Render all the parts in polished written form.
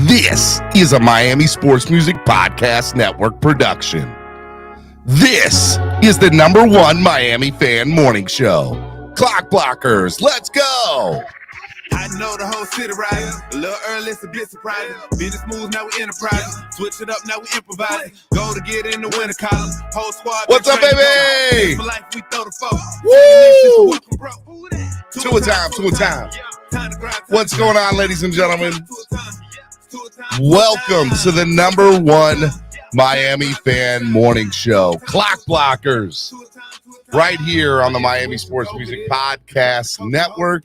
This is a Miami Sports Music Podcast Network production. This is the #1 Miami fan morning show. Clock Blockers, let's go. I know the whole city riding. A little early, it's a bit surprising. Business moves, now we enterprising. Switch it up, now we improvising. Go to get in the winter column. Whole squad. What's up, baby? For life, we throw the folk. Woo! Two a time. What's going on, ladies and gentlemen? Welcome to the #1 Miami fan morning show. Clock Blockers, right here on the Miami Sports Music Podcast Network.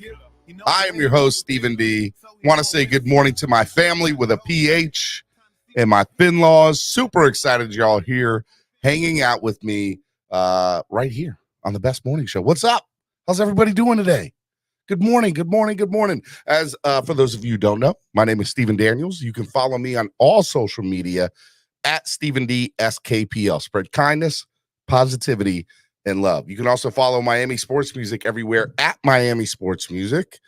I am your host, Stephen D. Want to say good morning to my family with a PH and my Finlaws. Super excited y'all here hanging out with me right here on the best morning show. What's up? How's everybody doing today? Good morning. As for those of you who don't know, my name is Stephen Daniels. You can follow me on all social media at Stephen D SKPL. Spread kindness, positivity, and love. You can also follow Miami Sports Music everywhere at Miami Sports Music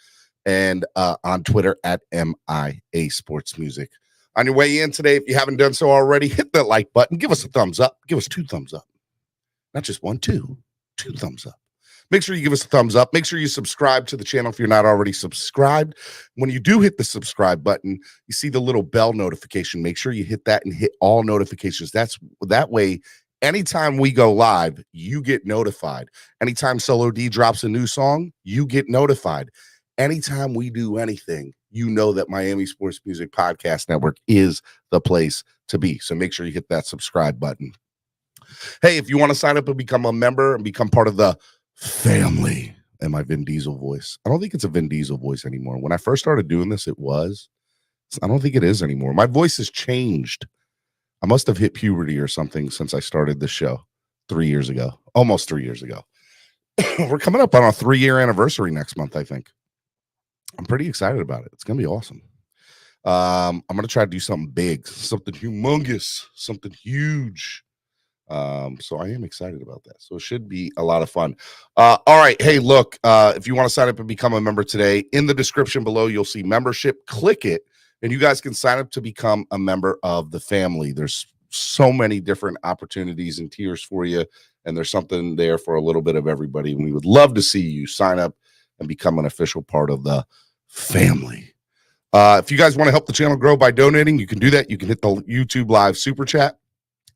and on Twitter at MIA Sports Music. On your way in today, if you haven't done so already, hit that like button. Give us a thumbs up. Give us 2 thumbs up. Not just one, two thumbs up. Make sure you give us a thumbs up. Make sure you subscribe to the channel if you're not already subscribed. When you do hit the subscribe button, you see the little bell notification. Make sure you hit that and hit all notifications. That way, anytime we go live, you get notified. Anytime Solo D drops a new song, you get notified. Anytime we do anything, you know that Miami Sports Music Podcast Network is the place to be. So make sure you hit that subscribe button. Hey, if you want to sign up and become a member and become part of the family, and my Vin Diesel voice. I don't think it's a Vin Diesel voice anymore. When I first started doing this, it was. I don't think it is anymore. My voice has changed. I must have hit puberty or something since I started the show 3 years ago, almost 3 years ago. We're coming up on our 3-year anniversary next month, I think. I'm pretty excited about it. It's going to be awesome. I'm going to try to do something big, something humongous, something huge. So I am excited about that. So it should be a lot of fun. All right. Hey, look, if you want to sign up and become a member today, in the description below, you'll see membership. Click it, and you guys can sign up to become a member of the family. There's so many different opportunities and tiers for you, and there's something there for a little bit of everybody. And we would love to see you sign up and become an official part of the family. If you guys want to help the channel grow by donating, you can do that. You can hit the YouTube live super chat,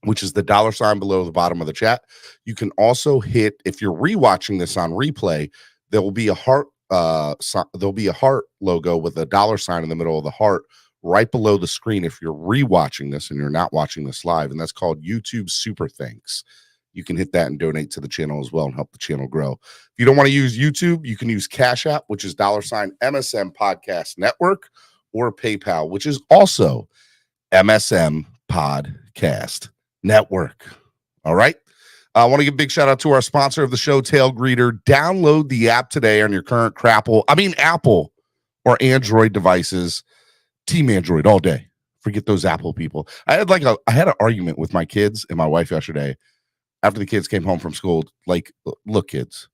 which is the $ below the bottom of the chat. You can also hit, if you're rewatching this on replay, there will be a heart. There'll be a heart logo with a $ in the middle of the heart right below the screen. If you're rewatching this and you're not watching this live, and that's called YouTube Super Thanks. You can hit that and donate to the channel as well and help the channel grow. If you don't want to use YouTube, you can use Cash App, which is $MSM Podcast Network, or PayPal, which is also MSM Podcast Network. All right. I want to give a big shout out to our sponsor of the show, Tail Greeter. Download the app today on your current Apple or Android devices. Team Android all day. Forget those Apple people. I had an argument with my kids and my wife yesterday after the kids came home from school. Like, look, kids,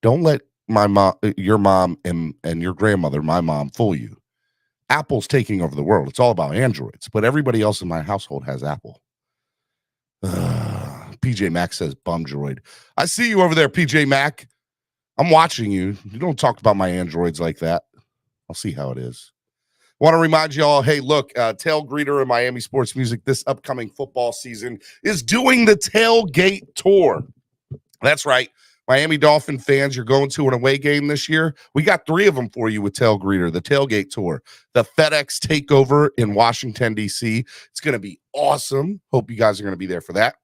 don't let your mom and your grandmother, my mom, fool you. Apple's taking over the world. It's all about Androids, but everybody else in my household has Apple. PJ Mack says bum droid. I see you over there, PJ Mack. I'm watching you. You don't talk about my Androids like that. I'll see how it is. Want to remind you all, hey, look, Tail Greeter and Miami Sports Music this upcoming football season is doing the Tailgate Tour. That's right. Miami Dolphin fans, you're going to an away game this year. We got 3 of them for you with Tail Greeter, the Tailgate Tour, the FedEx Takeover in Washington, D.C. It's going to be awesome. Hope you guys are going to be there for that.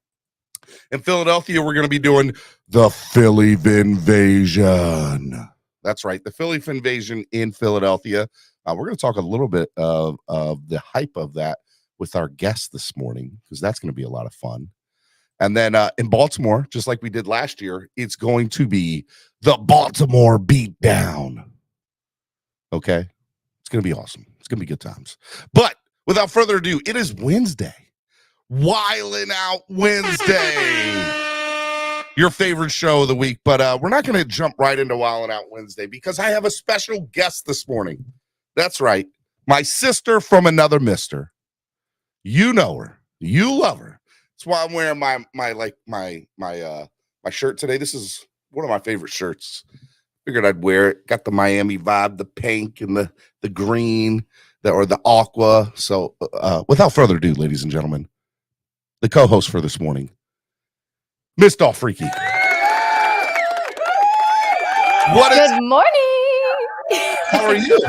In Philadelphia, we're going to be doing the Philly Finvasion. That's right, the Philly Finvasion in Philadelphia. We're going to talk a little bit of the hype of that with our guest this morning, because that's going to be a lot of fun. And then in Baltimore, just like we did last year, it's going to be the Baltimore Beatdown. Okay? It's going to be awesome. It's going to be good times. But without further ado, it is Wednesday. Wild-N-Out Wednesday. Your favorite show of the week. But we're not going to jump right into Wild-N-Out Wednesday because I have a special guest this morning. That's right. My sister from another mister. You know her. You love her. That's why I'm wearing my shirt today. This is one of my favorite shirts. Figured I'd wear it. Got the Miami vibe, the pink and the green, or the aqua. So without further ado, ladies and gentlemen, the co-host for this morning, Miss Dolfreaky. Good morning. How are you?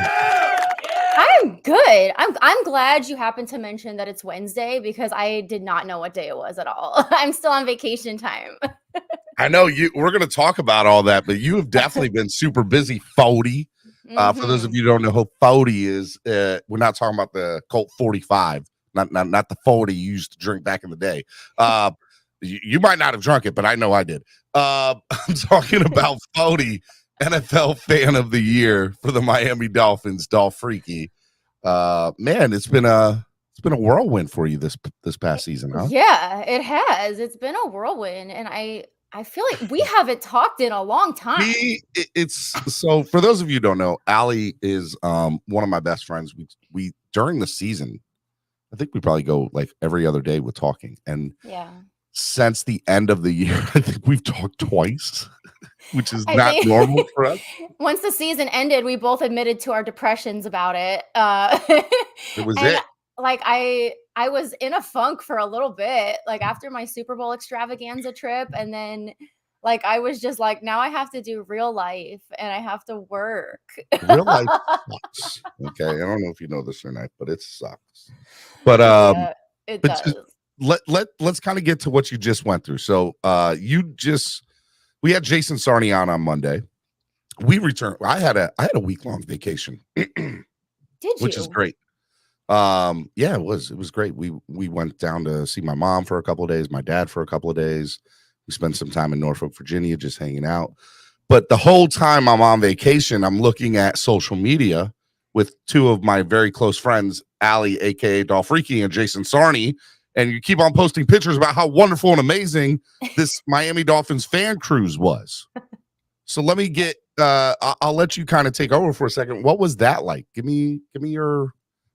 I'm good. I'm glad you happened to mention that it's Wednesday because I did not know what day it was at all. I'm still on vacation time. I know we're going to talk about all that, but you have definitely been super busy, Fody. For those of you who don't know who Fody is, we're not talking about the Colt 45, not the 40 you used to drink back in the day. You might not have drunk it, but I know I did. I'm talking about Fody, NFL Fan of the Year for the Miami Dolphins, Dolphreaky. Man, it's been a whirlwind for you this past season, huh? Yeah, it has. It's been a whirlwind, and I feel like we haven't talked in a long time. So for those of you who don't know, Allie is one of my best friends. We during the season, I think we probably go like every other day with talking. And yeah, since the end of the year, I think we've talked twice, which is not normal for us. Once the season ended, we both admitted to our depressions about it. It was it. Like I was in a funk for a little bit, like after my Super Bowl extravaganza trip, and then like I was just like, now I have to do real life and I have to work. Real life sucks. Okay, I don't know if you know this or not, but it sucks. But yeah, it does. Let's kind of get to what you just went through. So we had Jason Sarney on Monday. We returned. I had a week-long vacation. Did you? Which is great. Yeah, it was great. We went down to see my mom for a couple of days, my dad for a couple of days. We spent some time in Norfolk, Virginia, just hanging out. But the whole time I'm on vacation, I'm looking at social media with two of my very close friends, Allie, aka Dolphreaky, and Jason Sarney. And you keep on posting pictures about how wonderful and amazing this Miami Dolphins fan cruise was. So let me get I'll let you kind of take over for a second. What was that like? Give me your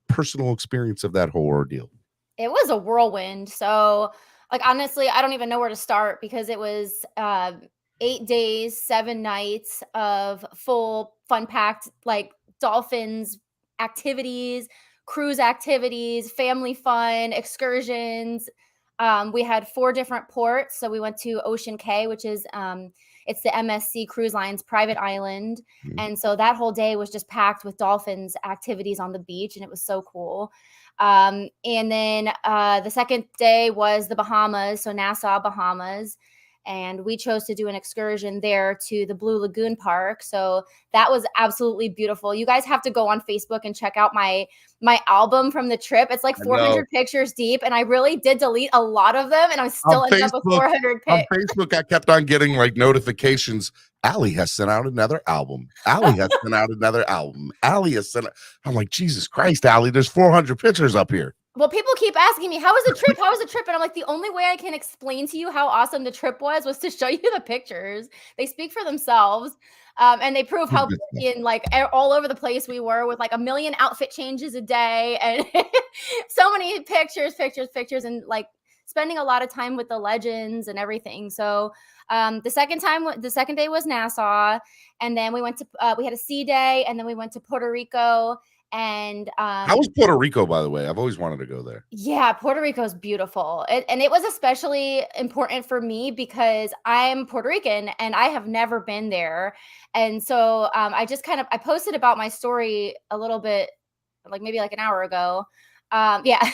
personal experience of that whole ordeal. It was a whirlwind. So like honestly, I don't even know where to start because it was 8 days, 7 nights of full fun-packed like Dolphins activities, cruise activities, family fun, excursions. We had 4 different ports. So we went to Ocean Cay, which is it's the MSC Cruise Line's private island. Mm-hmm. And so that whole day was just packed with Dolphins activities on the beach. And it was so cool. And then the second day was the Bahamas. So Nassau, Bahamas. And we chose to do an excursion there to the Blue Lagoon Park. So that was absolutely beautiful. You guys have to go on Facebook and check out my album from the trip. It's like 400 pictures deep, and I really did delete a lot of them, and I still ended up with 400 pics. On Facebook, I kept on getting like notifications. Allie has sent out another album. Allie has sent out another album. Allie has sent. I'm like, Jesus Christ, Allie, there's 400 pictures up here. Well, people keep asking me, how was the trip? How was the trip? And I'm like, the only way I can explain to you how awesome the trip was to show you the pictures. They speak for themselves. And they prove how busy and like all over the place we were with like 1 million outfit changes a day and so many pictures, and like spending a lot of time with the legends and everything. So the second day was Nassau. And then we went to, we had a sea day, and then we went to Puerto Rico. And how was Puerto Rico, by the way? I've always wanted to go there. Yeah, Puerto Rico is beautiful. And it was especially important for me because I'm Puerto Rican and I have never been there. And so I just I posted about my story a little bit, like maybe like an hour ago. Yeah.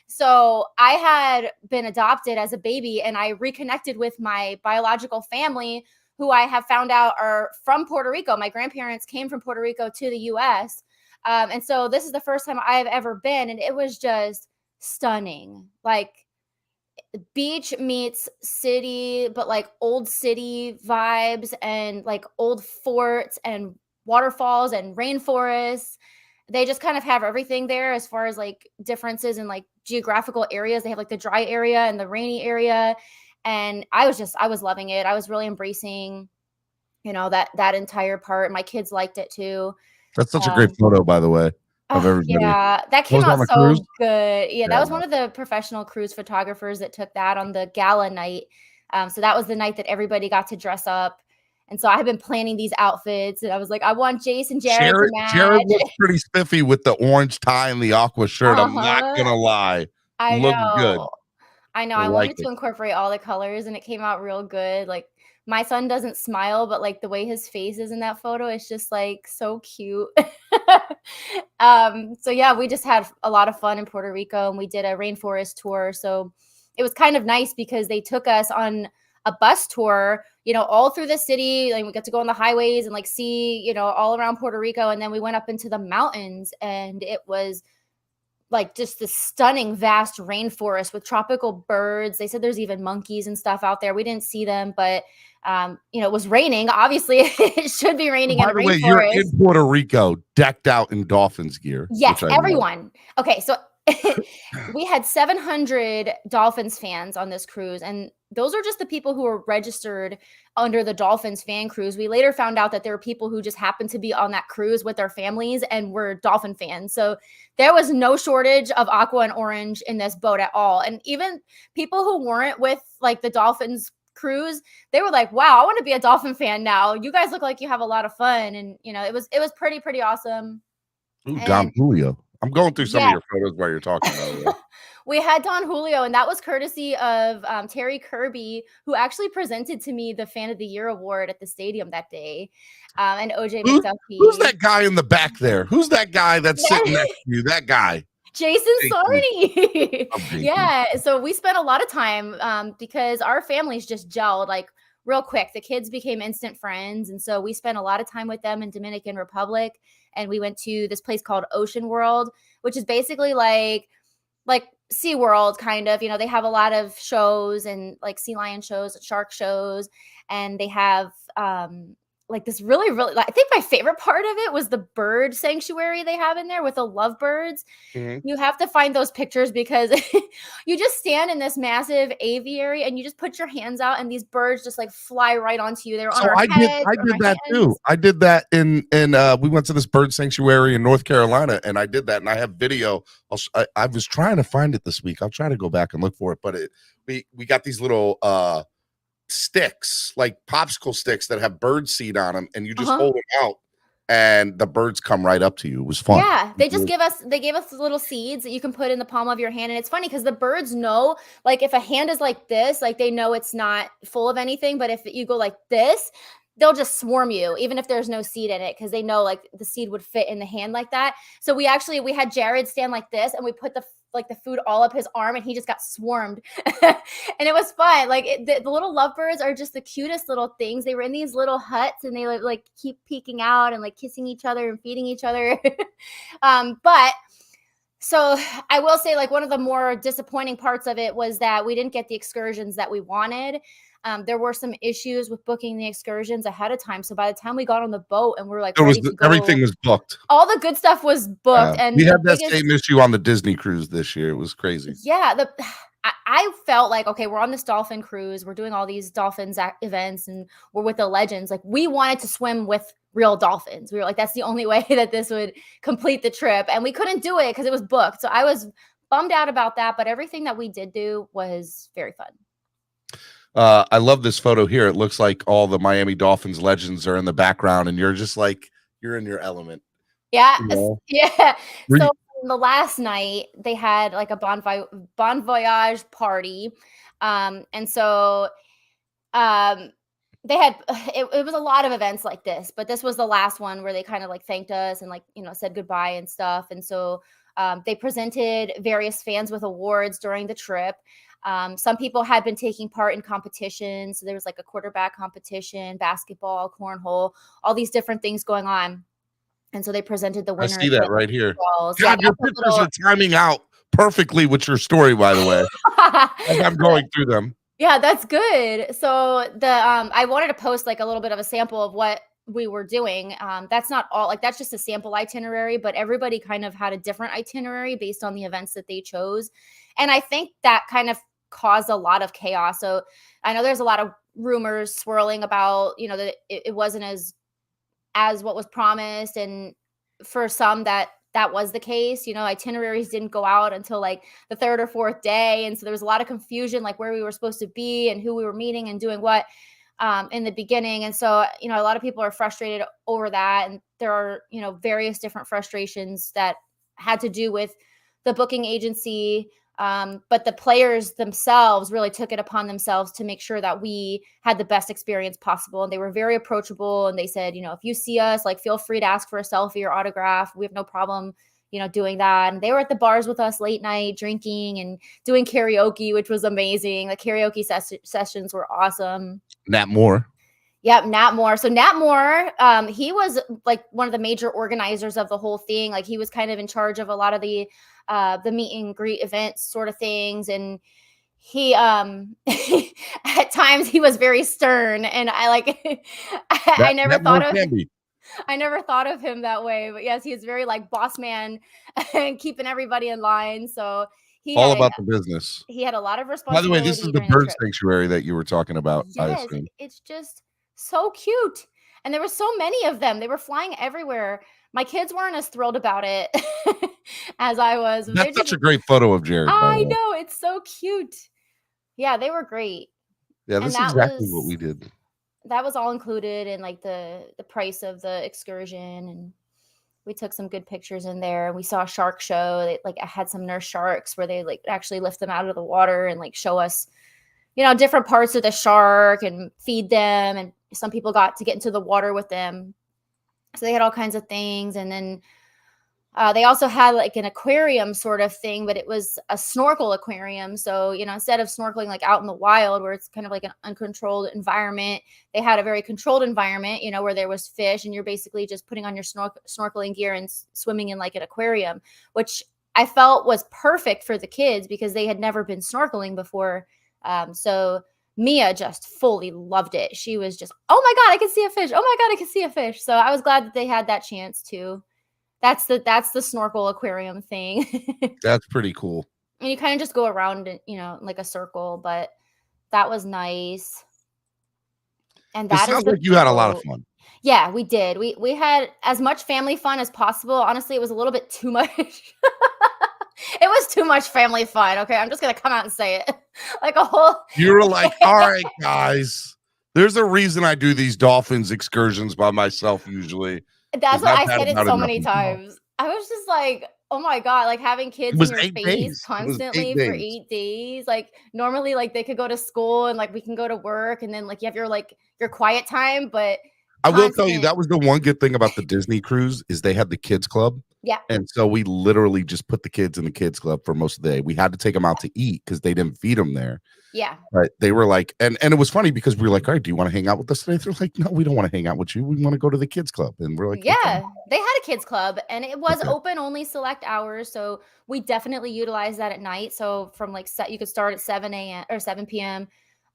So I had been adopted as a baby, and I reconnected with my biological family, who I have found out are from Puerto Rico. My grandparents came from Puerto Rico to the US. And so this is the first time I've ever been, and it was just stunning. Like beach meets city, but like old city vibes and like old forts and waterfalls and rainforests. They just kind of have everything there as far as like differences in like geographical areas. They have like the dry area and the rainy area. And I was loving it. I was really embracing, that entire part. My kids liked it too. That's such a great photo, by the way. of Oh, everybody. yeah, that I came was out on the so cruise. good. Yeah, that Yeah. was one of the professional cruise photographers that took that on the gala night. So that was the night that everybody got to dress up. And so I had been planning these outfits, and I was like, I want Jace and Jared to Jared match. looked pretty spiffy with the orange tie and the aqua shirt. I'm not Uh-huh. gonna lie. I Looked good. know. I know. I I like wanted it. to incorporate all the colors, and it came out real good. Like, my son doesn't smile, but like the way his face is in that photo is just like so cute. So yeah, we just had a lot of fun in Puerto Rico, and we did a rainforest tour. So it was kind of nice because they took us on a bus tour, all through the city. Like, we got to go on the highways and like see, all around Puerto Rico. And then we went up into the mountains, and it was like just this stunning vast rainforest with tropical birds. They said there's even monkeys and stuff out there. We didn't see them, but it was raining. Obviously, it should be raining in By a the way, you're in rainforest. Puerto Rico, decked out in Dolphins gear, Yes, which I love. everyone. Okay, so we had 700 Dolphins fans on this cruise, and those are just the people who were registered under the Dolphins fan cruise. We later found out that there were people who just happened to be on that cruise with their families and were Dolphin fans. So there was no shortage of aqua and orange in this boat at all. And even people who weren't with like the Dolphins cruise, they were like, wow, I want to be a Dolphin fan now. You guys look like you have a lot of fun. And it was pretty awesome. Ooh, Don And Julio. I'm going through some of yeah, your photos while you're talking about it. we had Don Julio, and that was courtesy of Terry Kirby, who actually presented to me the Fan of the Year award at the stadium that day, and OJ Who's McDuffie. that guy in the back there? Who's that guy that's sitting next to you? That guy. Jason Sarney. Oh, Jason. Yeah, so we spent a lot of time because our families just gelled like real quick. The kids became instant friends, and so we spent a lot of time with them in Dominican Republic, and we went to this place called Ocean World, which is basically like SeaWorld kind of. They have a lot of shows and like sea lion shows, shark shows, and they have like this really, really, I think my favorite part of it was the bird sanctuary they have in there with the lovebirds. Mm-hmm. You have to find those pictures because you just stand in this massive aviary and you just put your hands out and these birds just like fly right onto you. They're on our heads. I did that too. I did that in we went to this bird sanctuary in North Carolina, and I did that, and I have video. I was trying to find it this week. I'll try to go back and look for it, but we got these little sticks, like popsicle sticks that have bird seed on them, and you just hold them out and the birds come right up to you. It was fun. Yeah, they gave us little seeds that you can put in the palm of your hand. And it's funny because the birds know, like, if a hand is like this, like they know it's not full of anything. But if you go like this, they'll just swarm you, even if there's no seed in it, because they know like the seed would fit in the hand like that. So we had Jared stand like this, and we put the food all up his arm, and he just got swarmed. And it was fun. Like the little lovebirds are just the cutest little things. They were in these little huts, and they like keep peeking out and like kissing each other and feeding each other. But so I will say, like, one of the more disappointing parts of it was that we didn't get the excursions that we wanted. There were some issues with booking the excursions ahead of time. So by the time we got on the boat and we're like, everything was booked. All the good stuff was booked. And we had that same issue on the Disney cruise this year. It was crazy. Yeah. I felt like, okay, we're on this dolphin cruise. We're doing all these dolphins events and we're with the legends. Like, we wanted to swim with real dolphins. We were like, that's the only way that this would complete the trip. And we couldn't do it because it was booked. So I was bummed out about that. But everything that we did do was very fun. I love this photo here. It looks like all the Miami Dolphins legends are in the background, and you're just like, you're in your element. Yeah. Yeah. So the last night they had like a bon voyage party. And so they had, it was a lot of events like this, but this was the last one where they kind of like thanked us and like, said goodbye and stuff. And so they presented various fans with awards during the trip. Some people had been taking part in competitions. So there was like a quarterback competition, basketball, cornhole, all these different things going on. And so they presented the winners. I see that right here. God, yeah, your pictures are timing out perfectly with your story, by the way, as I'm going through them. Yeah, that's good. So I wanted to post like a little bit of a sample of what we were doing. That's not all, like, that's just a sample itinerary, but everybody kind of had a different itinerary based on the events that they chose. And I think that kind of caused a lot of chaos. So I know there's a lot of rumors swirling about, that it wasn't as what was promised. And for some, that that was the case. Itineraries didn't go out until like the third or fourth day. And so there was a lot of confusion, like where we were supposed to be and who we were meeting and doing what in the beginning. And so, a lot of people are frustrated over that. And there are, various different frustrations that had to do with the booking agency. But the players themselves really took it upon themselves to make sure that we had the best experience possible. And they were very approachable. And they said, if you see us, like, feel free to ask for a selfie or autograph. We have no problem, doing that. And they were at the bars with us late night, drinking and doing karaoke, which was amazing. The karaoke sessions were awesome. Nat Moore. Yep, Nat Moore. So Nat Moore, he was like one of the major organizers of the whole thing. Like, he was kind of in charge of a lot of the meet and greet events sort of things. And he, at times he was very stern, and I never thought of him that way, but yes, he is very like boss man and keeping everybody in line. So all about the business. He had a lot of responsibility. By the way, this is the bird sanctuary that you were talking about. Yes, it's just so cute. And there were so many of them. They were flying everywhere. My kids weren't as thrilled about it as I was. That's such a great photo of Jared. I know. It's so cute. Yeah, they were great. Yeah, this is exactly what we did. That was all included in like the price of the excursion. And we took some good pictures in there. We saw a shark show. I had some nurse sharks where they like actually lift them out of the water and like show us, different parts of the shark and feed them. And some people got to get into the water with them. So they had all kinds of things. And then they also had like an aquarium sort of thing, but it was a snorkel aquarium. So, instead of snorkeling like out in the wild where it's kind of like an uncontrolled environment, they had a very controlled environment, where there was fish and you're basically just putting on your snorkeling gear and swimming in like an aquarium, which I felt was perfect for the kids because they had never been snorkeling before. So Mia just fully loved it. She was just, oh my God, I can see a fish. Oh my God, I can see a fish. So I was glad that they had that chance too. That's the snorkel aquarium thing. That's pretty cool. And you kind of just go around it, like a circle, but that was nice. And that sounds like you had a lot of fun. Yeah, we did. We had as much family fun as possible. Honestly, it was a little bit too much. It was too much family fun. Okay, I'm just gonna come out and say it. Like a whole. You were like, all right, guys. There's a reason I do these Dolphins excursions by myself usually. That's what I said it so many times. I was just like, oh my God, like having kids in your face constantly for 8 days. Like normally, like they could go to school and like we can go to work, and then like you have your quiet time. But I will tell you that was the one good thing about the Disney cruise is they had the kids club. Yeah. And so we literally just put the kids in the kids club for most of the day. We had to take them out to eat because they didn't feed them there. Yeah. But they were like, and it was funny because we were like, all right, do you want to hang out with us today? They're like, no, we don't want to hang out with you. We want to go to the kids club. And we're like, yeah, okay. They had a kids club and it was open only select hours. So we definitely utilized that at night. So from you could start at 7 a.m. or 7 p.m.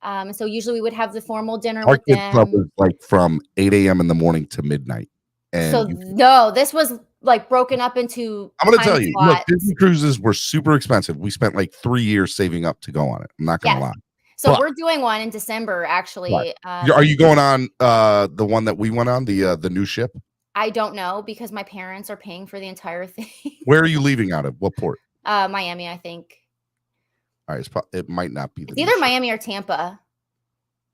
And so usually we would have the formal dinner with them. Our kids club was like from 8 a.m. in the morning to midnight. And so no, this was like broken up into. I'm going to tell you, look, Disney cruises were super expensive. We spent like 3 years saving up to go on it. I'm not going to lie. So we're doing one in December, actually. Right. Are you going on the one that we went on, the new ship? I don't know because my parents are paying for the entire thing. Where are you leaving out of? What port? Miami, I think. All right, it might not be. It's either Miami or Tampa.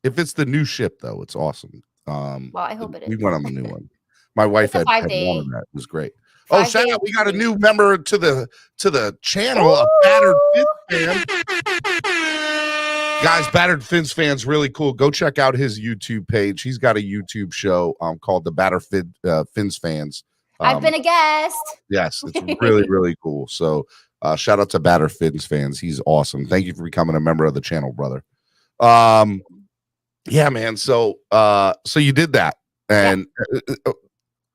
If it's the new ship, though, it's awesome. Well, I hope it is. We went on the new one. My wife had wanted that. It was great. Shout out! We got a new member to the channel, a Battered Phins fan. Guys, Battered Phins fan's really cool. Go check out his YouTube page. He's got a YouTube show called the Battered Phins fans. I've been a guest. Yes, it's really really cool. So shout out to Battered Phins fans. He's awesome. Thank you for becoming a member of the channel, brother. Yeah, man. So you did that, and.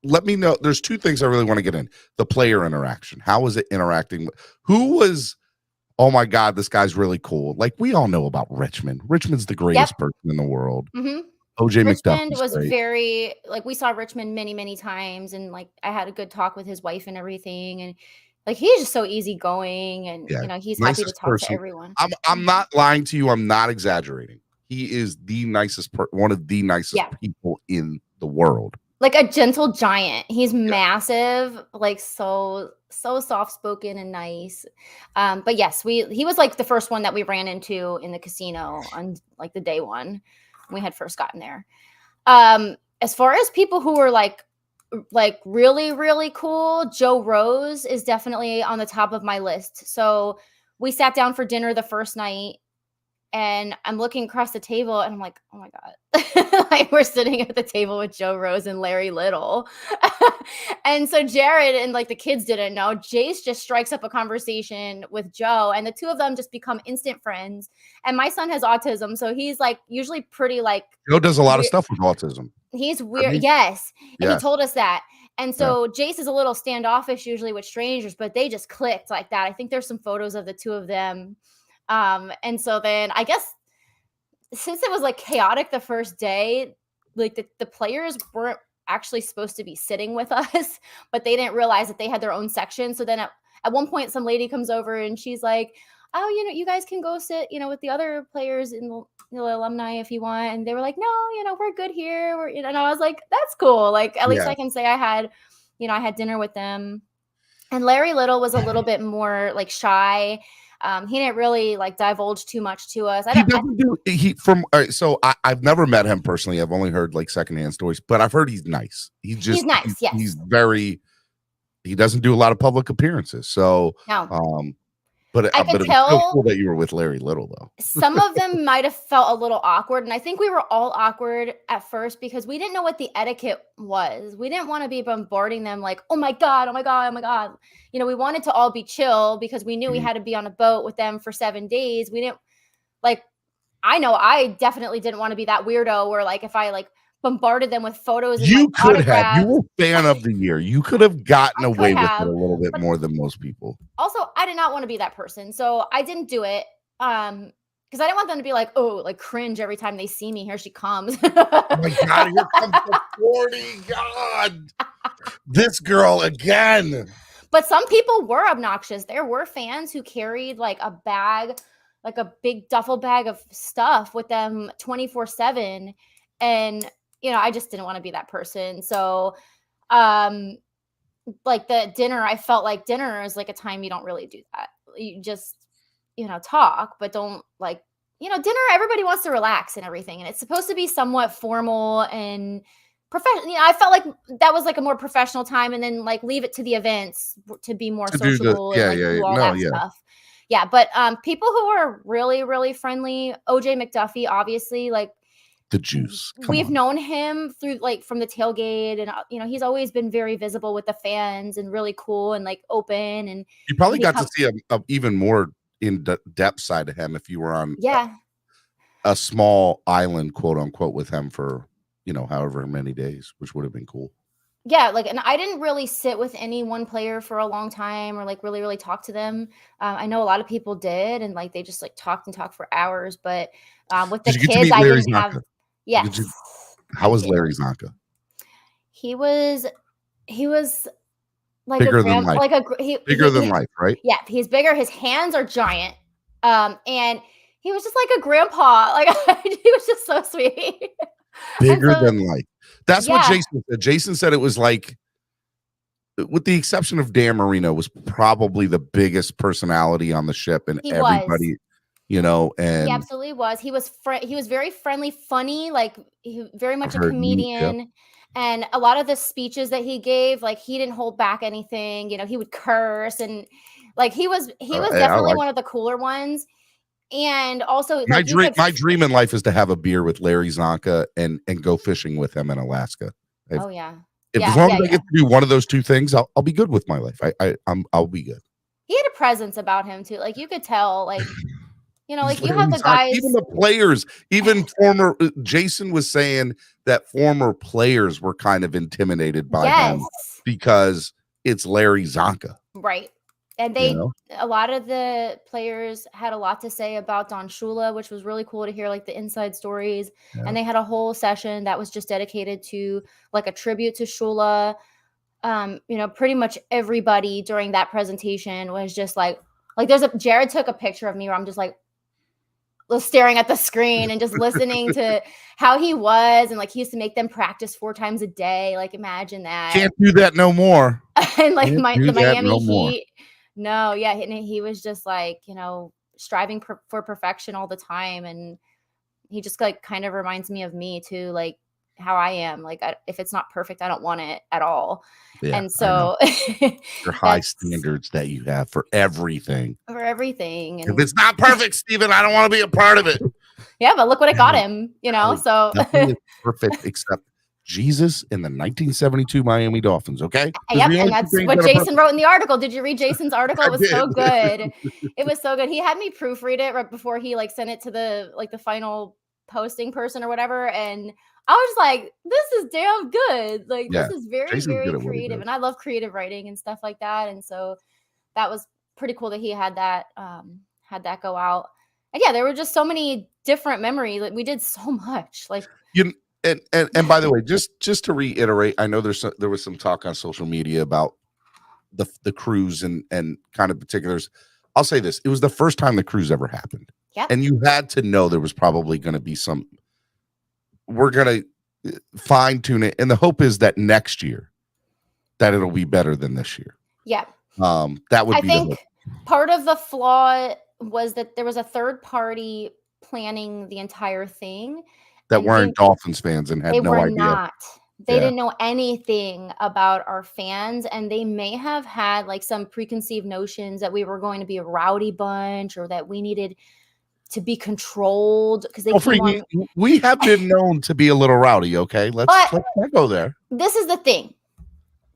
Let me know. There's two things I really want to get in. The player interaction. How was it interacting? Who was, oh my God, this guy's really cool. Like we all know about Richmond. Richmond's the greatest person in the world. Mm-hmm. OJ Richmond was very, like we saw Richmond many, many times. And like I had a good talk with his wife and everything. And like he's just so easygoing. And he's happy to talk to everyone. I'm not lying to you. I'm not exaggerating. He is the nicest one of the nicest people in the world. Like a gentle giant. He's massive, like so soft spoken and nice. But yes, he was like the first one that we ran into in the casino on like the day one when we had first gotten there. As far as people who were like really, really cool, Joe Rose is definitely on the top of my list. So we sat down for dinner the first night and I'm looking across the table and I'm like, oh my God. Like we're sitting at the table with Joe Rose and Larry Little. And so Jared and like the kids didn't know. Jace just strikes up a conversation with Joe and the two of them just become instant friends. And my son has autism. So he's like usually pretty like Joe does a lot of stuff with autism. He's weird. I mean, Yes. And yes. he told us that. And so Jace is a little standoffish usually with strangers, but they just clicked like that. I think there's some photos of the two of them. And so then I guess since it was like chaotic the first day, like the players weren't actually supposed to be sitting with us, but they didn't realize that they had their own section. So then at one point, some lady comes over and she's like, oh, you guys can go sit, with the other players in the alumni if you want. And they were like, no, we're good here. And I was like, that's cool. Like, at least I can say I had dinner with them. And Larry Little was a little bit more like shy. He didn't really like divulge too much to us. I've never met him personally. I've only heard like secondhand stories, but I've heard he's nice. He's nice. Yes. He doesn't do a lot of public appearances. So, no. But it was so cool that you were with Larry Little, though. Some of them might have felt a little awkward. And I think we were all awkward at first because we didn't know what the etiquette was. We didn't want to be bombarding them like, oh my God, oh my God, oh my God. We wanted to all be chill because we knew we had to be on a boat with them for 7 days. We didn't I know I definitely didn't want to be that weirdo where like if I like bombarded them with photos and you like, could autographs. have. You were fan of the year. You could have gotten away with it a little bit more than most people. Also, I did not want to be that person, so I didn't do it. Because I didn't want them to be like, oh, like cringe every time they see me. Here she comes. Oh my God, here comes the 40. God, this girl again. But some people were obnoxious. There were fans who carried like a bag, like a big duffel bag of stuff with them 24/7. And, I just didn't want to be that person. So, like the dinner, I felt like dinner is like a time you don't really do that. You just, talk, but don't like, dinner, everybody wants to relax and everything. And it's supposed to be somewhat formal and professional. I felt like that was like a more professional time and then like leave it to the events to be more sociable and do all that stuff. Yeah. But people who are really, really friendly, OJ McDuffie, obviously, like, the juice. We've known him through like from the tailgate and he's always been very visible with the fans and really cool and like open and you probably got to see a even more in depth side of him if you were on a small island, quote unquote, with him for however many days, which would have been cool. Yeah, like, and I didn't really sit with any one player for a long time or like really, really talk to them. I know a lot of people did, and like they just like talked for hours. But with the kids, I didn't have. Yes. How was Larry Zonka? He was like bigger than life. Bigger than life, right? Yeah, he's bigger. His hands are giant. And he was just like a grandpa. Like he was just so sweet. Bigger than life. That's what Jason said. Jason said it was like, with the exception of Dan Marino, was probably the biggest personality on the ship, and everybody. And he absolutely was. He was very friendly, funny, like very much a comedian. And a lot of the speeches that he gave, like he didn't hold back anything. He would curse and like he was definitely one of the cooler ones. And also, my dream in life is to have a beer with Larry Zonka and go fishing with him in Alaska. As long as I get to do one of those two things, I'll be good with my life. I'll be good. He had a presence about him too. Like you could tell, like. Like you have the guys, even the players, even former Jason was saying that former players were kind of intimidated by him because it's Larry Zonka. Right. And a lot of the players had a lot to say about Don Shula, which was really cool to hear like the inside stories. Yeah. And they had a whole session that was just dedicated to like a tribute to Shula. Pretty much everybody during that presentation was just like Jared took a picture of me where I'm just like staring at the screen and just listening to how he was. And like, he used to make them practice 4 times a day. Like, imagine that. Can't do that no more. And like the Miami no more. Heat. No, yeah. And he was just like, you know, striving for perfection all the time. And he just like kind of reminds me of me too, like how I am. Like, if it's not perfect, I don't want it at all. Yeah, and so your high standards that you have for everything. And if it's not perfect, Steven, I don't want to be a part of it. Yeah, but look what it got him, you know. So nothing is perfect except Jesus in the 1972 Miami Dolphins. Okay. Yep, and that's what Jason wrote in the article. Did you read Jason's article? It was so good. It was so good. He had me proofread it right before he like sent it to the final posting person or whatever, and I was like, this is damn good. Like, this is very, Jason's very creative. And I love creative writing and stuff like that. And so that was pretty cool that he had that go out. And yeah, there were just so many different memories. Like, we did so much. Like, and by the way, just to reiterate, I know there was some talk on social media about the cruise and kind of particulars. I'll say this. It was the first time the cruise ever happened. Yeah. And you had to know there was probably going to be some. We're going to fine tune it. And the hope is that next year that it'll be better than this year. Yeah. That would be I think part of the flaw was that there was a third party planning the entire thing that weren't Dolphins fans and had no idea. Not. They didn't know anything about our fans, and they may have had like some preconceived notions that we were going to be a rowdy bunch or that we needed to be controlled because we have been known to be a little rowdy. Okay, let's not go there. This is the thing.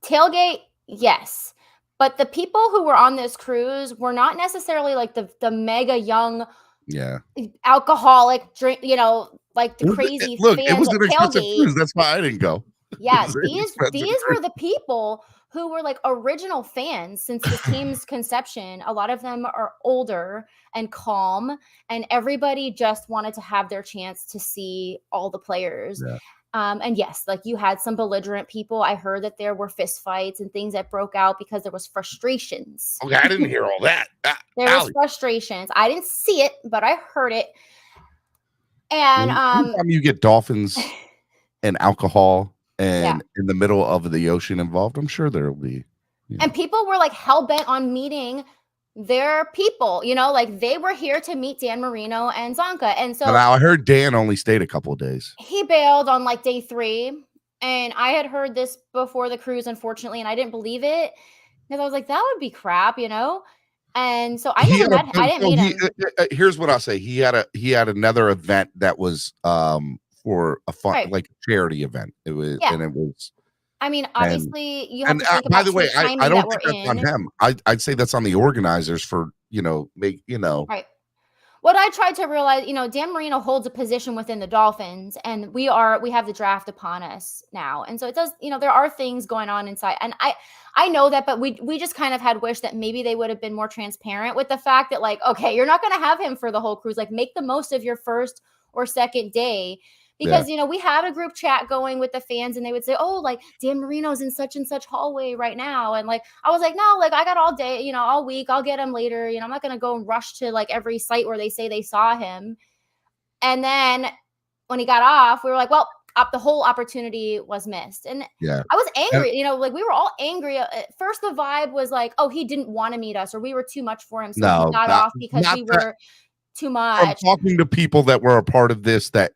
Tailgate, yes. But the people who were on this cruise were not necessarily like the mega young, alcoholic drink, you know, like the crazy look, fans it was an expensive tailgate. cruise. That's why I didn't go. Yeah, these were the people who were like original fans since the team's conception. A lot of them are older and calm, and everybody just wanted to have their chance to see all the players. Yeah. And yes, like you had some belligerent people. I heard that there were fist fights and things that broke out because there was frustrations. Okay, I didn't hear all that. There was frustrations. I didn't see it, but I heard it. And anytime you get dolphins and alcohol and in the middle of the ocean involved, I'm sure there will be. And people were like hell bent on meeting their people, you know, like they were here to meet Dan Marino and Zonka. And so now I heard Dan only stayed a couple of days. He bailed on like day 3. And I had heard this before the cruise, unfortunately, and I didn't believe it because I was like, that would be crap, you know? And so I didn't meet him. Here's what I'll say. He had another event that was for a fun, like a charity event. It was, and it was. I mean, obviously, you have to think about. By the way, I don't think that's on him. I'd say that's on the organizers for Right. What I tried to realize, Dan Marino holds a position within the Dolphins, and we have the draft upon us now, and so it does. There are things going on inside, and I know that, but we just kind of had wished that maybe they would have been more transparent with the fact that, like, okay, you're not going to have him for the whole cruise. Like, make the most of your first or second day. Because, we had a group chat going with the fans and they would say, oh, like Dan Marino's in such and such hallway right now. And like, I was like, no, like I got all day, all week. I'll get him later. I'm not going to go and rush to like every site where they say they saw him. And then when he got off, we were like, well, the whole opportunity was missed. And I was angry, like we were all angry. At first, the vibe was like, oh, he didn't want to meet us or we were too much for him. So he got off because we were too much. I'm talking to people that were a part of this that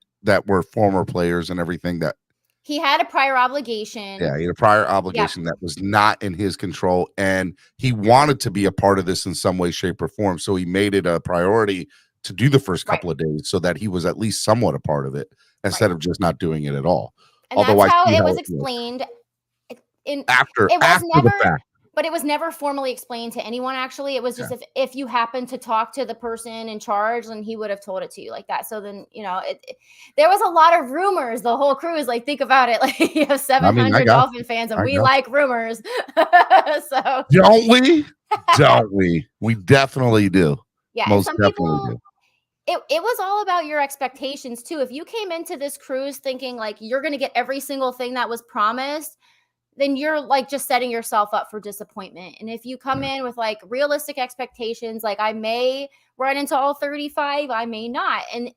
were former players and everything that he had a prior obligation. Yeah, he had a prior obligation that was not in his control. And he wanted to be a part of this in some way, shape, or form. So he made it a priority to do the first couple of days so that he was at least somewhat a part of it instead of just not doing it at all. And that's how it was explained after the fact. But it was never formally explained to anyone, actually. It was just if you happen to talk to the person in charge, then he would have told it to you like that. So then, there was a lot of rumors. The whole cruise, like, think about it. Like, you have 700 Dolphin fans, and we like rumors. So don't we? Don't we? We definitely do. Yeah, most some definitely people, do. It was all about your expectations, too. If you came into this cruise thinking, like, you're going to get every single thing that was promised, then you're like just setting yourself up for disappointment. And if you come in with like realistic expectations, like I may run into all 35, I may not. And,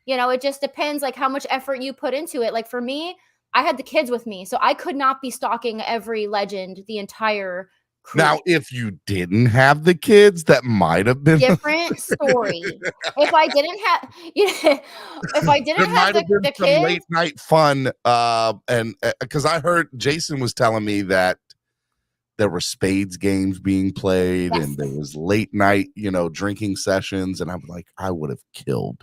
you know, it just depends like how much effort you put into it. Like for me, I had the kids with me, so I could not be stalking every legend the entire crew. Now, if you didn't have the kids, that might have been different story. If I didn't have, if I didn't have the some kids, late night fun, and because I heard Jason was telling me that there were spades games being played, yes. and there was late night, you know, drinking sessions, and I'm like, I would have killed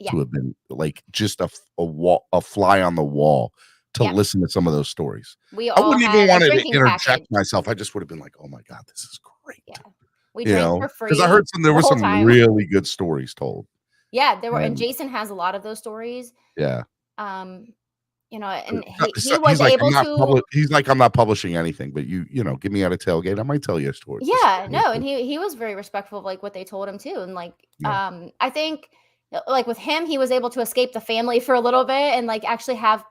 to have been like just a fly on the wall to listen to some of those stories. I wouldn't even want to interject myself. I just would have been like, oh my God, this is great. Yeah. We drank for free. Because I heard there were some really good stories told. Yeah, there were, and Jason has a lot of those stories. Yeah. You know, and he was like, able to. He's like, I'm not publishing anything, but you know, get me at a tailgate, I might tell you a story. Yeah, no, and he was very respectful of like what they told him too, and like, I think like with him, he was able to escape the family for a little bit and like actually have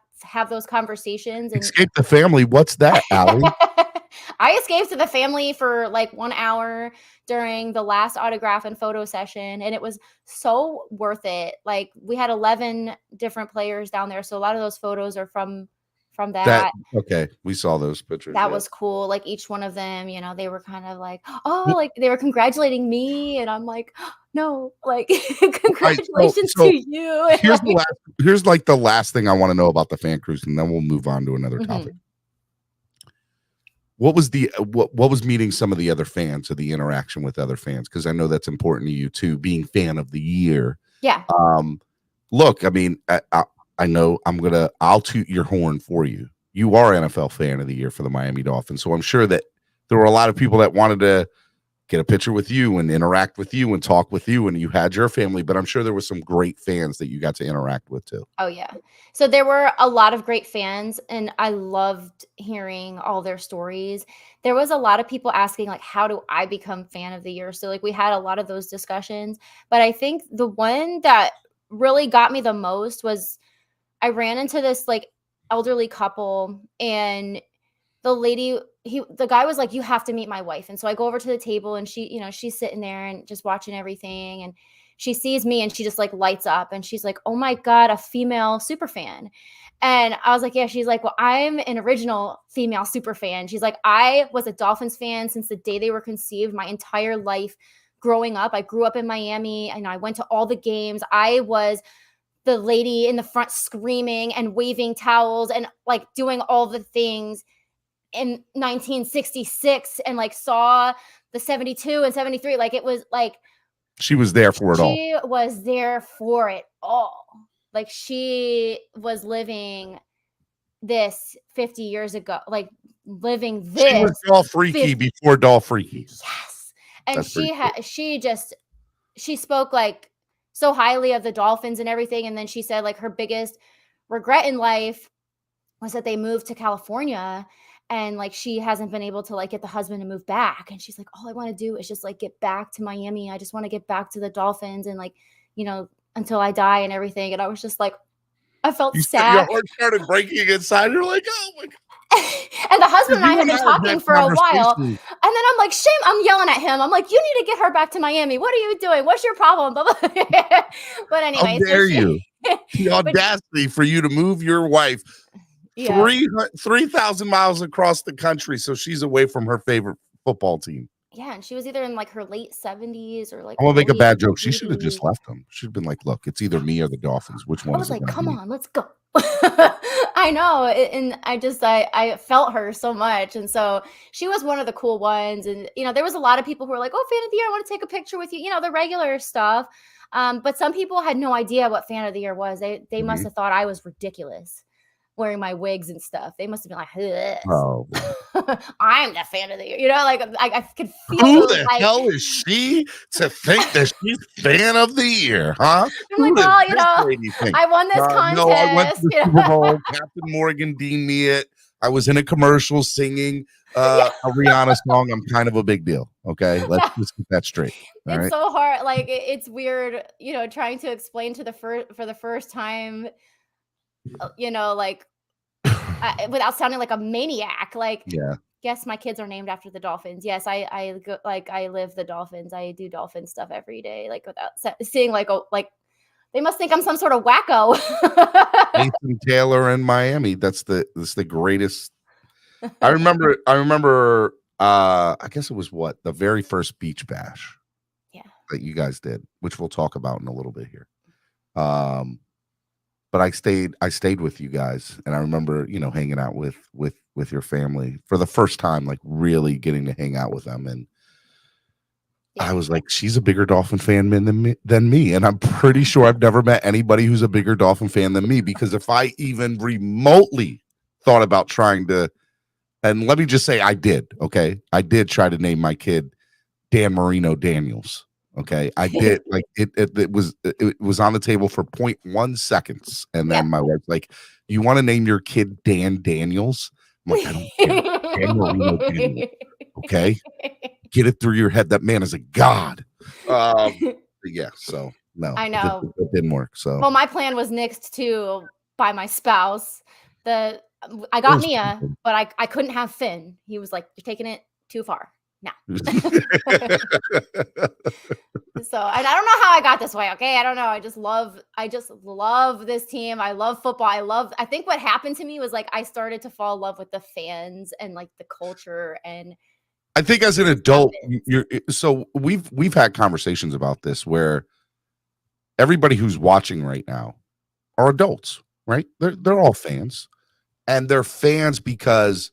those conversations. And escape the family. What's that, Allie? I escaped to the family for like 1 hour during the last autograph and photo session, and it was so worth it. Like we had 11 different players down there, so a lot of those photos are from that. Okay, we saw those pictures. That was cool. Like each one of them, you know, they were kind of like, oh, like they were congratulating me, and I'm like, no, like congratulations to you. Here's like the last thing I want to know about the fan cruise, and then we'll move on to another topic. What was what was meeting some of the other fans, or the interaction with other fans? Because I know that's important to you too, being fan of the year. Yeah. Look, I mean, I know I'll toot your horn for you. You are NFL fan of the year for the Miami Dolphins. So I'm sure that there were a lot of people that wanted to get a picture with you and interact with you and talk with you, and you had your family, but I'm sure there were some great fans that you got to interact with too. Oh yeah. So there were a lot of great fans, and I loved hearing all their stories. There was a lot of people asking like, how do I become fan of the year? So like we had a lot of those discussions, but I think the one that really got me the most was I ran into this like elderly couple, and the guy was like, you have to meet my wife. And so I go over to the table, and she, you know, she's sitting there and just watching everything. And she sees me, and she just like lights up, and she's like, oh my God, a female super fan. And I was like, yeah. She's like, well, I'm an original female super fan. She's like, I was a Dolphins fan since the day they were conceived, my entire life growing up. I grew up in Miami, and I went to all the games. I was the lady in the front screaming and waving towels and like doing all the things in 1966, and like saw the 72 and 73. Like it was like she was there for it all. She was there for it all. Like she was living this 50 years ago, like living this. She was Dolfreaky before Dolfreaky. Yes. And she spoke like so highly of the Dolphins and everything. And then she said like her biggest regret in life was that they moved to California, and like she hasn't been able to like get the husband to move back. And she's like, all I want to do is just like get back to Miami. I just want to get back to the Dolphins, and like, you know, until I die and everything. And I was just like, I felt sad. Your heart started breaking inside. You're like, oh my God. And the husband and I had been talking for a while. And then I'm like, shame, I'm yelling at him. I'm like, you need to get her back to Miami. What are you doing? What's your problem? But anyway. How dare you? The audacity for you to move your wife 3,000 miles across the country so she's away from her favorite football team. Yeah, and she was either in like her late 70s or like. I'm gonna make a bad joke. She should have just left them. She'd been like, "Look, it's either me or the Dolphins. Which one?" I was like, "Come on, let's go." I know, and I felt her so much, and so she was one of the cool ones. And you know, there was a lot of people who were like, "Oh, fan of the year, I want to take a picture with you." You know, the regular stuff. But some people had no idea what fan of the year was. They must have thought I was ridiculous, wearing my wigs and stuff. They must have been like, "Oh, I'm the fan of the year." You know, like I could feel. Who the hell is she to think that she's fan of the year, huh? I'm like, well, you know, I won this contest. No, I went to the Super Bowl. Captain Morgan deemed me it. I was in a commercial singing a Rihanna song. I'm kind of a big deal. Okay, let's just get that straight. It's so hard. Like it's weird, you know, trying to explain to for the first time. You know, like without sounding like a maniac. Like, Yeah. yes, my kids are named after the Dolphins. Yes, I go, like, I live the Dolphins. I do Dolphin stuff every day. Like, without seeing like, oh, like, they must think I'm some sort of wacko. Nathan Taylor in Miami. That's the greatest. I remember I guess it was the very first beach bash Yeah. that you guys did, which we'll talk about in a little bit here. But I stayed with you guys, and I remember, hanging out with your family for the first time, like really getting to hang out with them. And I was like, she's a bigger Dolphin fan than me. And I'm pretty sure I've never met anybody who's a bigger Dolphin fan than me, because if I even remotely thought about trying to, and let me just say I did, okay? I did try to name my kid Dan Marino Daniels. Okay. I did, like it was on the table for 0.1 seconds. And then my wife's like, you want to name your kid Dan Daniels? I'm like, I don't care. Dan Marino Daniels. Okay. Get it through your head. That man is a god. Yeah. So no, I know it didn't work. So, well, my plan was nixed too by my spouse. I got Mia, but I couldn't have Finn. He was like, you're taking it too far. No. So, and I don't know how I got this way. Okay. I don't know. I just love this team. I love football. I think what happened to me was like, I started to fall in love with the fans and like the culture. And I think as an adult, so we've had conversations about this where everybody who's watching right now are adults, right? They're all fans, and they're fans because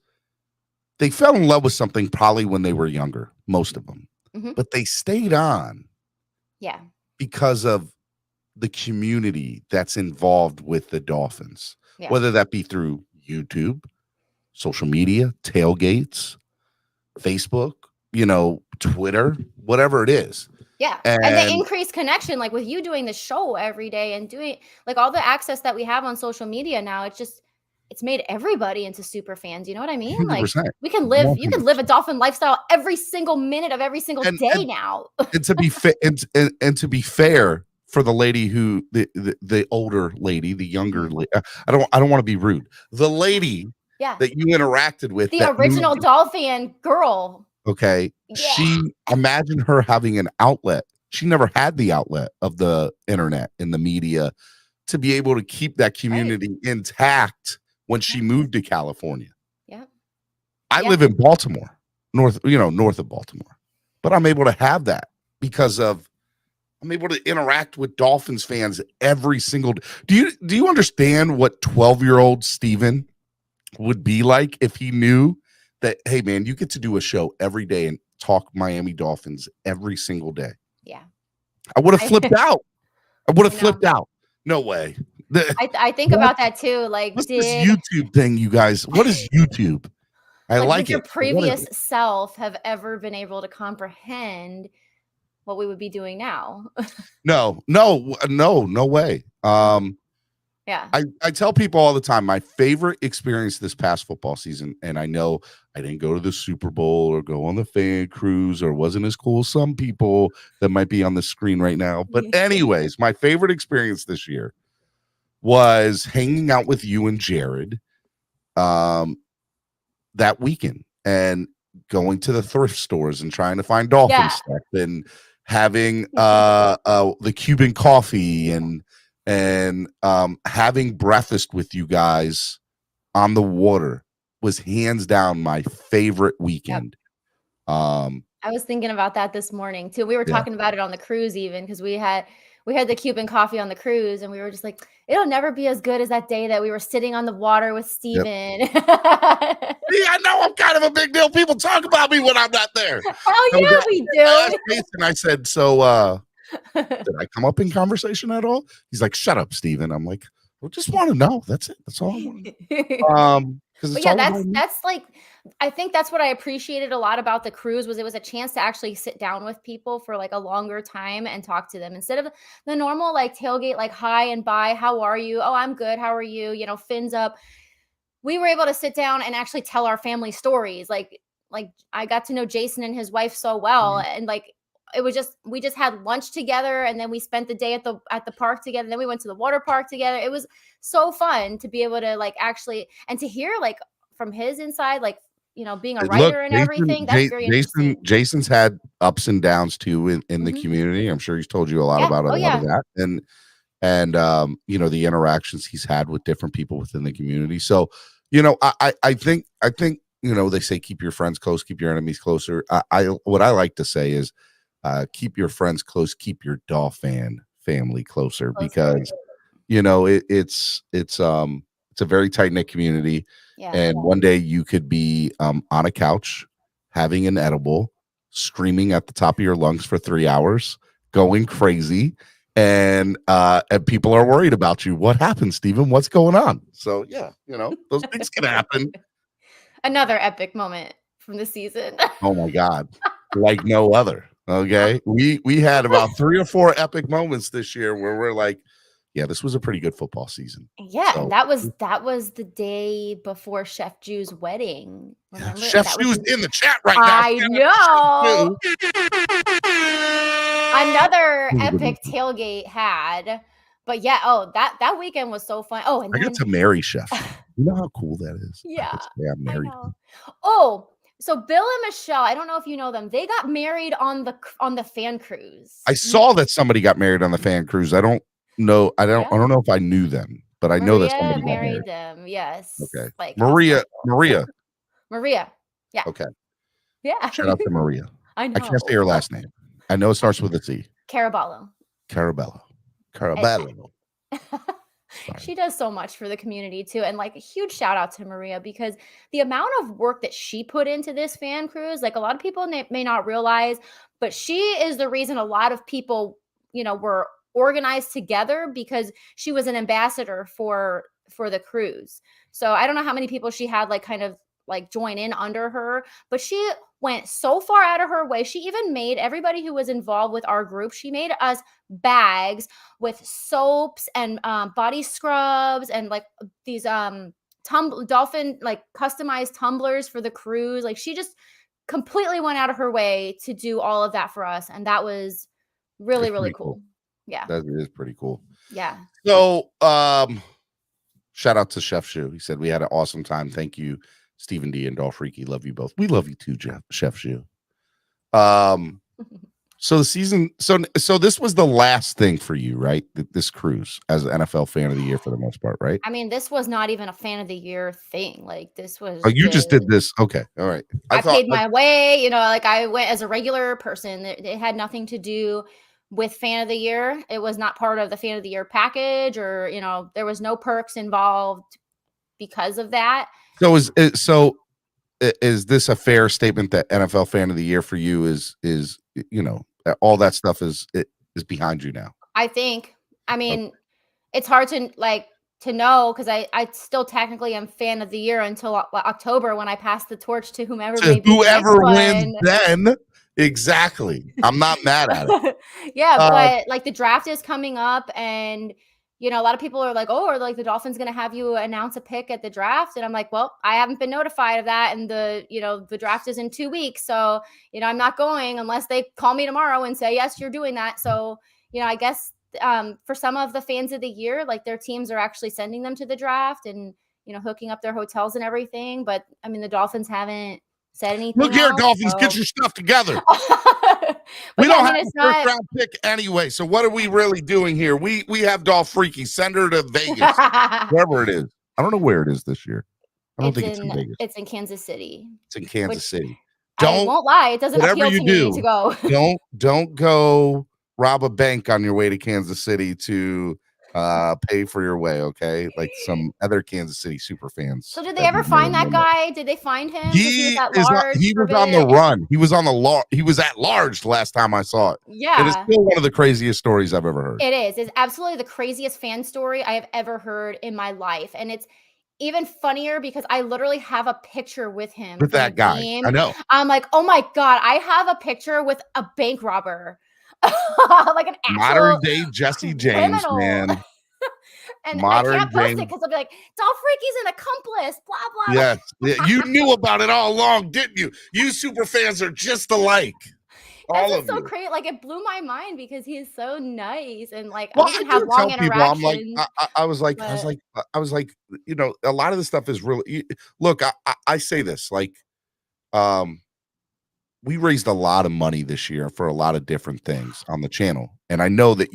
they fell in love with something probably when they were younger, most of them, but they stayed on. Yeah. Because of the community that's involved with the Dolphins, whether that be through YouTube, social media, tailgates, Facebook, Twitter, whatever it is. Yeah. And the increased connection, like with you doing the show every day and doing like all the access that we have on social media now, it's made everybody into super fans. You know what I mean? 100%. Like you can live a Dolphin lifestyle every single minute of every single day now. And to be and to be fair for the lady who the older lady, the younger lady, I don't want to be rude. The lady that you interacted with, the original Dolphin girl. Okay. Yeah. Imagine her having an outlet. She never had the outlet of the internet and the media to be able to keep that community intact when she moved to California. Yeah. I live in Baltimore, north of Baltimore, but I'm able to have that because I'm able to interact with Dolphins fans every single day. Do you understand what 12-year-old Steven would be like if he knew that, hey man, you get to do a show every day and talk Miami Dolphins every single day? Yeah. I would have flipped out. I would have flipped out. No way. I think about that too. Like, what's this YouTube thing, you guys? What is YouTube? I like it. Your previous self have ever been able to comprehend what we would be doing now? No way. Yeah. I tell people all the time, my favorite experience this past football season, and I know I didn't go to the Super Bowl or go on the fan cruise or wasn't as cool as some people that might be on the screen right now. But anyways, my favorite experience this year was hanging out with you and Jared that weekend and going to the thrift stores and trying to find Dolphin stuff and having the Cuban coffee and having breakfast with you guys on the water was hands down my favorite weekend. I was thinking about that this morning too. We were talking about it on the cruise even because we had the Cuban coffee on the cruise and we were just like, it'll never be as good as that day that we were sitting on the water with Steven. Yep. See, I know I'm kind of a big deal. People talk about me when I'm not there. Oh yeah, we do. And I said, so did I come up in conversation at all? He's like, shut up, Steven. I'm like, I just want to know. That's it. That's all I want. But yeah, that's like, I think that's what I appreciated a lot about the cruise was it was a chance to actually sit down with people for like a longer time and talk to them instead of the normal like tailgate, like hi and bye. How are you? Oh, I'm good. How are you? You know, fins up. We were able to sit down and actually tell our family stories. Like I got to know Jason and his wife so well. And like, we just had lunch together, and then we spent the day at the park together. Then we went to the water park together. It was so fun to be able to like actually, and to hear like from his inside, like, being a writer and everything. That's very interesting. Jason's had ups and downs too in the community. I'm sure he's told you a lot about a lot of that. And the interactions he's had with different people within the community. So, I think, they say keep your friends close, keep your enemies closer. What I like to say is keep your friends close, keep your Dolphin family closer, because it's a very tight-knit community. Yeah. And one day you could be on a couch having an edible, screaming at the top of your lungs for 3 hours, going crazy, and people are worried about you. What happened, Steven? What's going on? So those things can happen. Another epic moment from the season. Oh my God. Like no other. Okay. We had about 3 or 4 epic moments this year where we're like, yeah, this was a pretty good football season. Yeah, so, and that was the day before Chef Jew's wedding. Remember? Chef Jew's in the chat right now. I know. Another epic tailgate had. But yeah, that weekend was so fun. Oh, and I got to marry Chef. You know how cool that is? Yeah. Yeah, married. Oh, so Bill and Michelle, I don't know if you know them. They got married on the fan cruise. I saw that somebody got married on the fan cruise. I don't know if I knew them, but I know that somebody married them. Yes. Okay. Like Maria. Yeah. Okay. Yeah. Shout out to Maria. I know. I can't say her last name. I know it starts with a C. Caraballo. She does so much for the community too. And like a huge shout out to Maria, because the amount of work that she put into this fan cruise, like a lot of people may not realize, but she is the reason a lot of people, were organized together, because she was an ambassador for the cruise. So I don't know how many people she had like kind of like join in under her, but she went so far out of her way. She even made everybody who was involved with our group, she made us bags with soaps and body scrubs and like these dolphin like customized tumblers for the cruise. Like she just completely went out of her way to do all of that for us, and that was really, really cool. Yeah, that is pretty cool. Yeah. So shout out to Chef Shu. He said we had an awesome time. Thank you, Stephen D and Dolphreaky. Love you both. We love you too, Chef Shu. So the season, so this was the last thing for you, right? This cruise as an NFL fan of the year for the most part, right? I mean, this was not even a fan of the year thing. Like this was. Oh, you just did this. Okay. All right. I paid my way, like I went as a regular person. It had nothing to do with fan of the year. It was not part of the fan of the year package, or, there was no perks involved because of that. So is this a fair statement that NFL fan of the year for you is all that stuff is behind you now? I think. I mean, It's hard to know, because I still technically am fan of the year until October, when I pass the torch to whoever wins then. Exactly. I'm not mad at it. Yeah, but like the draft is coming up, and a lot of people are like, oh, are like the Dolphins going to have you announce a pick at the draft? And I'm like, well, I haven't been notified of that. And the draft is in 2 weeks. So, I'm not going unless they call me tomorrow and say, yes, you're doing that. So, I guess for some of the fans of the year, like their teams are actually sending them to the draft and, hooking up their hotels and everything. But I mean, the Dolphins haven't said anything. Look here, Dolphins, get your stuff together. We don't have a first round pick anyway. So what are we really doing here? We have Dolphreaky. Send her to Vegas, wherever it is. I don't know where it is this year. I don't think it's in Vegas. It's in Kansas City. It's in Kansas City. I won't lie. It doesn't appeal to me to go. Don't go rob a bank on your way to Kansas City to pay for your way, okay? Like some other Kansas City super fans. So did they ever find that guy? Did they find him? He was on the run. He was at large last time I saw it. Yeah. It is still one of the craziest stories I've ever heard. It is. It's absolutely the craziest fan story I have ever heard in my life. And it's even funnier because I literally have a picture with him. With that guy. I know. I'm like, oh my God, I have a picture with a bank robber. Like an actual modern day Jesse James, criminal. Man. And modern I can't post it because they'll be like, Dolphreaky's an accomplice, blah, blah. Yes. Yeah. You knew about it all along, didn't you? You super fans are just alike. That's all just of so you. crazy. Like, it blew my mind because he's so nice, and like Well, we I can have do long tell people, I'm like, interactions. I was like, But you know, a lot of this stuff is really. Look, I say this like, um, we raised a lot of money this year for a lot of different things on the channel, and I know that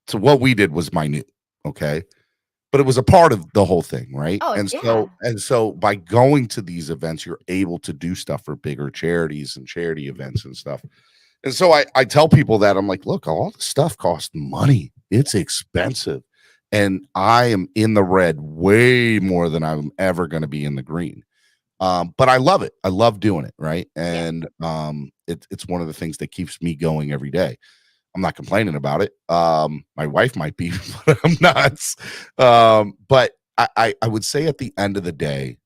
so what we did was minute, okay, but it was a part of the whole thing, right? oh And yeah, so by going to these events, you're able to do stuff for bigger charities and charity events and stuff. And so I tell people that I'm like, look, all the stuff costs money. It's expensive. And I am in the red way more than I'm ever going to be in the green. But I love it. I love doing it. Right. yeah, And it's one of the things that keeps me going every day. I'm not complaining about it. My wife might be, but I'm not. But I would say at the end of the day,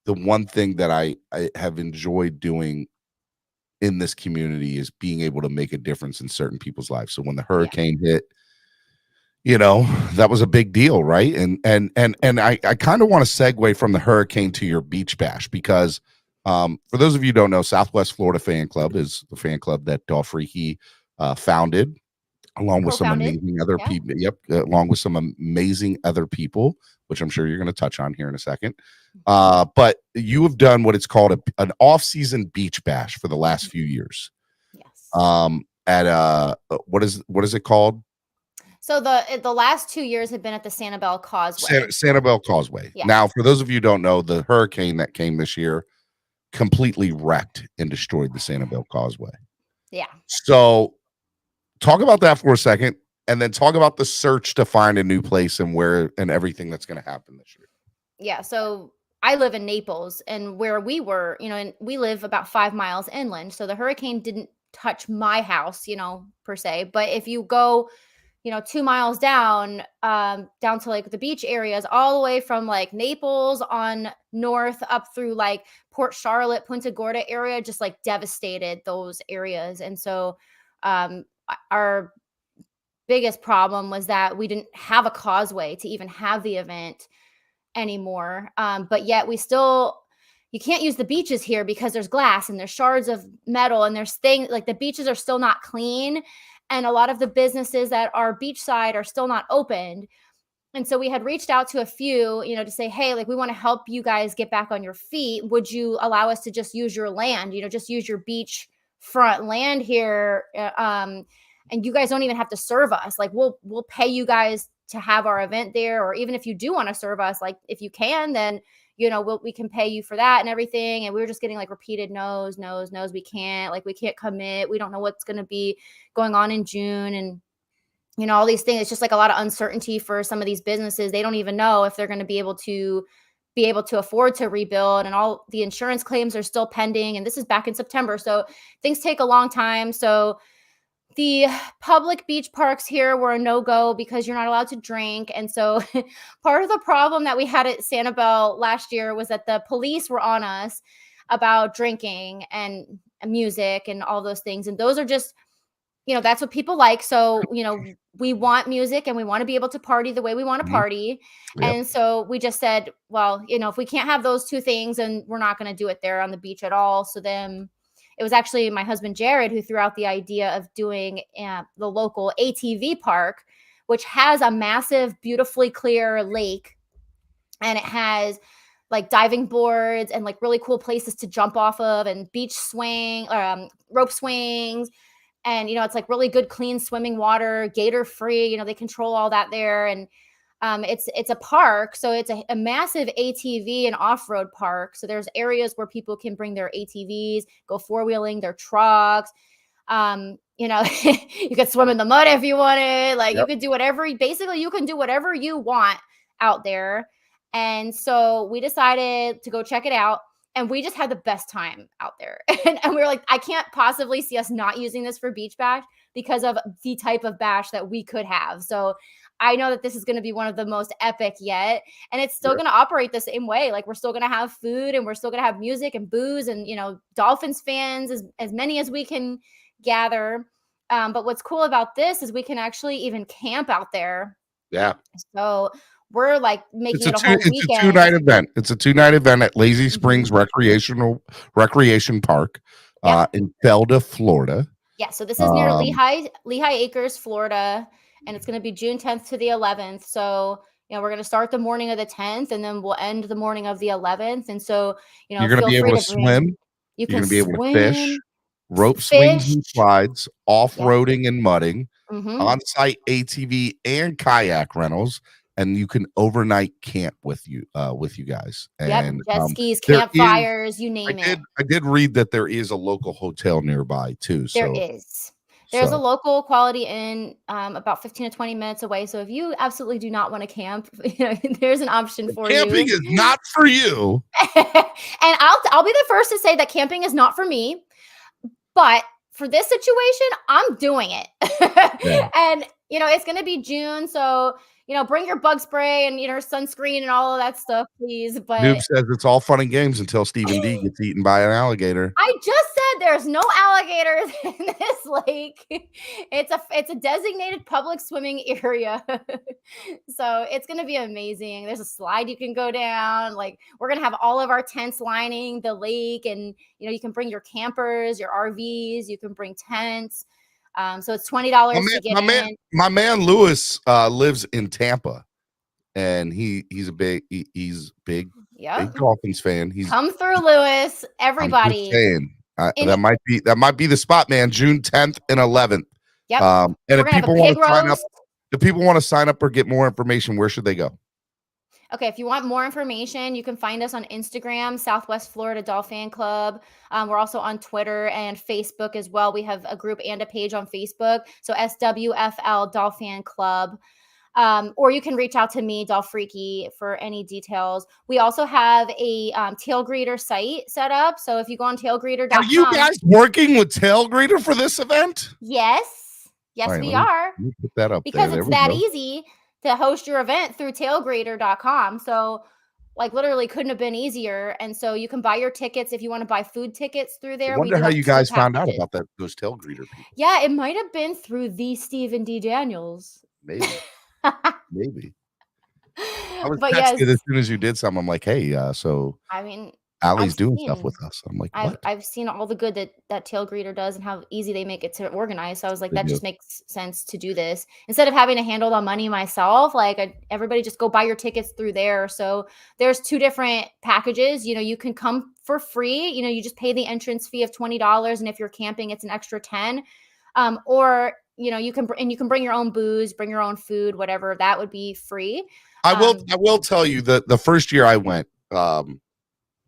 the one thing that I have enjoyed doing in this community is being able to make a difference in certain people's lives. So when the yeah, hurricane hit, you know, that was a big deal, right? And I kind of want to segue from the hurricane to your beach bash because for those of you who don't know, Southwest Florida Fan Club is the fan club that Dolphreaky founded along with some co-founded. amazing other Yeah, people. Yep, along with some amazing other people, which I'm sure you're going to touch on here in a second. But you have done what it's called an off-season beach bash for the last few years. yes. At what is it called? So the last 2 years have been at the Sanibel Causeway. Sanibel Causeway. Yeah, Now, for those of you who don't know, the hurricane that came this year completely wrecked and destroyed the Sanibel Causeway. yeah. So talk about that for a second, and then talk about the search to find a new place and where and everything that's going to happen this year. Yeah, so I live in Naples, and where we were, and we live about 5 miles inland. So the hurricane didn't touch my house, per se. But if you go, 2 miles down, down to like the beach areas, all the way from like Naples on north up through like Port Charlotte, Punta Gorda area, just like devastated those areas. And so, our biggest problem was that we didn't have a causeway to even have the event anymore. But yet you can't use the beaches here because there's glass and there's shards of metal and there's things like the beaches are still not clean. And a lot of the businesses that are beachside are still not opened. And so we had reached out to a few, to say, hey, like we want to help you guys get back on your feet. Would you allow us to just use your land, just use your beach front land here? And you guys don't even have to serve us. Like we'll pay you guys to have our event there. Or even if you do want to serve us, like if you can, then, we can pay you for that and everything. And we were just getting like repeated no's. We can't commit. We don't know what's going to be going on in June. And, all these things. It's just like a lot of uncertainty for some of these businesses. They don't even know if they're going to be able to afford to rebuild, and all the insurance claims are still pending. And this is back in September. So things take a long time. So the public beach parks here were a no-go because you're not allowed to drink. And so part of the problem that we had at Sanibel last year was that the police were on us about drinking and music and all those things. And those are just, that's what people like. So, we want music and we want to be able to party the way we want to party. Yep. And so we just said, well, if we can't have those two things, then we're not going to do it there on the beach at all. So then it was actually my husband, Jared, who threw out the idea of doing the local ATV park, which has a massive, beautifully clear lake. And it has like diving boards and like really cool places to jump off of and beach rope swings. And, it's like really good, clean swimming water, gator free, they control all that there. And it's a park. So it's a massive ATV and off-road park. So there's areas where people can bring their ATVs, go four-wheeling, their trucks. You could swim in the mud if you wanted. Like you could do whatever, basically you can do whatever you want out there. And so we decided to go check it out. And we just had the best time out there. And we were like, I can't possibly see us not using this for beach bash because of the type of bash that we could have. So I know that this is going to be one of the most epic yet. And it's still going to operate the same way. Like we're still going to have food and we're still going to have music and booze and, Dolphins fans, as many as we can gather. But what's cool about this is we can actually even camp out there. Yeah. So we're like making it a whole weekend. It's a 2-night event. It's a 2-night event at Lazy Springs Recreation Park. in Felda, Florida. Yeah, so this is near Lehigh Acres, Florida, and it's going to be June 10th to the 11th. So, we're going to start the morning of the 10th, and then we'll end the morning of the 11th. And so, you're going to be able to swim. You You're can going to be able to fish, rope fish, swings and slides, off-roading and mudding, on-site ATV and kayak rentals, and you can overnight camp with you guys. And jet skis, campfires, you name it. I did read that there is a local hotel nearby too. There's a local Quality Inn about 15 to 20 minutes away. So if you absolutely do not want to camp, there's an option for you. Camping is not for you. And I'll be the first to say that camping is not for me. But for this situation, I'm doing it. And, it's going to be June. So, bring your bug spray and, sunscreen and all of that stuff, please. But Noob says it's all fun and games until Stephen D gets eaten by an alligator. I just said there's no alligators in this lake. It's a designated public swimming area. So it's going to be amazing. There's a slide you can go down. Like, we're going to have all of our tents lining the lake, and, you can bring your campers, your RVs, you can bring tents. So it's $20 to get in. My man Lewis lives in Tampa, and he's a big Dolphins fan. Come through, Lewis. Everybody. That might be the spot, man. June 10th and 11th. Yep. And if people want to sign up, or get more information, where should they go? Okay, if you want more information, you can find us on Instagram, Southwest Florida Dolphin Club. We're also on Twitter and Facebook as well. We have a group and a page on Facebook. So SWFL Dolphin Club. Or you can reach out to me, Dolfreaky, for any details. We also have a Tail Greeter site set up. So if you go on tailgreeter.com. Are you guys working with Tail Greeter for this event? Yes. Yes, right, we are. Let me put that up because it's that easy to host your event through tailgreeter.com. So literally couldn't have been easier. And so you can buy your tickets if you want to buy food tickets through there. I wonder how you guys found out about those Tail Greeter people. Yeah, it might have been through the Stephen D. Daniels. Maybe. I was texting as soon as you did something. I'm like, hey, so Allie's doing stuff with us. I'm like, what? I've seen all the good that Tail Greeter does and how easy they make it to organize. So I was like, that just makes sense to do this instead of having to handle the money myself. Everybody just go buy your tickets through there. So there's 2 different packages. You can come for free. You just pay the entrance fee of $20, and if you're camping, it's an extra $10. Or you can bring your own booze, bring your own food, whatever. That would be free. I will tell you that the first year I went,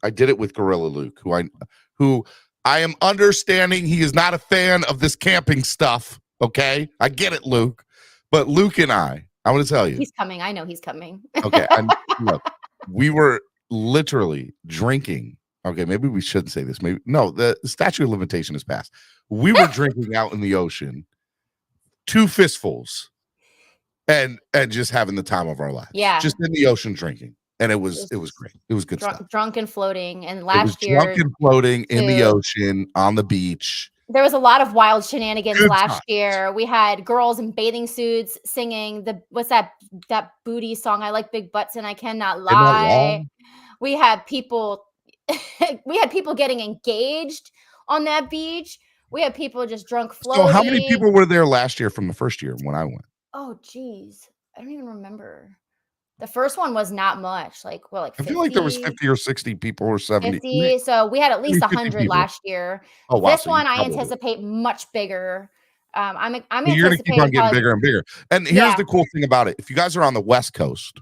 I did it with Gorilla Luke, who I am understanding he is not a fan of this camping stuff. Okay, I get it, Luke, but Luke and I want to tell you, he's coming. I know he's coming. Okay, look, we were literally drinking. Okay, maybe we shouldn't say this. Maybe no. The statute of limitation is passed. We were drinking out in the ocean, 2 fistfuls, and just having the time of our lives. Yeah, just in the ocean drinking. And it was great. It was good stuff. Drunk and floating. And last year, drunk and floating in the ocean on the beach. There was a lot of wild shenanigans last year. We had girls in bathing suits singing what's that booty song? I like big butts and I cannot lie. We had people getting engaged on that beach. We had people just drunk floating. So how many people were there last year from the first year when I went? Oh, geez. I don't even remember. The first one was not much. 50? I feel like there was 50 or 60 people or 70. 50. So we had at least 100 last year. Oh, wow. This one I anticipate much bigger. I'm You're going to keep on getting bigger and bigger. And here's the cool thing about it. If you guys are on the West Coast,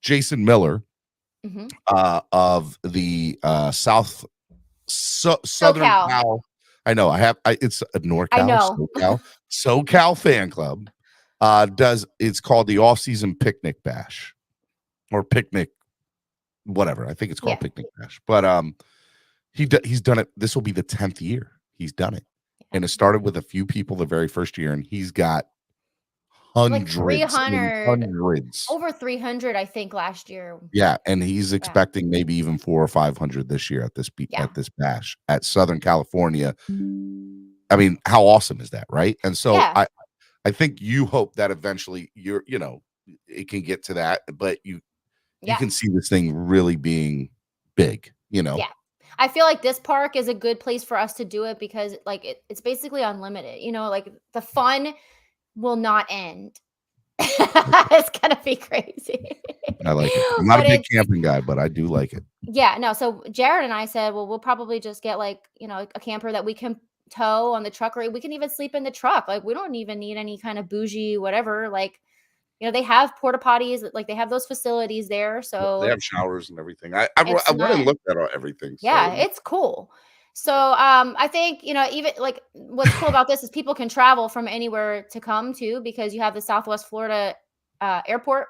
Jason Miller of the Southern Cal. I know. It's a NorCal. I know. SoCal fan club. It's called the off-season picnic bash or picnic whatever. I think it's called picnic bash, but he's done it. This will be the 10th year he's done it, and it started with a few people the very first year, and he's got hundreds, 300, over 300 I think last year. Yeah, and he's expecting maybe even 400 or 500 this year at this bash at Southern California. I mean, how awesome is that, right? And so I think you hope that eventually it can get to that, but you can see this thing really being big, Yeah. I feel like this park is a good place for us to do it because like it's basically unlimited. You know, like the fun will not end. It's gonna be crazy. I like it. I'm not a But big it's camping guy, but I do like it. yeah, no. So Jared and I said, well, we'll probably just get like, a camper that we can tow on the truck, or we can even sleep in the truck. Like we don't even need any kind of bougie whatever. Like, they have porta potties, like they have those facilities there. They So have showers and everything. I it's went and not, looked at everything. yeah, So it's cool. So I think, even like what's cool about this is people can travel from anywhere to come to, because you have the Southwest Florida airport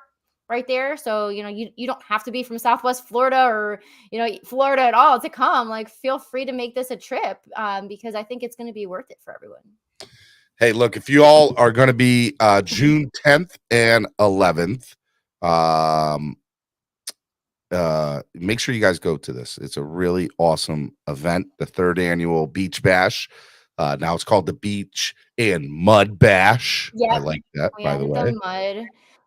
right there. So, you don't have to be from Southwest Florida or, Florida at all to come. Like, feel free to make this a trip because I think it's going to be worth it for everyone. hey, look, if you all are going to be June 10th and 11th, make sure you guys go to this. It's a really awesome event, the 3rd annual Beach Bash. Now it's called the Beach and Mud Bash. Yeah. I like that, Oh, by yeah, the the way. mud.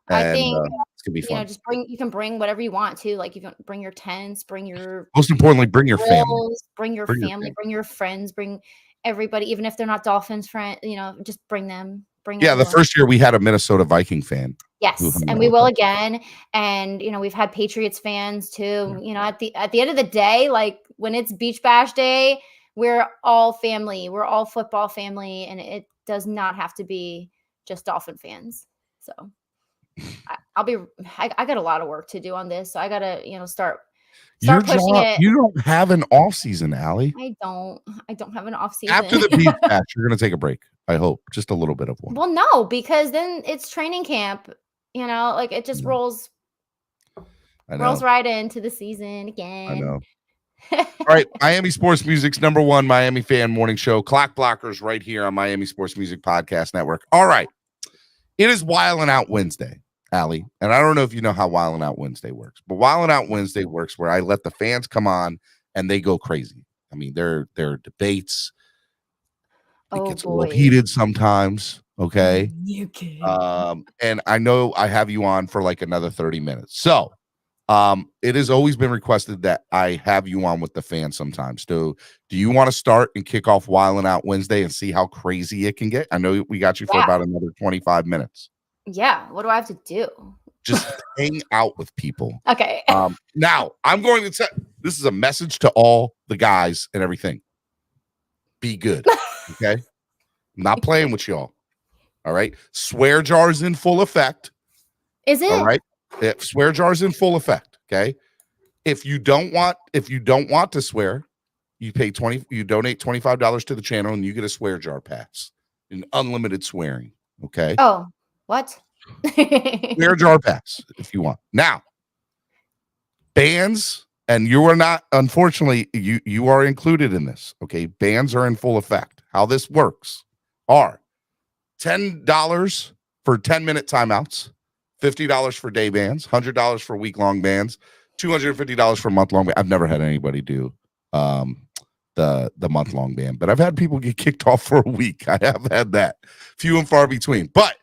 I And think, it's gonna be fun. you can bring whatever you want to. Like, you can bring your tents, bring your Most importantly, bring your family. grills, bring your family, bring your friends, bring everybody, even if they're not Dolphins friend, just bring them. Bring Yeah, the everyone. first year we had a Minnesota Viking fan. Yes, and we will again. And we've had Patriots fans too. At the end of the day, like when it's Beach Bash Day, we're all family. We're all football family, and it does not have to be just Dolphin fans. So I got a lot of work to do on this. So I gotta, start pushing it. You don't have an off season, Allie. I don't have an off season. After the Beach Bash, you're gonna take a break. I hope just a little bit of one. Well, no, because then it's training camp. Like it just rolls right into the season again. I know. All right, Miami Sports Music's #1 Miami fan morning show, Clock Blockers, right here on Miami Sports Music Podcast Network. All right, it is Wild-N-Out Wednesday, Allie, and I don't know if you know how Wild-N-Out Wednesday works, but Wild-N-Out Wednesday works where I let the fans come on and they go crazy. I mean, there are debates. It gets a little heated sometimes. Okay. And I know I have you on for like another 30 minutes. So it has always been requested that I have you on with the fans sometimes. So do you want to start and kick off Wild-N-Out Wednesday and see how crazy it can get? I know we got you for about another 25 minutes. Yeah. What do I have to do? Just hang out with people. Okay. Now I'm going to say this is a message to all the guys and everything. Be good. Okay. I'm not playing with y'all. All right. Swear jars in full effect. Is it? All right. Swear jars in full effect. Okay. If you don't want to swear, you donate $25 to the channel and you get a swear jar pass and unlimited swearing. Okay. Oh, what? Swear jar pass if you want. Now, bands, and you are not, unfortunately, you are included in this. Okay. Bans are in full effect. How this works are $10 for 10-minute timeouts, $50 for day bans, $100 for week-long bans, $250 for month-long ban. I've never had anybody do the month-long ban, but I've had people get kicked off for a week. I have had that. Few and far between. But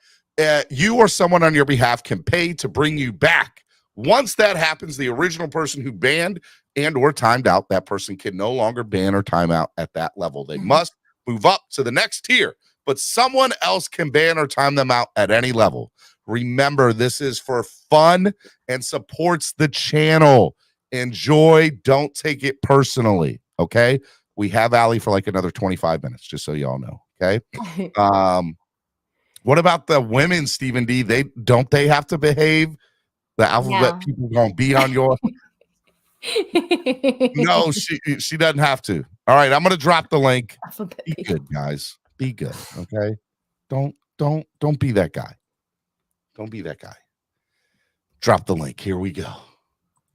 you or someone on your behalf can pay to bring you back. Once that happens, the original person who banned and or timed out, that person can no longer ban or time out at that level. They must move up to the next tier, but someone else can ban or time them out at any level. Remember, this is for fun and supports the channel. Enjoy. Don't take it personally. Okay. We have Allie for like another 25 minutes, just so y'all know. Okay. What about the women, Stephen D? They have to behave? The alphabet people gonna beat on your No, she doesn't have to. All right, I'm gonna drop the link. Be good, guys. Be good. Okay. Don't be that guy. Don't be that guy. Drop the link. Here we go.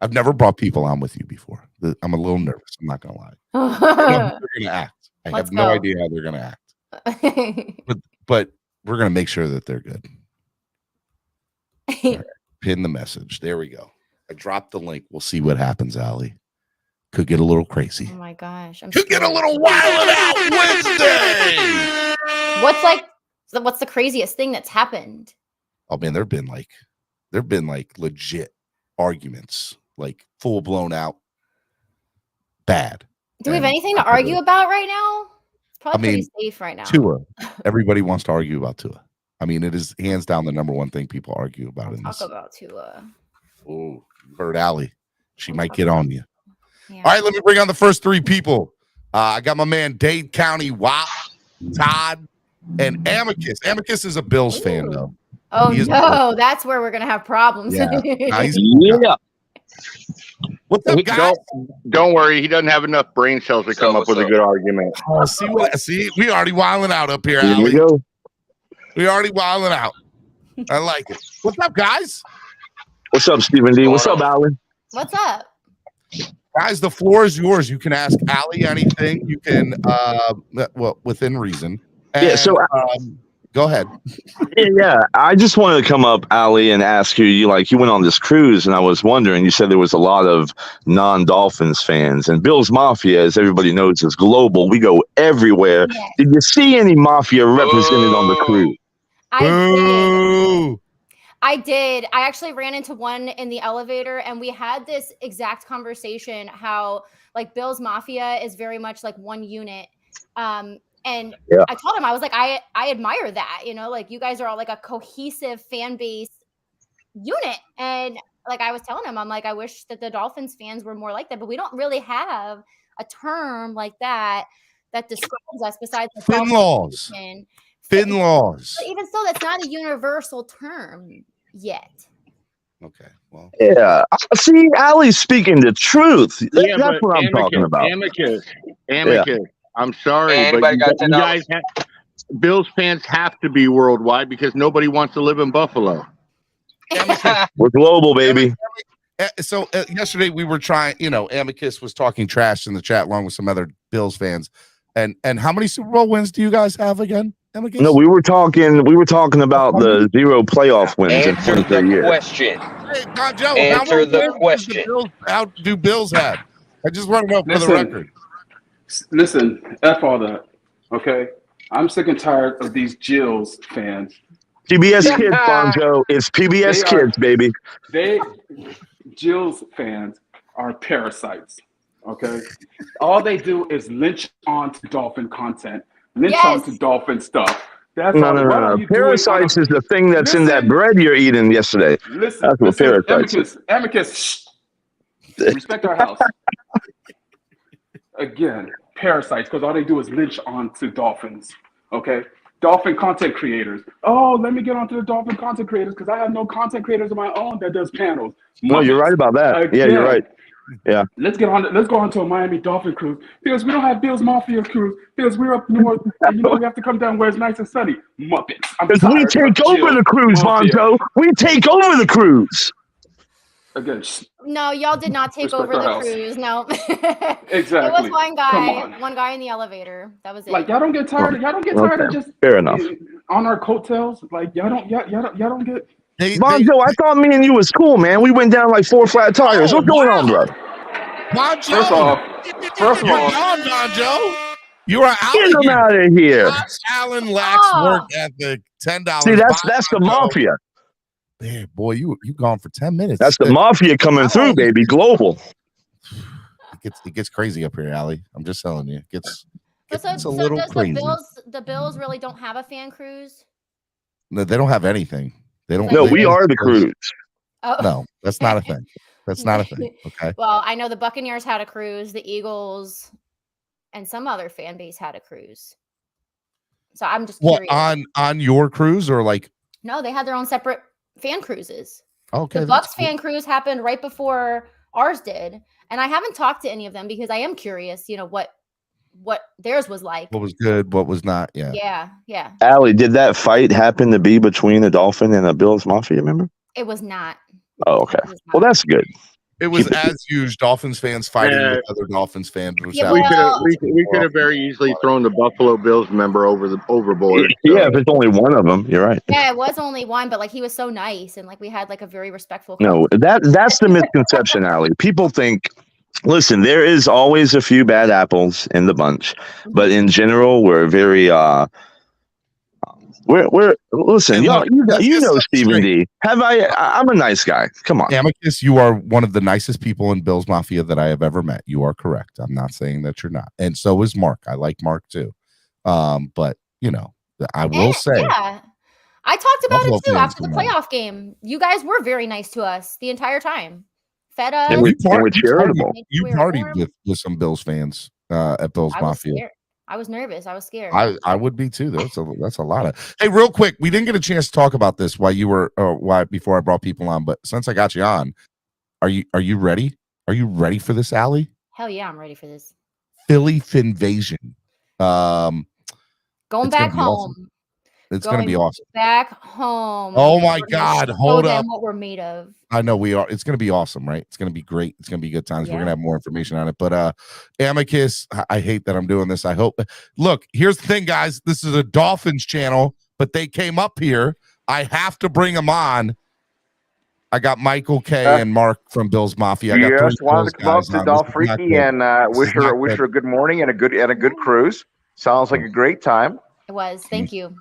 I've never brought people on with you before. I'm a little nervous. I'm not gonna lie. I don't know how they're gonna act. I have no idea how they're gonna act. But we're gonna make sure that they're good. Right. Pin the message. There we go. I dropped the link. We'll see what happens, Allie. Could get a little crazy. Oh my gosh. Could get a little Wild-N-Out Wednesday. What's the craziest thing that's happened? Oh man, there've been like legit arguments, like full blown out bad. Do we have anything to argue about right now? It's probably pretty safe right now. Tua. Everybody wants to argue about Tua. I mean, it is hands down the number one thing people argue about. Talk about Tua. Oh, you heard Allie. She might get on you. Yeah. All right, let me bring on the first three people. I got my man Dade County, Wow, Todd, and Amicus. Amicus is a Bills fan, though. Oh, no, that's where we're going to have problems. Yeah. What's up, guys? Don't worry, he doesn't have enough brain cells to come up with a good argument. Oh, see, we already wilding out up here, Here we Allie. go. We already wilding out. I like it. What's up, guys? What's up, Stephen D? What's up, Alan? What's up? Guys, the floor is yours. You can ask Allie anything. You can, well, within reason. And, Yeah, so go ahead. Yeah, I just wanted to come up, Ali, and ask you. You went on this cruise, and I was wondering. You said there was a lot of non-Dolphins fans, and Bills Mafia, as everybody knows, is global. We go everywhere. Yeah. Did you see any Mafia represented on the cruise? I did. I actually ran into one in the elevator, and we had this exact conversation. How like Bills Mafia is very much like one unit. And yeah. I told him, I was like, I admire that, like you guys are all like a cohesive fan base unit. And like I was telling him, I'm like, I wish that the Dolphins fans were more like that, but we don't really have a term like that describes us besides the Fin-laws. Fin-laws. But even so, that's not a universal term yet. Okay, well. Yeah. See, Ali's speaking the truth. Yeah, that's what I'm talking about. Amicus. Yeah. I'm sorry, but you guys Bills fans have to be worldwide because nobody wants to live in Buffalo. We're global, baby. So yesterday we were trying, Amicus was talking trash in the chat along with some other Bills fans. And how many Super Bowl wins do you guys have again, Amicus? No, we were talking about the 0 playoff wins in 23 years. Question. Hey, God, Joe, Answer the question. How do Bills have? I just want to know for the record. Listen, F all that, okay? I'm sick and tired of these Jills fans. PBS Kids, Bonjo. It's PBS Kids, baby. Jills fans are parasites, okay? All they do is lynch onto Dolphin content, lynch onto Dolphin stuff. That's no. Parasites is the thing that's in that bread you're eating yesterday. That's what parasites is. Amicus, shh. Respect our house. Again, parasites, because all they do is lynch onto Dolphins, okay? Dolphin content creators. Oh, let me get onto the Dolphin content creators because I have no content creators of my own that does panels. No, you're right about that. Again, yeah, you're right. Yeah. Let's go on to a Miami Dolphin cruise because we don't have Bills Mafia cruise because we're up north and we have to come down where it's nice and sunny. Muppets. Because we take over the cruise, Bonzo. We take over the cruise. Again. No, y'all did not take over the cruise. No. Exactly. It was one guy in the elevator. That was it. Like y'all don't get tired. Y'all don't get tired of just fair enough on our coattails. Like y'all don't get. Bonzo, I thought me and you was cool, man. We went down like 4 flat tires. What's going on, bro? Bonjo. First of all, Bonjo. You are out. Get him out of here. Josh Allen lacks work ethic. $10. See, that's the Mafia. Man, boy, you gone for 10 minutes. That's the Mafia coming through, baby. Global. It gets crazy up here, Allie. I'm just telling you. It gets a little crazy. The Bills really don't have a fan cruise? No, they don't have anything. They don't. No, we are the cruise. Oh. No, that's not a thing. That's not a thing. Okay. Well, I know the Buccaneers had a cruise, the Eagles, and some other fan base had a cruise. So I'm just curious. On your cruise or like? No, they had their own separate fan cruises. Okay. The Bucs fan cruise happened right before ours did, and I haven't talked to any of them because I am curious, what theirs was like. What was good, what was not. Yeah. Allie, did that fight happen to be between the Dolphin and the Bills Mafia member? It was not. Oh, okay. Well, that's good. It was as usual, Dolphins fans fighting with other Dolphins fans. We could have very easily thrown the Buffalo Bills member overboard. Yeah, if it's only one of them, you're right. Yeah, it was only one, but like he was so nice and like we had like a very respectful. No, that's the misconception, Allie. People think. Listen, there is always a few bad apples in the bunch, but in general, we're very Listen, Hey, y'all, look, you know let's get Stephen straight. D. I'm a nice guy. Come on. Amicus, you are one of the nicest people in Bills Mafia that I have ever met. You are correct. I'm not saying that you're not. And so is Mark. I like Mark too. But you know, I will say, yeah, I talked about Buffalo it too fans, after the come on. playoff game. You guys were very nice to us the entire time. Fed us. And we're charitable. You partied with some Bills fans at Bills Mafia. Scared. I was nervous. I was scared. I would be too. That's a lot of. Hey, real quick, we didn't get a chance to talk about this while you were before I brought people on, but since I got you on, are you ready? Are you ready for this, Allie? Hell yeah, I'm ready for this. Philly Finvasion. Going back home. Awesome. It's going to be awesome. Back home. Oh my God! Hold up. What we're made of. I know we are. It's going to be awesome, right? It's going to be great. It's going to be good times. Yeah. We're going to have more information on it. But Amicus, I hate that I'm doing this. I hope. Look, here's the thing, guys. This is a Dolphins channel, but they came up here. I have to bring them on. I got Michael K and Mark from Bills Mafia. I got just wanted to come up to Dolfreaky and wish her a good morning and a good cruise. Sounds like a great time. It was. Thank you.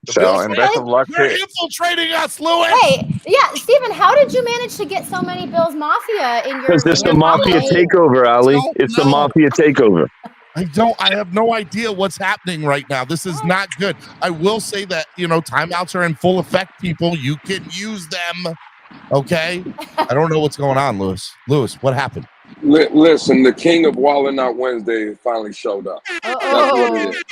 So, and best of luck. You're infiltrating us, Louis. Hey, yeah, Stephen, how did you manage to get so many Bills Mafia in your? Because it's the Mafia takeover, Ali. It's the Mafia takeover. I have no idea what's happening right now. This is not good. I will say that, timeouts are in full effect, people. You can use them. Okay? I don't know what's going on, Louis. Louis, what happened? Listen, the king of Wild-N-Out Wednesday finally showed up. That's what it is.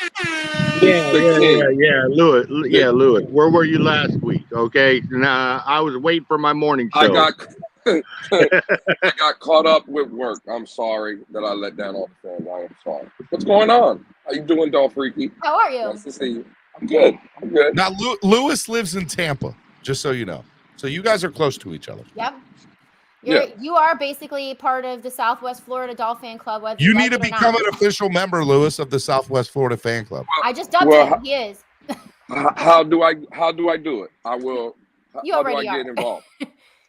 Yeah, Louis. Where were you last week? Okay, nah, I was waiting for my morning show. I got caught up with work. I'm sorry that I let down all the fans. I am sorry. What's going on? How you doing, Dolphreaky? How are you? Nice to see you. I'm good. Now, Louis lives in Tampa, just so you know. So you guys are close to each other. Yep. You are basically part of the Southwest Florida Dolphin Club. Whether you need to become an official member, Louis, of the Southwest Florida Fan Club. I just dubbed him. He is. How do I do it? I will. You how already do I get involved?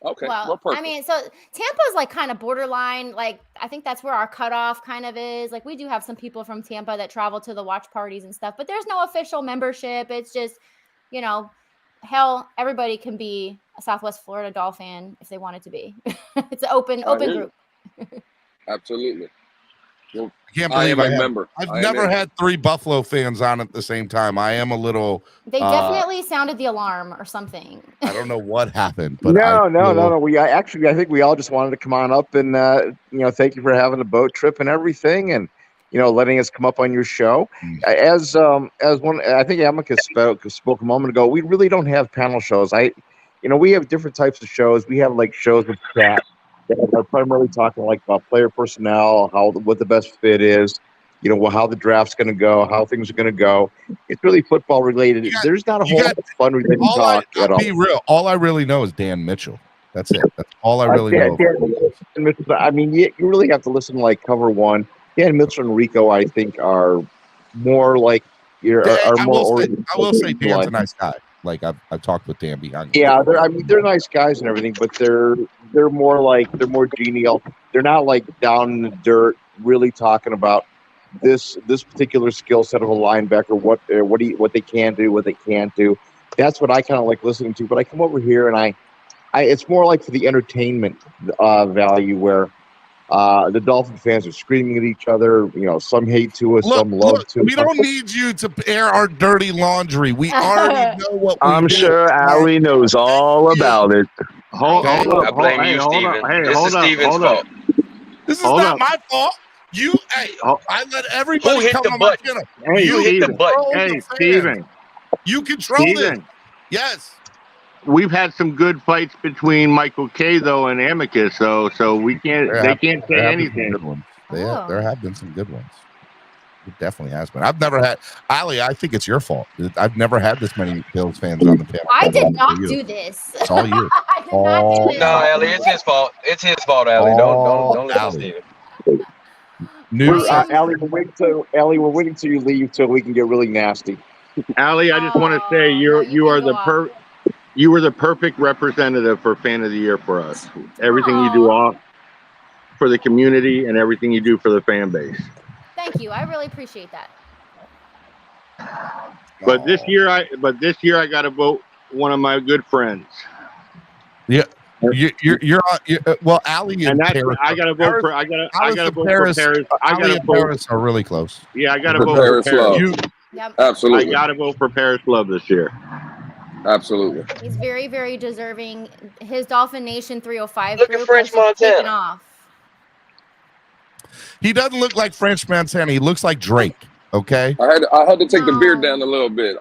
Okay. Well, perfect. I mean, so Tampa's like kind of borderline. Like, I think that's where our cutoff kind of is. Like, we do have some people from Tampa that travel to the watch parties and stuff, but there's no official membership. It's just, hell, everybody can be a Southwest Florida Dolphin if they wanted to be. It's an open group. Absolutely. Well, I can't believe I am a member. I've never had 3 Buffalo fans on at the same time. I am a little. They definitely sounded the alarm or something. I don't know what happened, but no. I think we all just wanted to come on up and thank you for having a boat trip and everything, and letting us come up on your show. As one, I think Amicus spoke a moment ago. We really don't have panel shows. We have different types of shows. We have like shows with chat that are primarily talking like about player personnel, what the best fit is, how the draft's going to go, how things are going to go. It's really football related. There's not a whole lot of fun related talk at all. Be real. All I really know is Dan Mitchell. That's it. That's all I really know. Dan Mitchell, I mean, you really have to listen to like Cover One. Dan Mitchell and Rico, I think, are more like I will say Dan's a nice guy. Like I've talked with Dan behind. Yeah, they're nice guys and everything, but they're more genial. They're not like down in the dirt, really talking about this particular skill set of a linebacker, what they can do, what they can't do. That's what I kind of like listening to. But I come over here and I it's more like for the entertainment value where the Dolphin fans are screaming at each other. Some hate to us, some love to us. We don't need you to air our dirty laundry. We already know what we I'm do. sure Allie knows all about it. Hold up. I blame you, Steven. This is Steven's fault. This is not my fault. I let everybody come on my channel. You hit the button. Hey, Steven. You control it. Yes. We've had some good fights between Michael K though and Amicus, so we can't. They can't say anything. There have been some good ones. It definitely has been. I've never had Ali. I think it's your fault. I've never had this many Bills fans on the panel. I did not do this. It's all you. No, Ali, it's his fault. It's his fault, Ali. Don't listen to Steven. Ali, we're waiting till you leave so we can get really nasty. Ali, I just want to say you are the perfect representative for Fan of the Year for us. Everything you do for the community and everything you do for the fan base. Thank you. I really appreciate that. But this year I got to vote one of my good friends. Yeah. You're on. Well, Allie and that's Paris. I got to vote for. I got to vote for Paris. I got to vote. Paris are really close. Yeah, I got to For vote Paris for Paris. Love. Absolutely. I got to vote for Paris Love this year. Absolutely. He's very, very deserving. His Dolphin Nation 305 Look at group French has just taken Montana. off. He doesn't look like French Montana. He looks like Drake. Okay. I had to take the beard down a little bit.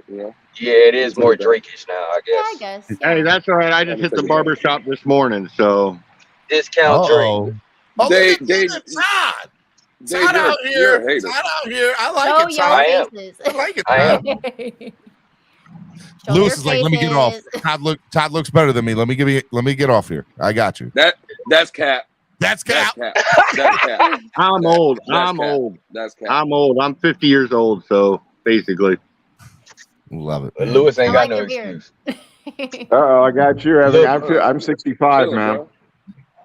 You know. Yeah, it is more Drake-ish now, I Yeah, I guess. guess. Hey, that's all right. I just hit the barber shop this morning, so Discount Drake. Oh, They- Todd. They- Todd out you're a here. hater. Todd out here. I like Show it. your Todd. faces. I like it. I am. Show Lewis your is like, let me get off. faces. Todd looks better than me. Let me get off here. I got you. That's cap. That's That's cap. cap. That's cap. I'm old. That's I'm cap. old. That's cap. I'm old. I'm 50 years old, so basically. Love it. But Lewis ain't I got like no your beard. excuse. I got you, Evan. I'm 65, Chilling, man. bro.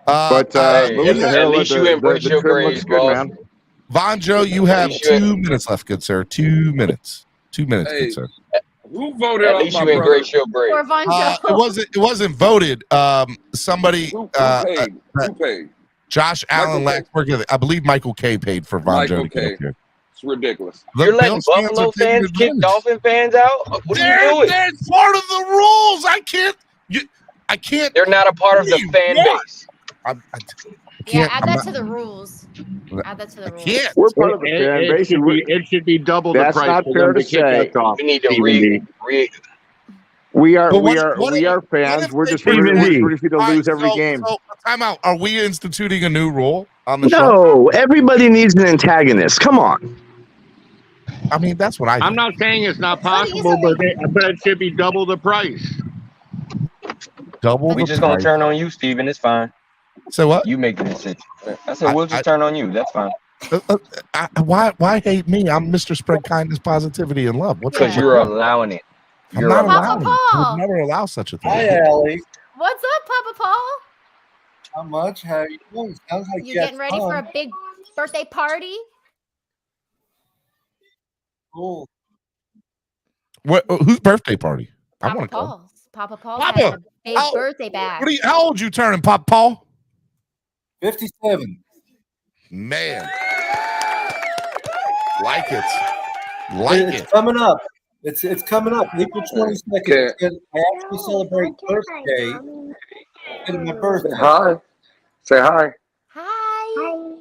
But Hey, Lewis, at the least you the embrace your trim braids, looks good, boss. man. Vonjo, you have You should. 2 minutes left, good sir. 2 minutes. 2 minutes, Hey. good sir. Who voted At off least my you brother? embrace your braids. Or Vonjo. It wasn't voted. Somebody Who uh, paid? uh, Who paid? Josh Allen Michael last week. I believe Michael K paid for Vonjo Michael to get K. up here. It's ridiculous. The You're letting Bills fans Buffalo are taking fans kick advantage. Dolphin fans out? What are you doing? That's part of the rules. I can't. They're not a part of the fan base. I Yeah, can't. add I'm that not- to the rules. Add that to the I rules. can't. We're part of the fan base. It should be double the That's price not for fair them to to kick say. us off. We need to Stephen D. We are But we what- are what we if- are what fans. if We're they just do rooting that? for you to All right, lose every game. So, time out. Are we instituting a new rule on the show? No, everybody needs an antagonist. Come on. I mean, that's what I think. I'm not saying it's not What do you possible, say? but it should be double the price. Double We the just gonna price. turn on you, Steven. It's fine. So what? You make the decision. I said we'll just turn on you. That's fine. Why hate me? I'm Mr. Spread Kindness, Positivity, and Love. What's Because up? you're allowing it. I'm You're not allowing Papa allowing it. I Paul. would never allow such a thing. Hi, Allie. What's up, Papa Paul? How much? How you doing? Sounds like You getting ready for a big birthday party? Cool. Whose birthday party? I Papa want to go. Paul's. Papa Paul's Papa, having a big how- birthday bash. How old you turning, Pop Paul? 57. Man, like it, like It's it. coming up. It's coming up. April 22nd. Okay. I actually celebrate birthday. It's my birthday. Hi. Say hi. Hi.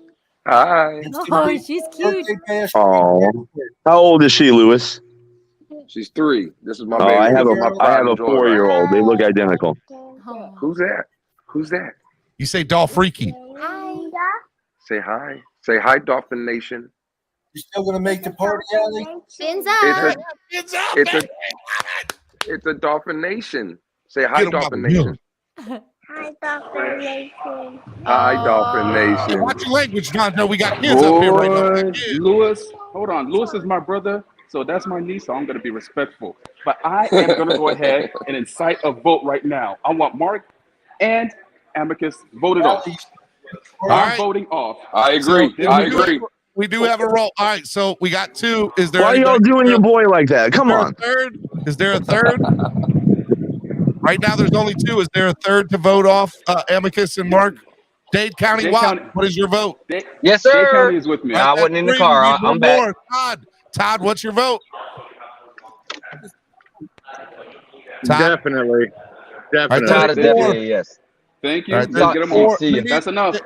Hi. It's gonna Oh, be she's cute. birthday bash. Oh, how old is she, Lewis? She's 3. This is my Oh, baby. I have This is my a pride and joy. 4-year-old. They look identical. Oh. Who's that? Who's that? You say Dolphreaky. Hi. Say hi. Say hi, Dolphin Nation. You still gonna make the party, Allie? Fins It's up. a it's a Dolphin Nation. Say hi, Get 'em Dolphin out of Nation. Hi, Dolphin Nation. Hi, Oh. Dolphin Nation. Watch your language, Vonjo. We got kids up here right now. We got kids. Lewis, hold on. Lewis is my brother, so that's my niece, so I'm going to be respectful. But I am going to go ahead and incite a vote right now. I want Mark and Amicus voted off. All I'm right. voting off. I agree. So, I agree. We do have a roll. All right, so we got 2. Is there? Why are y'all doing your boy like that? Come on. Third? Is there a third? Right now, there's only 2. Is there a third to vote off Amicus and Mark? Dade County, Dade what? County. What is your vote? Yes, Dade sir. County is with me. I wasn't in the Three, car. we need I'm one back. more. Todd, what's your vote? Todd? Definitely. Right, Todd is Four. definitely a yes. Thank you. All right, Get him four. on. See you. That's enough.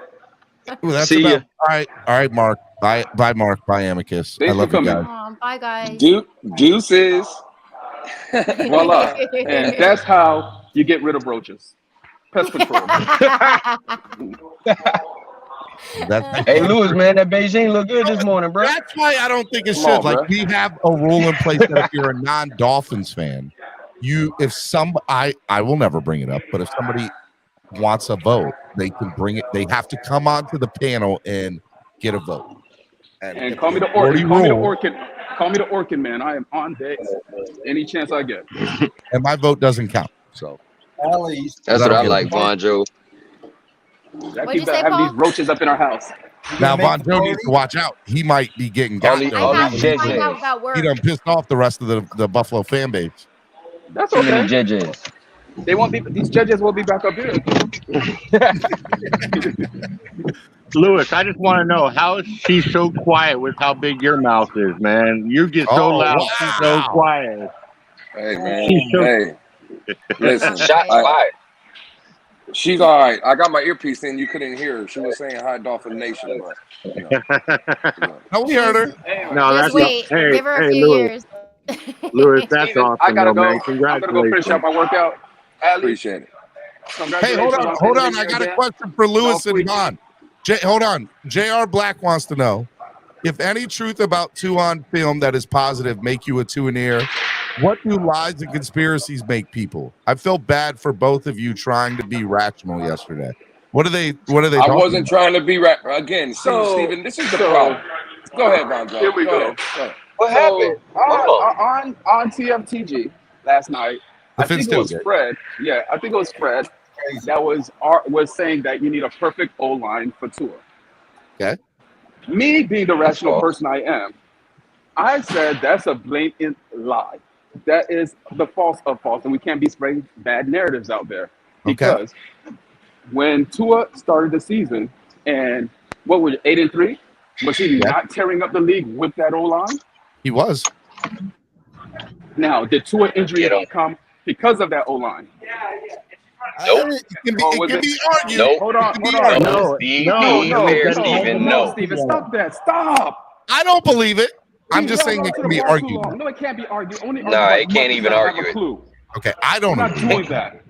Ooh, that's See enough. ya. All right, Mark. Bye, Mark. Bye, Amicus. Thanks I love for you coming. guys. Oh, bye, guys. Deuces. Voila. And that's how you get rid of roaches. Pest control. Hey, Lewis, man, that Beijing look good this morning, bro. That's why I don't think it Come should. on, Like, bro. we have a rule in place that if you're a non-Dolphins fan, I will never bring it up, but if somebody wants a vote, they can bring it. They have to come onto the panel and get a vote. And call me the orchid. Call me the orchid. Call me the orchid, man. I am on deck any chance I get. And my vote doesn't count. So Allie, That's what That'll I get like, it. Vonjo. I What'd keep you say, having Paul? these roaches up in our house. Now, Von Joe needs to watch out. He might be getting got. Only I have to JJs. find out that word. He done pissed off the rest of the Buffalo fan base. That's Too many okay. JJs. They won't be. These judges will be back up here. Lewis, I just want to know, how is she so quiet with how big your mouth is, man? You get so loud, she's so quiet. Hey, man. She's so- Hey. Listen. Shots fired. She's all right. I got my earpiece in. You couldn't hear her. She was saying hi, Dolphin Nation. But, you know. No, we heard her. No, Just that's wait. hey, Give her a hey, few Lewis. years. Lewis, that's Steven, awesome, I gotta though, go. man. I'm gonna go finish Congratulations. up my workout. Ali, Appreciate it. Hey, hold on. I got a question for Lewis and Vaughn. Hold on. J.R. Black wants to know, if any truth about two on film that is positive make you a two in ear, what do lies and conspiracies make people? I felt bad for both of you trying to be rational yesterday. What are they I wasn't trying to be again. See, Steven, this is the problem. Go ahead, Gonzo. Here we go. What happened? On TFTG last night, The I think Phins it was tailgate. Fred. Yeah, I think it was Fred that was saying that you need a perfect O line for Tua. Okay. Me being the rational false. person I am, I said that's a blatant lie. That is the false of false, and we can't be spreading bad narratives out there. Because when Tua started the season, and what was it, 8-3? Was he not tearing up the league with that O line? He was. Now, did Tua injury come because of that O line? Nope. It can be argued. Nope. Hold on. No, Steven, stop that. Stop. I don't believe it. I'm just saying it can be argued. No, it can't be argued. Nah, it can't even argue it. Okay, I don't We're not know. doing that.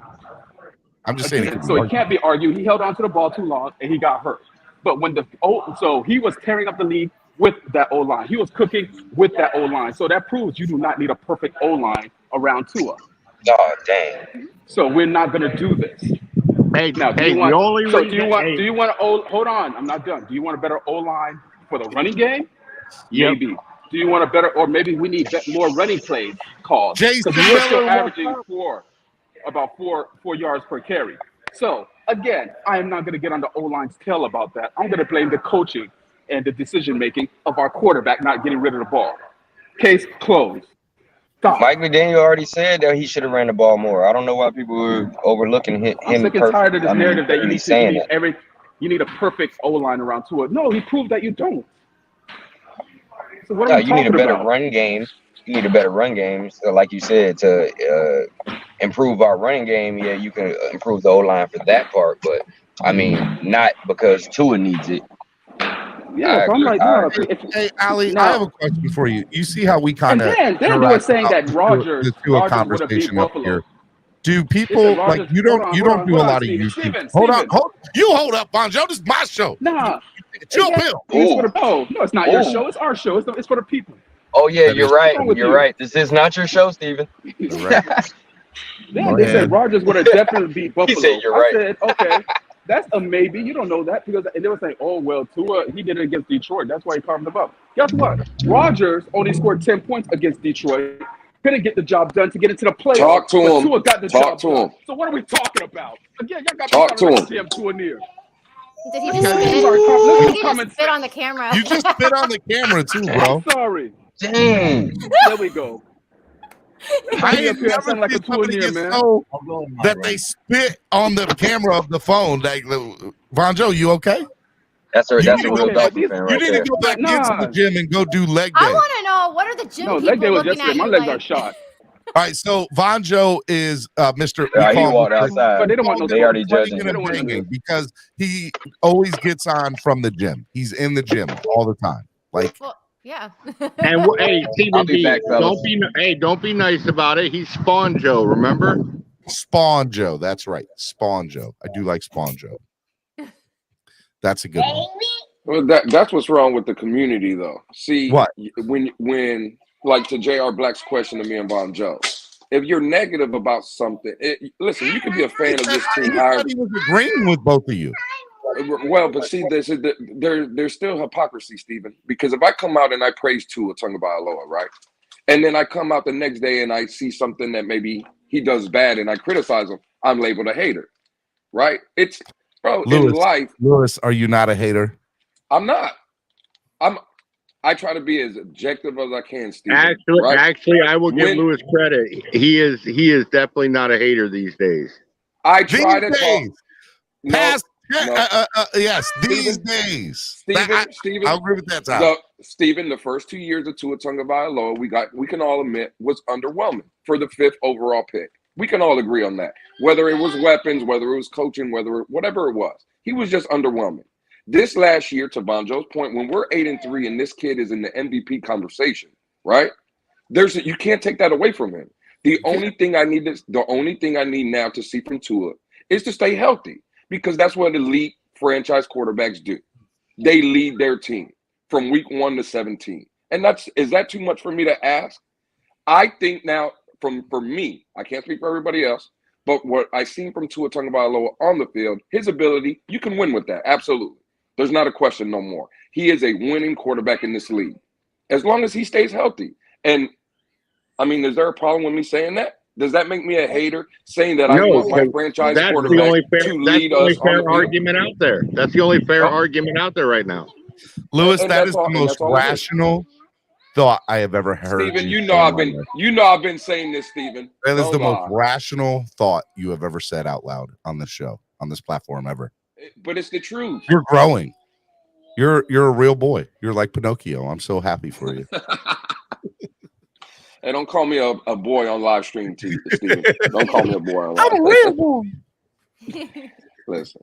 I'm just saying it can be So it argued. can't be argued. He held on to the ball too long and he got hurt. But when so he was tearing up the league with that O line. He was cooking with that O line. So that proves you do not need a perfect O line around Tua. Oh, dang. So we're not going to do this. Hey, Now, do you want? Hold on, I'm not done. Do you want a better O line for the running game? Yep. Maybe. Do you want a better, or maybe we need more running plays called? Jason Because we're still Miller, averaging about four yards per carry. So again, I am not going to get on the O line's tail about that. I'm going to blame the coaching and the decision making of our quarterback not getting rid of the ball. Case closed. Stop. Mike McDaniel already said that he should have ran the ball more. I don't know why people were overlooking him. I'm sick and tired of this narrative that you need a perfect O line around Tua. No, he proved that you don't. So what are we You need a talking better about? run game. You need a better run game. So like you said, to improve our running game, yeah, you can improve the O line for that part. But I mean, not because Tua needs it. Yeah, so I'm like, no. Hey, Ali, I have a question for you. You see how we kind of then they were saying that Rodgers would have beat conversation up Buffalo. here. Do people Rodgers- like you don't do a lot of YouTube? Steven, Hold up, Bonjo. This is my show. Nah. Chill pill. No, it's not your show. It's our show. It's for the people. Oh yeah, you're right. wrong with You're you? right. This is not your show, Steven. Yeah, they said Rodgers would have definitely beat Buffalo. said you're I right. said, okay, that's a maybe. You don't know that because they were saying, oh well, Tua he did it against Detroit. That's why he carved them up. Guess what? Rodgers only scored 10 points against Detroit. Couldn't get the job done to get into the playoffs. Talk to but him. Tua got the Talk job to done. him. So what are we talking about? Again, y'all got Talk to him. damn Tua near. Did he just spit? Sorry, He just spit on the camera. You just spit on the camera too, bro. I'm sorry. Dang. There we go. I ain't never sound like a seen somebody Tua near, get man. so that they spit on the camera of the phone. Like, Bonjo, you okay? That's a You real need to go Dolphin fan You right need there. to go back into the gym and go do leg day. I want to know, what are the gym No, people leg day was looking yesterday. at My you legs like? are shot. All right, so Vonjo is Mr. Yeah, he call him walked Mr. outside. But they don't want no They already Playing judging and him. banging because he always gets on from the gym. He's in the gym all the time. Like, Well, yeah. And hey, I'll Stephen be B, back, fellas. don't be nice about it. He's Spawn Joe, remember? Spawn Joe. That's right. Spawn Joe. I do like Spawn Joe. That's a good one. Well, that's what's wrong with the community, though. See, What? when like to J.R. Black's question to me and Bon Joe, if you're negative about something, listen, you can be a fan of this team. He said he was agreeing with both of you. Well, but see, there's still hypocrisy, Stephen. Because if I come out and I praise Tua Tagovailoa, right, and then I come out the next day and I see something that maybe he does bad and I criticize him, I'm labeled a hater, right? It's in life. Lewis, are you not a hater? I'm not. I try to be as objective as I can, Steven. Actually, I will give Lewis credit. He is definitely not a hater these days. I try to talk. Yes, these days. Steven, I'll agree with that, Tom. Steven, the first 2 years of Tua Tagovailoa, we can all admit, was underwhelming for the 5th overall pick. We can all agree on that. Whether it was weapons, whether it was coaching, whatever it was, he was just underwhelming. This last year, to Bonjo's point, when we're 8-3 and this kid is in the MVP conversation, right? You can't take that away from him. The only thing I need now to see from Tua is to stay healthy, because that's what elite franchise quarterbacks do. They lead their team from week 1 to 17. And is that too much for me to ask? I think now, for me, I can't speak for everybody else, but what I seen from Tua Tagovailoa on the field, his ability, you can win with that. Absolutely. There's not a question no more. He is a winning quarterback in this league, as long as he stays healthy. And, I mean, is there a problem with me saying that? Does that make me a hater, saying that I want my franchise quarterback to lead us? That's the only fair argument out there. That's the only fair argument out there right now. Lewis, that is the most rational thought I have ever heard. Steven, I've been saying this, Steven. That is the most rational thought you have ever said out loud on this show, on this platform ever. But it's the truth. You're growing. You're a real boy. You're like Pinocchio. I'm so happy for you. Hey, don't call me a boy on live stream, Steven. Don't call me a boy on live I'm a real boy. Listen.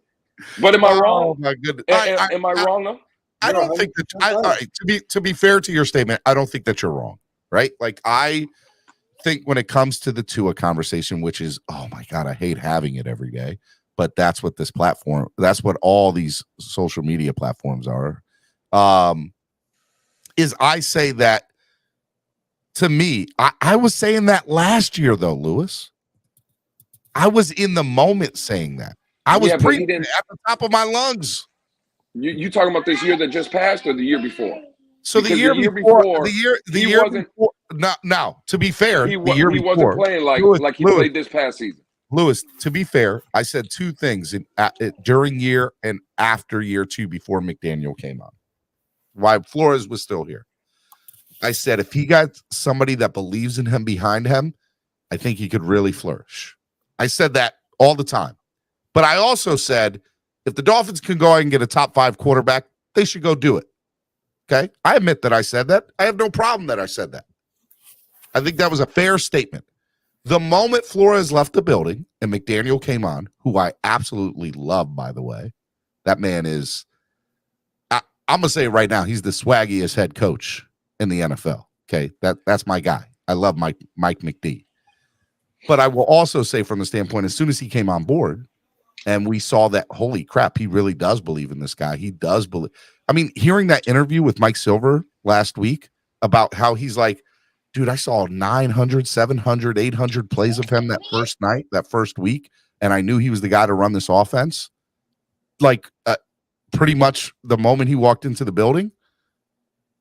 But am I wrong? Oh my goodness. Am I wrong though? I don't think that all right, to be fair to your statement, I don't think that you're wrong. Right? Like, I think when it comes to the Tua conversation, which is, oh my God, I hate having it every day. But that's what that's what all these social media platforms are. Is I say that, to me, I was saying that last year, though, Lewis. I was in the moment saying that. I was preaching at the top of my lungs. You talking about this year that just passed or the year before? So the year before, now, to be fair, he wasn't playing like he played this past season. Lewis, to be fair, I said two things during year and after year 2 before McDaniel came on. While Flores was still here. I said if he got somebody that believes in him behind him, I think he could really flourish. I said that all the time. But I also said if the Dolphins can go out and get a top 5 quarterback, they should go do it. Okay? I admit that I said that. I have no problem that I said that. I think that was a fair statement. The moment Flores left the building and McDaniel came on, who I absolutely love, by the way, that man is, I'm going to say it right now, he's the swaggiest head coach in the NFL. Okay, that's my guy. I love Mike McD. But I will also say from the standpoint, as soon as he came on board and we saw that, holy crap, he really does believe in this guy. He does believe. I mean, hearing that interview with Mike Silver last week about how he's like, dude, I saw 900, 700, 800 plays of him that first night, that first week, and I knew he was the guy to run this offense. Like, pretty much the moment he walked into the building,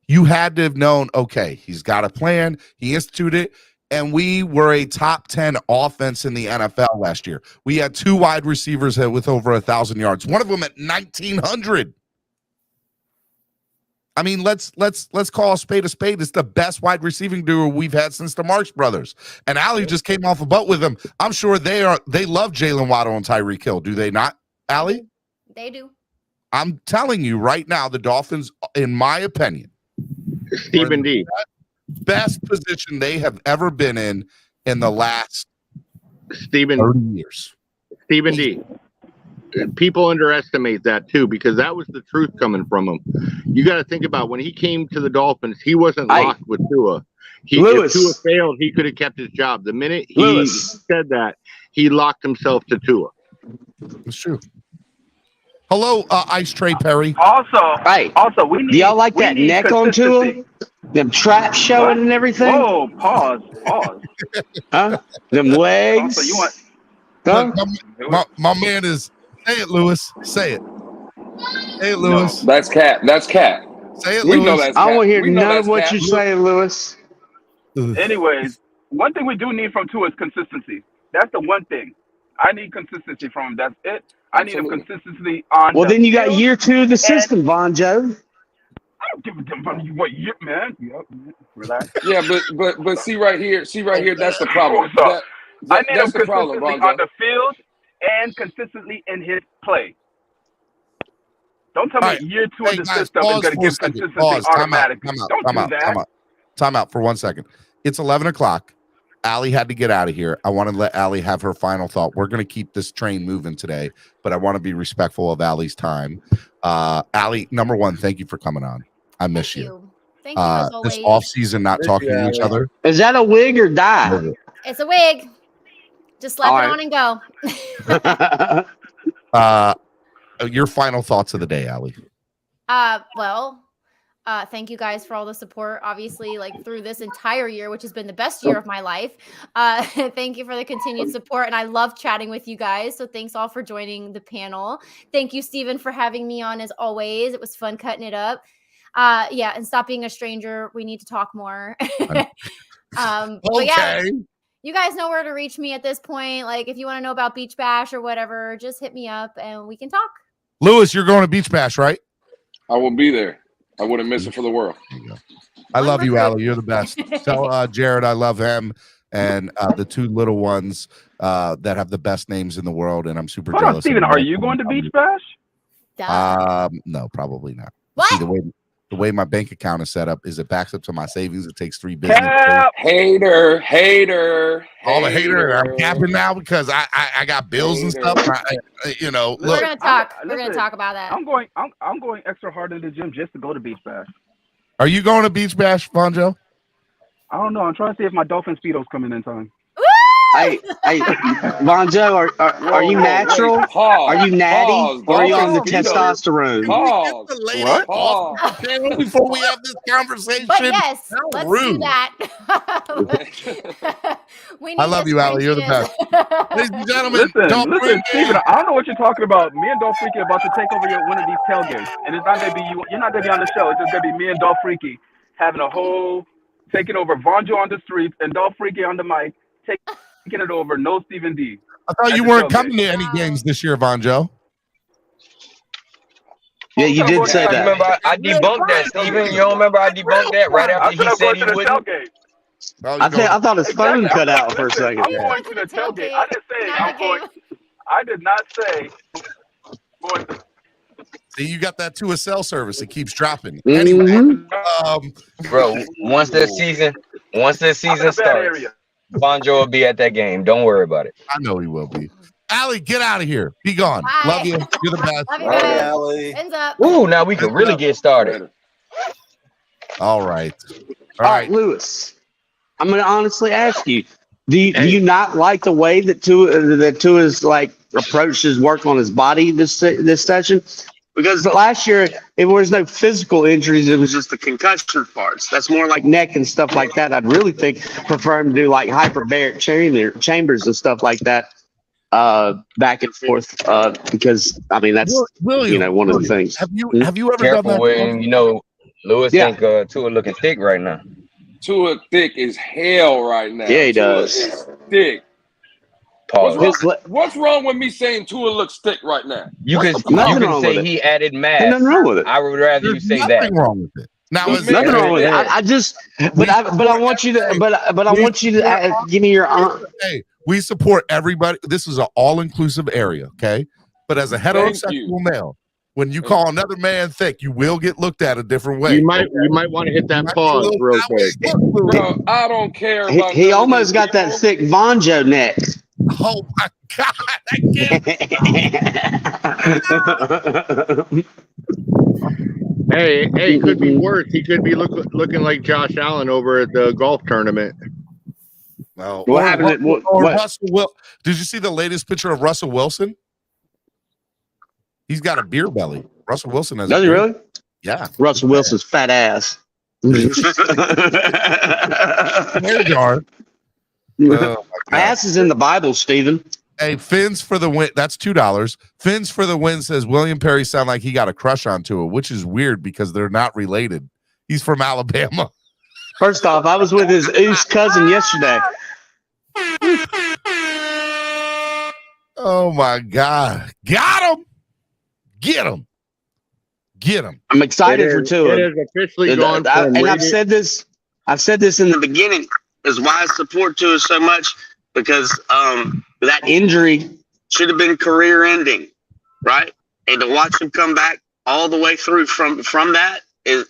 you had to have known, okay, he's got a plan. He instituted it, and we were a top 10 offense in the NFL last year. We had 2 wide receivers with over 1,000 yards, one of them at 1,900. I mean, let's call a spade a spade. It's the best wide receiving duo we've had since the Marx brothers. And Allie just came off a boat with them. I'm sure they love Jalen Waddle and Tyreek Hill. Do they not, Allie? They do. I'm telling you right now, the Dolphins, in my opinion, Stephen D. best position they have ever been in the last 30 years. Stephen D. People underestimate that too, because that was the truth coming from him. You got to think about when he came to the Dolphins, he wasn't locked with Tua. If Tua failed, he could have kept his job. The minute he said that, he locked himself to Tua. It's true. Hello, Ice Tray Perry. Also, we need. Do y'all like that neck on Tua? Them traps showing and everything. Whoa! Pause. Huh? Them legs. Also, you want? Huh? My man is. Say it, Lewis. Say it. Say it, Lewis. No, that's cat. Say it, we Lewis. know that's I won't hear we know none of that's what cat. you say, Lewis. Anyways, one thing we do need from Tua is consistency. That's the one thing I need consistency from him. That's it. I need him consistently on. Well, the then you got field. year 2 of the system, Von Joe. I don't give a damn about you. What year, man? Yep. Relax. Yeah, but see right here, that's the problem. So, I need him That's the problem, consistently Vonjo. on the field and consistently in his play. Don't tell me year 2 in the system is going to give consistency automatically. Don't do that. Time out for 1 second. It's 11 o'clock. Allie had to get out of here. I want to let Allie have her final thought. We're going to keep this train moving today, but I want to be respectful of Allie's time. Allie, number one, thank you for coming on. I miss you. Thank you, as always. This off season, not talking to each other. Is that a wig or dye? It's a wig. Just slap it on and go. Your final thoughts of the day, Allie. Thank you guys for all the support, obviously, like through this entire year, which has been the best year of my life. Thank you for the continued support. And I love chatting with you guys. So thanks all for joining the panel. Thank you, Steven, for having me on as always. It was fun cutting it up. And stop being a stranger. We need to talk more. But yeah, you guys know where to reach me at this point. Like if you want to know about Beach Bash or whatever, just hit me up and we can talk. Lewis, you're going to Beach Bash, right? I will be there. I wouldn't miss it for the world. I love you, Allie. You're the best. Tell Jared I love him and the two little ones that have the best names in the world, and I'm super Hold jealous. on, Steven, are you going to Beach Bash? No, probably not. What? See, the way my bank account is set up is it backs up to my savings. It takes 3 business days. Hater. All the hater. I'm capping now because I got bills and stuff. We're gonna talk. We're gonna talk about that. I'm going extra hard in the gym just to go to Beach Bash. Are you going to Beach Bash, Vonjo? I don't know. I'm trying to see if my Dolphin Speedo's coming in time. Hey, Vonjo, are you natural? Are you natty? Or are you on the testosterone? Pause. Before we have this conversation. But yes, let's do that. I love you, Allie. You're the best. Ladies and gentlemen, listen, Steven, I don't know what you're talking about. Me and Dolphreaky are about to take over one of these tailgates. And it's not going to be you. You're not going to be on the show. It's just going to be me and Dolphreaky having a whole, taking over Vonjo on the streets and Dolphreaky on the mic, taking it over. No Steven D. I thought you weren't coming to any games this year, Vonjo. Yeah, you did say that. Remember, I debunked that, Steven. You don't remember I debunked that right after he said he wouldn't? I thought his phone cut out for a second. I'm going to the tailgate. I didn't say I'm going. I did not say. See, you got that to a cell service. It keeps dropping. Mm-hmm. Anyway, bro, once this season starts, Vonjo will be at that game. Don't worry about it. I know he will be. Allie, get out of here. Be gone. Bye. Love you. You're the best. Love you guys. Allie. Ends up. Ooh, now we can really get started. All right. All right, Lewis. I'm going to honestly ask you: Do you not like the way that Tua's like approached his work on his body this session? Because last year it was no physical injuries; it was just the concussion parts. That's more like neck and stuff like that. I'd really prefer him to do like hyperbaric chambers and stuff like that, back and forth. Because I mean that's one of the things. Have you ever Careful done that? When Lewis think Tua looking thick right now. Tua thick as hell right now. Yeah, he does. Tua is thick. What's wrong with me saying Tua looks thick right now? You can say he added mass. There's nothing wrong with it. I would rather you say that. Nothing wrong with it. Now, nothing wrong with it. I want you to give me your. Hey, we support everybody. This is an all-inclusive area, okay? But as a heterosexual male, when you call another man thick, you will get looked at a different way. You might want to hit that pause real quick. Bro, I don't care about. He almost got that thick Vonjo neck. Oh my God! Hey, it could be worse. He could be looking like Josh Allen over at the golf tournament. Well, what happened? Did you see the latest picture of Russell Wilson? He's got a beer belly. Russell Wilson has. Does he really? Yeah. Russell Wilson's fat ass. Hair jar. Ass is in the Bible, Steven. Hey, Phins for the win. That's $2. Phins for the win says William Perry sound like he got a crush on Tua, which is weird because they're not related. He's from Alabama. First off, I was with his cousin yesterday. Oh my God. Got him. Get him. Get him. I'm excited for Tua. It is officially gone. And I've said this in the beginning, is why I support Tua so much, because that injury should have been career ending, right? And to watch him come back all the way through from that is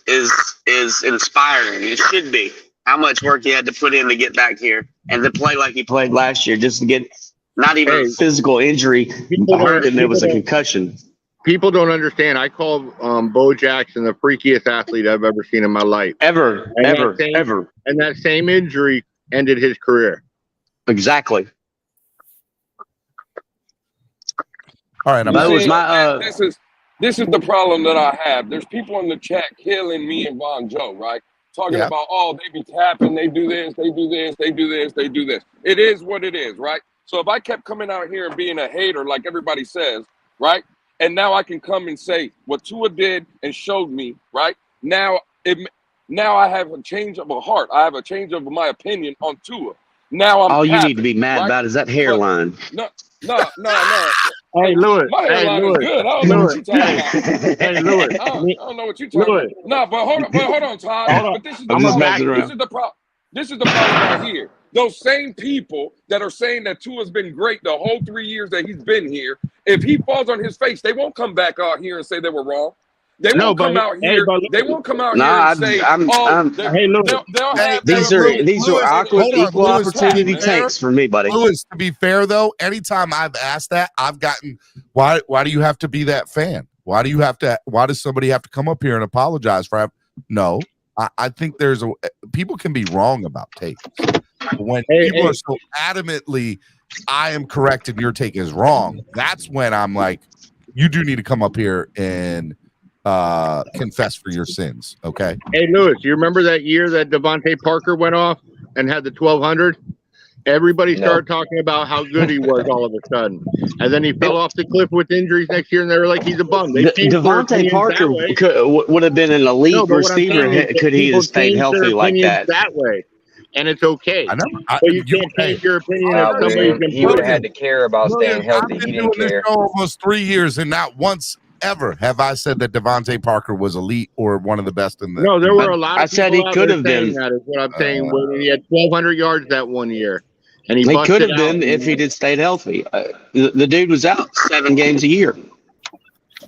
inspiring. It should be. How much work he had to put in to get back here and to play like he played last year, just to get not even a physical injury hurt him. It was a concussion. People don't understand. I call Bo Jackson the freakiest athlete I've ever seen in my life. Ever. And that same injury ended his career. Exactly. All right. That was my. This is the problem that I have. There's people in the chat killing me and Von Joe, right? Talking about, oh, they be tapping, they do this, they do this, they do this, they do this. It is what it is, right? So if I kept coming out here and being a hater, like everybody says, right? And now I can come and say what Tua did and showed me, right? Now I have a change of a heart. I have a change of my opinion on Tua. Now I'm all happy, you need to be mad about is that hairline. No. Hey, Lewis. My hairline is good. I don't know what you're talking about. Hey, Lewis. I don't know what you're talking about. No, but hold on, Todd. But this is the problem. This is the problem right here. Those same people that are saying that Tua's been great the whole 3 years that he's been here, if he falls on his face, they won't come back out here and say they were wrong. They won't come out here. They won't come out here and say, these are equal opportunity takes for me, buddy. Lewis, to be fair though, anytime I've asked that, I've gotten, why do you have to be that fan? Why does somebody have to come up here and apologize for? No, I think people can be wrong about takes. When people are so adamantly, I am correct and your take is wrong, that's when I'm like, you do need to come up here and confess for your sins. Okay. Hey, Lewis, you remember that year that Devontae Parker went off and had the 1,200? Everybody started talking about how good he was all of a sudden. And then he fell off the cliff with injuries next year, and they were like, he's a bum. Devontae Parker would have been an elite receiver could he have stayed healthy like that. That way. And it's okay. I know. But you can't change your opinion of somebody's been He would have had to care about staying healthy. He didn't care. Almost 3 years, and not once ever have I said that Devontae Parker was elite or one of the best in the. No, there were a lot of I said he could have been. That is what I'm saying. When he had 1,200 yards that 1 year, and he could have been if he did stayed healthy. The dude was out 7 games a year.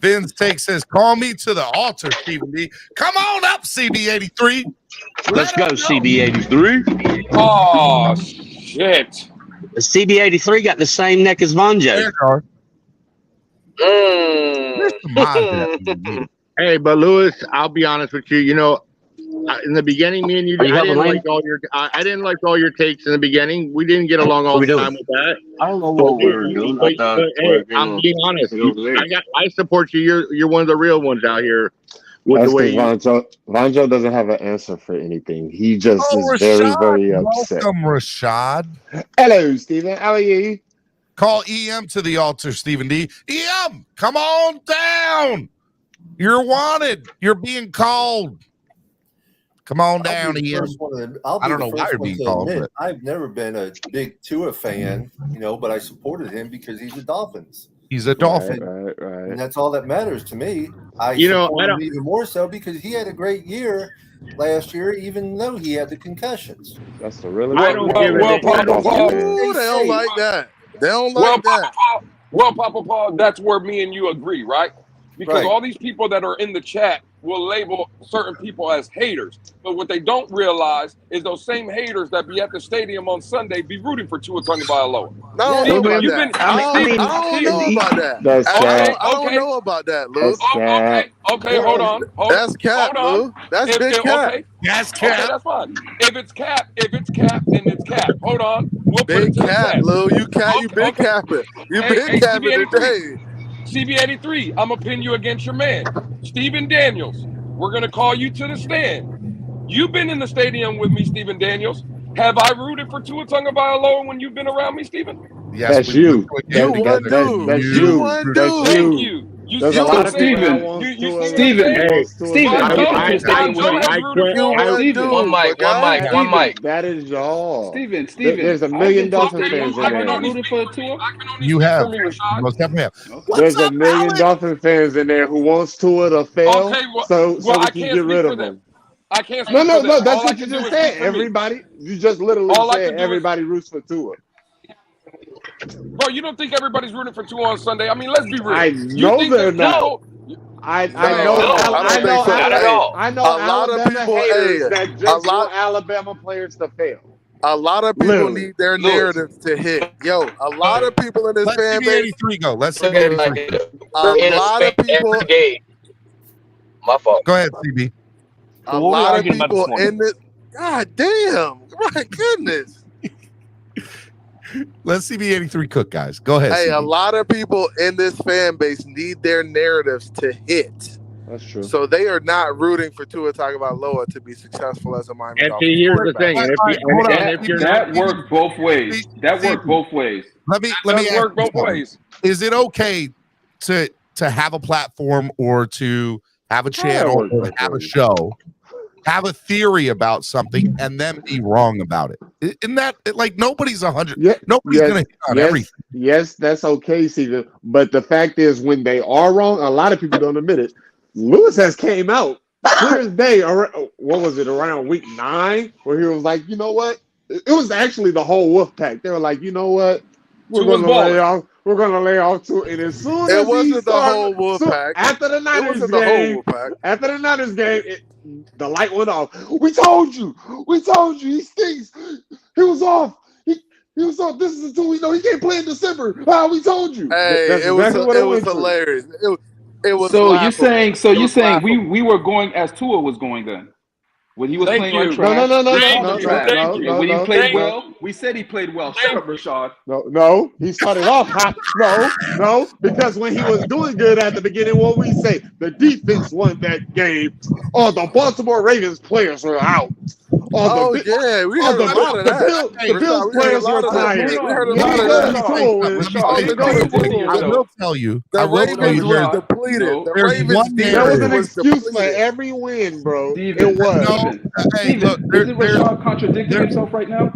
Phins take says, "Call me to the altar, Stephen D. Come on up, CB83. Let's go, CB83. Oh shit! The CB83 got the same neck as Von Joe. Hey, but Lewis, I'll be honest with you. You know, in the beginning, me and you, I didn't like all your takes in the beginning. We didn't get along all the time with that. I don't know what we're doing. But hey, I'm being honest. I support you. You're one of the real ones out here. With the way Von Joe doesn't have an answer for anything. He just is very, very upset. Welcome, Rashad. Hello, Stephen. How are you? Call EM to the altar, Stephen D. EM, come on down. You're wanted. You're being called. Come on down, EM. I don't know why you're being called. But I've never been a big Tua fan, but I supported him because he's a Dolphins. He's a Dolphin. Right. And that's all that matters to me. I support him even more so because he had a great year last year, even though he had the concussions. That's the really. I don't give a They don't like that. They don't like that. Papa Paul, that's where me and you agree, right? Because all these people that are in the chat will label certain people as haters. But what they don't realize is those same haters that be at the stadium on Sunday be rooting for Tua Tagovailoa. No, I don't know about that. That's I don't know about that, Lou. Okay, hold on. That's cap, Lou. That's big cap. Okay. That's cap. Okay, that's fine. If it's cap, then it's cap. Hold on. We'll big cap, Lou. You big capping. You big capping today. CB83, I'm going to pin you against your man, Stephen Daniels. We're going to call you to the stand. You've been in the stadium with me, Stephen Daniels. Have I rooted for Tua Tagovailoa when you've been around me, Stephen? Yes, that's you. You one dude. Thank you. You There's see a what lot I'm of people saying? that wants You to. see what I'm saying? Steven, But get Joe your sticking with me. is rooting for Steven, Tua. one mic. That is y'all. Steven, There's a I've million been to Dolphin stadiums. fans in Have you there. not rooted for Tua? You have. Most definitely have. There's a million Dolphin fans in there who wants Tua to fail, Okay, so I we can can't get speak rid for of them. him. I can't No, speak no, for no. them. That's All I what you can do just is said. speak for me. Everybody, you just literally All I said can do is, everybody roots for Tua. bro, you don't think everybody's rooting for Tua on Sunday? I mean, let's be real. I You know think they're that not. people? I I don't think so. Hey, a lot of Alabama people. haters Hey, that a just lot. want Alabama players to fail. A lot of people Literally. need their narratives to hit. Yo, a lot of people in this Let fan base. CB83 go. Let CB83 go. A lot of people. My fault. Go ahead, CB. A lot of people in this. God damn! My goodness. Let CB83 cook, guys. Go ahead. Hey, CB. a lot of people in this fan base need their narratives to hit. That's true. So they are not rooting for Tua Tagovailoa to be successful as a Miami And Dolphins here's the quarterback. thing, if you're That worked both ways. That worked both ways. Let me does ask work you both something. ways. Is it okay to have a platform or to have a channel works or both have a ways. show, have a theory about something, and then be wrong about it? Isn't that like nobody's 100? Yeah, Nobody's gonna hit on everything. Yes, that's okay, Steven. But the fact is, when they are wrong, a lot of people don't admit it. Lewis has came out clear as day. What was it, around week 9, where he was like, you know what? It was actually the whole Wolf Pack. They were like, you know what? We're Tua's going to lay off Tua. And as soon It as he wasn't the started, whole Wolf Pack. after the It Niners wasn't the whole game, Wolf Pack. after the Niners game, the light went off. We told you. He stinks. He was off. He was off. This is a Tua. He can't play in December. We told you. Hey, That's it was exactly what it was went through. hilarious. It was So you're laughable. saying we were going as Tua was going then? When he was Thank playing you. like trash, No, we called him trash. Thank you. And when he played Thank you. well, we said he played well. Shut up, Rashad. No, he started off hot. No, because when he was doing good at the beginning, what we say, the defense won that game, or the Baltimore Ravens players were out. We heard a lot of that. The Bills players were tired. We heard a lot of that. I will tell you. The Ravens were depleted. The Ravens There was an was excuse for depleted. every win, bro. Steven, It was. Isn't Rashad contradicting himself right now?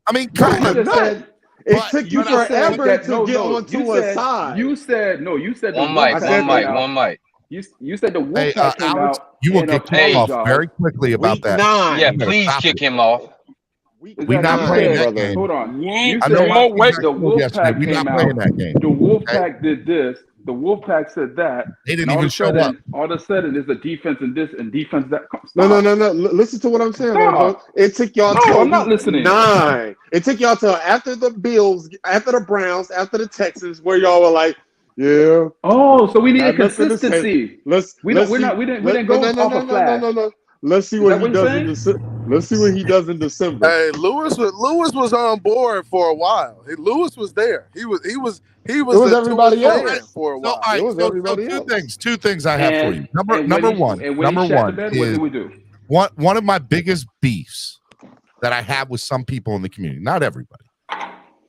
I mean, kind of. It took you forever to get on Tua's side. You said the One mic. You said the Hey, Wolfpack came Alex, out. you will and get kicked off apologized. very quickly about Week that. 9. Yeah, please kick him off. We're not playing that game. Hold on. I You know said why the Wolfpack we're came not playing out. that game. The Wolfpack did this. The Wolfpack said that. They didn't and even show up. All of a sudden, it's a defense and this and defense that. No. Listen to what I'm saying, bro. It took y'all No, I'm not listening. 9. It took y'all till after the Bills, after the Browns, after the Texans, where y'all were like, yeah. Oh, so we needed Nothing to say. consistency. We didn't go off a flash. No. Let's see what he does in December. Let's see what he does in December. Hey, Lewis was on board for a while. Lewis was there. He was everybody else for a while. It was everybody else. Two things I have for you. Number one What is did we do? one of my biggest beefs that I have with some people in the community, not everybody,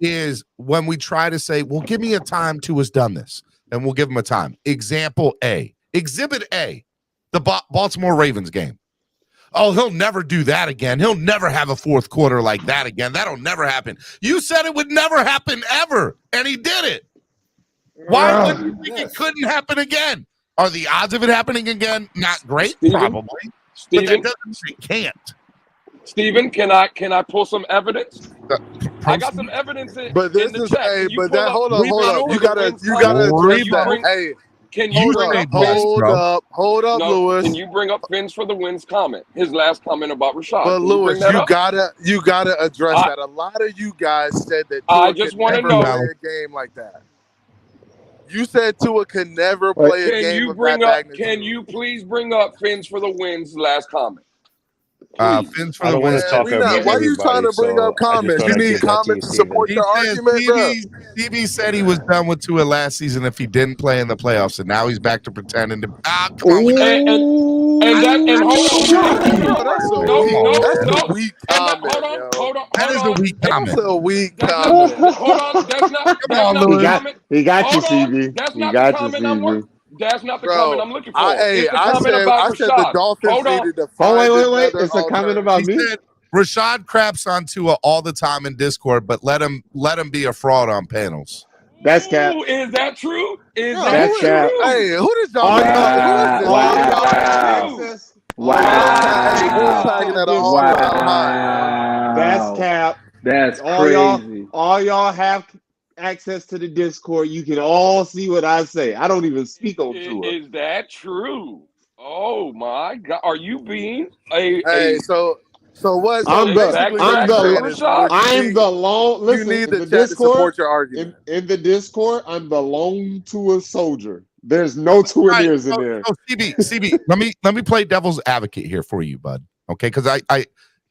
is when we try to say, well, give me a time Tua's done this, and we'll give him a time. Example A, Exhibit A, the Baltimore Ravens game. Oh, he'll never do that again. He'll never have a fourth quarter like that again. That'll never happen. You said it would never happen ever, and he did it. Why would you think it couldn't happen again? Are the odds of it happening again not great? Probably. But that doesn't mean it can't. Steven, can I pull some evidence? I got some evidence in the chat. Hold up. You gotta address that. Hey, can you hold up, Lewis? Can you bring up Phins for the wins comment? His last comment about Rashad. But Lewis, you gotta address that. A lot of you guys said that Tua could never play a game like that. You said Tua can never play a game of that magnitude. Can you please bring up Phins for the wins last comment? Phins for the wins. Why are you trying to bring up comments? You need comments to support your argument, bro. CB said he was done with Tua last season if he didn't play in the playoffs, and now he's back to pretending to. Come on, that's a weak comment. That is a weak comment. That's a weak comment. Hold on, that's not. He got you, CB. He got you, CB. That's not the comment I'm looking for. I said the Dolphins needed to find wait. It's a comment about me. Rashad craps on Tua all the time in Discord, but let him be a fraud on panels. That's cap. Is that true? That's cap. Hey, who does y'all? That's cap. That's crazy. All y'all have access to the Discord. You can all see what I say. I don't even speak on Tua. Is that true? Oh my God! Are you being So what's I'm the lone. Listen, you need the in the chat Discord, to support your argument. In the Discord, I'm the lone Tua soldier. There's no Tua ears in there. CB, let me play devil's advocate here for you, bud. Okay,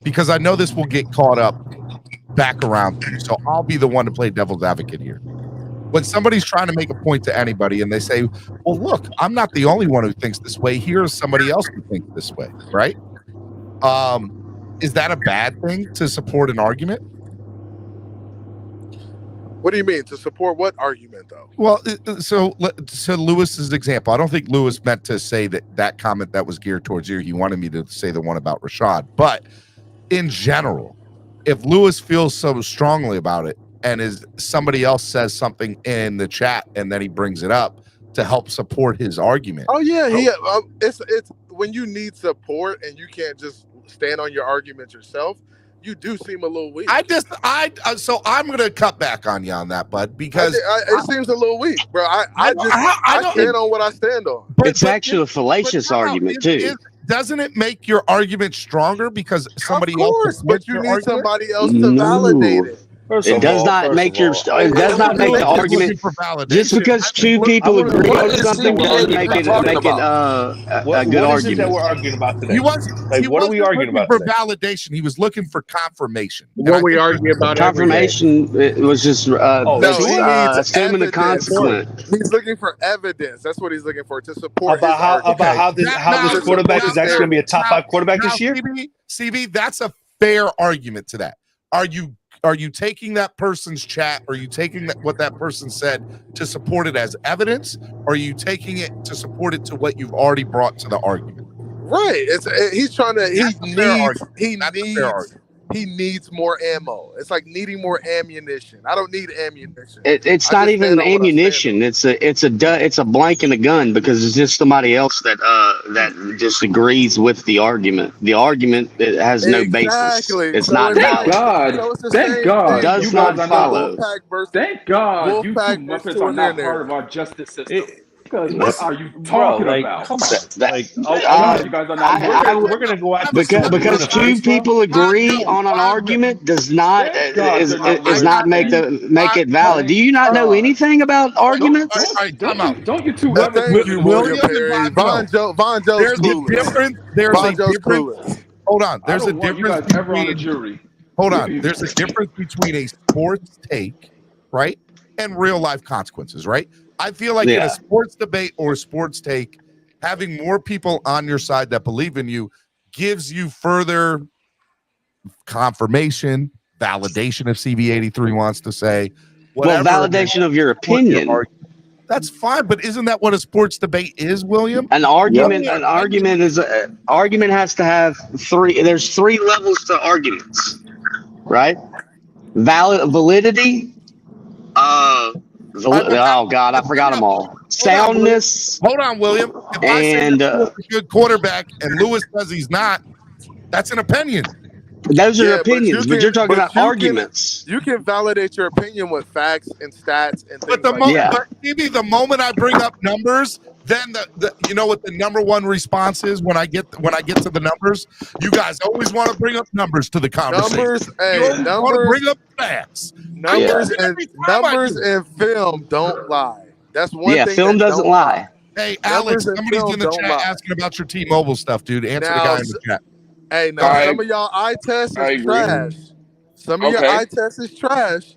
because I know this will get caught up back around to you. So I'll be the one to play devil's advocate here. When somebody's trying to make a point to anybody and they say, well, look, I'm not the only one who thinks this way. Here's somebody else who thinks this way, right? Is that a bad thing to support an argument? What do you mean? To support what argument, though? Well, so Lewis's example, I don't think Lewis meant to say that comment that was geared towards you. He wanted me to say the one about Rashad. But in general, if Lewis feels so strongly about it and somebody else says something in the chat and then he brings it up to help support his argument. Oh, yeah. It's when you need support and you can't just stand on your argument yourself, you do seem a little weak. So I'm going to cut back on you on that, bud, because it seems a little weak, bro. I stand on what I stand on. It's actually a fallacious argument too. Doesn't it make your argument stronger because somebody else? But you need somebody else to validate it. It does not make the argument just because two people agree on something doesn't make it a good argument. That we're arguing about today? What are we arguing about for today? Validation. He was looking for confirmation. What we arguing about? Confirmation. It was just assuming the consequence. He's looking for evidence. That's what he's looking for to support how this quarterback is actually going to be a top 5 quarterback this year. CB, that's a fair argument to that. Are you taking that person's chat? Are you taking what that person said to support it as evidence? Or are you taking it to support it to what you've already brought to the argument? Right. He's trying to. He needs more ammo. It's like needing more ammunition. I don't need ammunition. It's not even ammunition. It's a blank in a gun because it's just somebody else that disagrees with the argument. The argument has no basis. It's not valid. Thank God. It does not follow. Thank God. You two Muppets are not part of our justice system. What are you talking about? Come on, you guys are not. We're gonna go after because two people agree on an argument does not make it valid. Do you not know anything about arguments? Don't you two? Thank you, William Perry. Von Joe's clueless. Hold on. There's a difference between. Hold on. There's a difference between a sports take, right, and real life consequences, right? I feel like in a sports debate or a sports take, having more people on your side that believe in you gives you further confirmation, validation, if CB83 wants to say. Well, validation of your opinion. That's fine, but isn't that what a sports debate is, William? An argument has to have there's 3 levels to arguments, right? Validity, oh God, I forgot them all. Soundness. Hold on, William. If I say a good quarterback and Lewis says he's not, that's an opinion. Those are opinions, but you're talking about arguments. You can validate your opinion with facts and stats and things but maybe the moment I bring up numbers, then you know what the number one response is when I get to the numbers? You guys always want to bring up numbers to the conversation. Numbers want to bring up facts. Numbers and film don't lie. That's one thing. Yeah, film doesn't lie. Hey, Alex, somebody's in the chat asking about your T-Mobile stuff, dude. Answer the guy in the chat. Hey, now some of y'all eye tests is trash. Some of your eye tests is trash.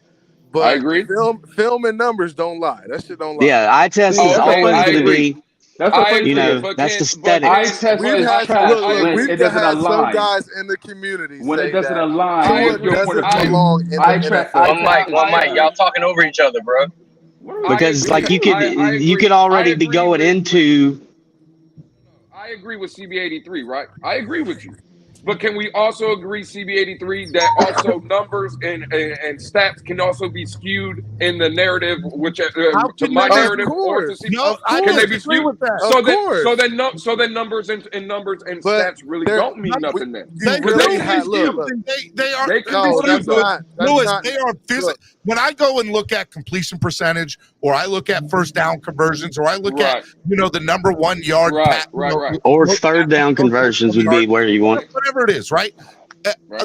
But I agree. Film and numbers don't lie. That shit don't lie. Yeah, eye test is always going to be. That's the aesthetic. Eye test is trash when it doesn't align. Some guys in the community when it doesn't align with your point of view. One mic. Y'all talking over each other, bro. Because like you could already be going into. I agree with CB83, right? I agree with you. But can we also agree, CB83, that also numbers and stats can also be skewed in the narrative, which to my narrative or to CB? No, can they be skewed? With that. So then numbers and stats really don't mean nothing. Then they are. They can be skewed. Lewis, they are physical. When I go and look at completion percentage, or I look at first down conversions, or I look at the number 1 yard, or third down conversions would be where you want. Whatever it is, right?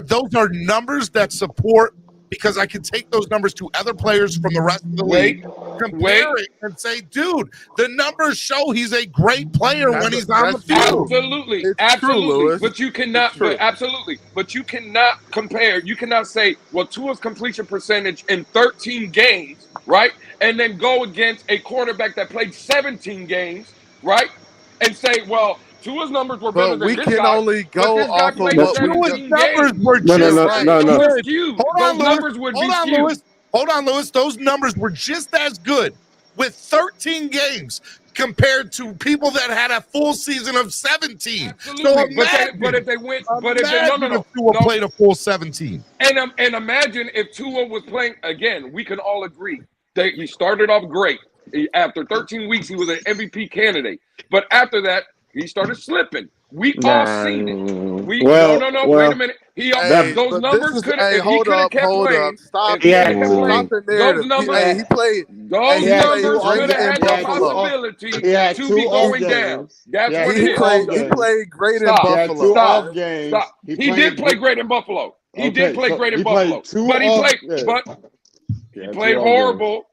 Those are numbers that support, because I can take those numbers to other players from the rest of the league, compare it, and say, dude, the numbers show he's a great player when he's on the field. Absolutely. But you cannot. But you cannot compare. You cannot say, well, Tua's completion percentage in 13 games, right, and then go against a quarterback that played 17 games, right, and say, well, Tua's numbers were better than this guy. But we can only go off of what Tua's numbers were just Hold on, Lewis. Those numbers were just as good with 13 games compared to people that had a full season of 17. Absolutely. So but if they went, if Tua played a full 17. And imagine if Tua was playing again. We can all agree that he started off great. After 13 weeks, he was an MVP candidate. But after that, he started slipping. We all seen it. Wait a minute. Those numbers could have. Hold up. Stop the narrative. He played. Those numbers could have had the possibility to be going down. That's what it is. He played great in Buffalo. Stop. He did play great in Buffalo. He did play great in Buffalo. But he played horrible.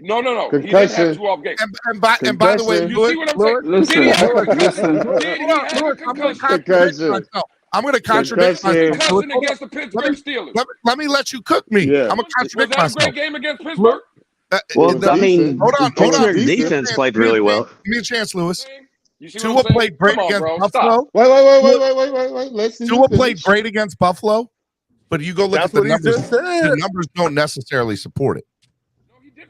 No. He didn't have 2 off games. And by the way, you see what I'm saying? I'm going to contradict myself. Against the Pittsburgh Steelers. Let me let you cook me. I'm going to contradict myself. Was that a great game against Pittsburgh? Hold on. Defense played really well. Give me a chance, Lewis. Tua played great against Buffalo. Wait. Let's see. Tua played great against Buffalo, but you go look at the numbers. The numbers don't necessarily support it.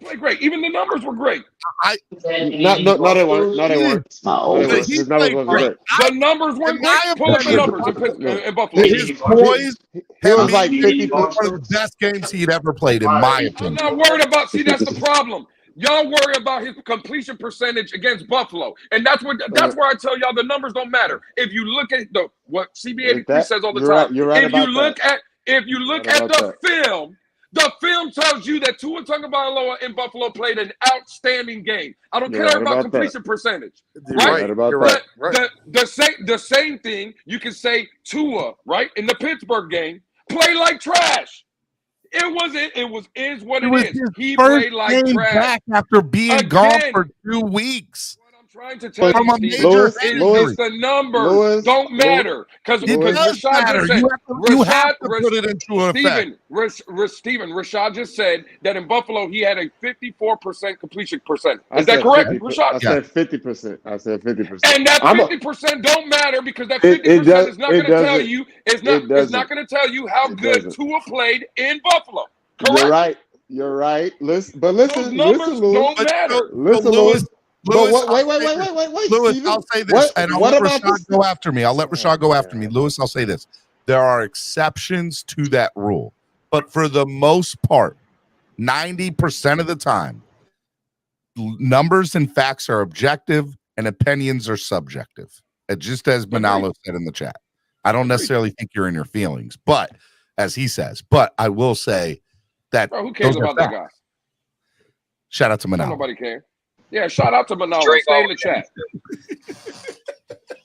Play great. Even the numbers were great. Not they weren't. The numbers weren't great. Pull up the numbers in Buffalo. His boys was like 50. One of the best games he'd ever played, in my opinion. I'm not worried about. See, that's the problem. Y'all worry about his completion percentage against Buffalo, and that's where I tell y'all the numbers don't matter. If you look at what CB83 says all the time, if you look at the film. The film tells you that Tua Tagovailoa in Buffalo played an outstanding game. I don't care about completion percentage. Right? The same thing you can say Tua, right, in the Pittsburgh game, play like trash. It was what it is. He played like trash. Back after being gone for 2 weeks. Trying to tell you, Steve, it's the numbers don't matter because Rashad just said you have to put it into effect. Rashad just said that in Buffalo he had a 54% completion percent. Is that correct, Rashad? I said 50%. And that 50% don't matter because that 50% is not going to tell you. It's not going to tell you how good Tua played in Buffalo. Correct. You're right. Listen, Lewis. Don't matter. Listen, Lewis. Wait, Lewis, Steven. I'll say this, and I'll let Rashad go after me. Lewis, I'll say this. There are exceptions to that rule, but for the most part, 90% of the time, numbers and facts are objective and opinions are subjective. Just as Manalo said in the chat. I don't necessarily think you're in your feelings, but as he says, but I will say that who cares about that guy? Shout out to Manalo. Nobody cares. Yeah, shout out to Manalo. Stay in the chat.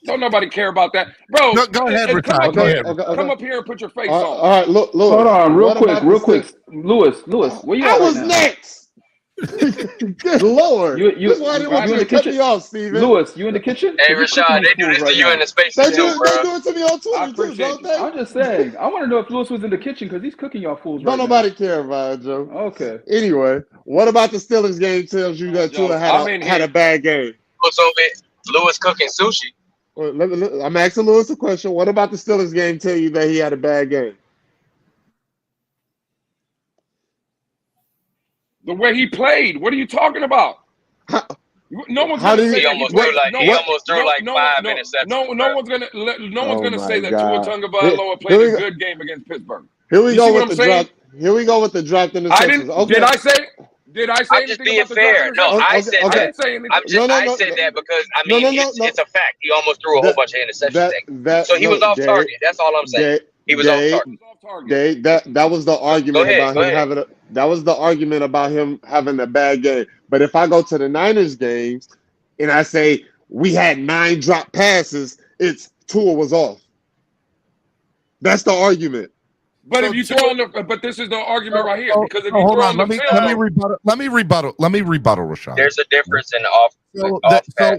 Don't nobody care about that, bro. Go ahead, Rashad. Come up here and put your face on. All right, look. Hold on, real quick. Lewis, where you at? I was next. Good Lord. You in the kitchen? Me off, Steven. Lewis, you in the kitchen? Hey, Rashad, they do this to you in the space too, bro. They do it to me on Twitter too, don't they? I'm just saying. I want to know if Lewis was in the kitchen because he's cooking y'all fools right now. Don't nobody care about it, Joe. Okay. Anyway, what about the Steelers game tells you that Tua had a bad game? Lewis cooking sushi. Well, I'm asking Lewis a question. What about the Steelers game tell you that he had a bad game? The way he played. What are you talking about? No one's How gonna did say he that. almost No one's gonna say that Tua Tagovailoa played a good game against Pittsburgh. Here we You go see what with I'm the saying? draft. Here we go with the draft and the I Texans. didn't. Okay. Did I say I'm just anything being about the fair. draft? No, I Okay, said okay. I that. didn't say anything. I'm just. I said that because I mean it's a fact. He almost threw a whole bunch of interceptions. So he was off target. That's all I'm saying. He was off target. That was the argument about him having that was the argument about him having a bad game. But if I go to the Niners games and I say we had 9 drop passes, it's Tua was off. That's the argument. But if you throw on the, but this is the argument right here because if you hold throw on, on the let me film, rebuttal, Rashad. There's a difference in off passes and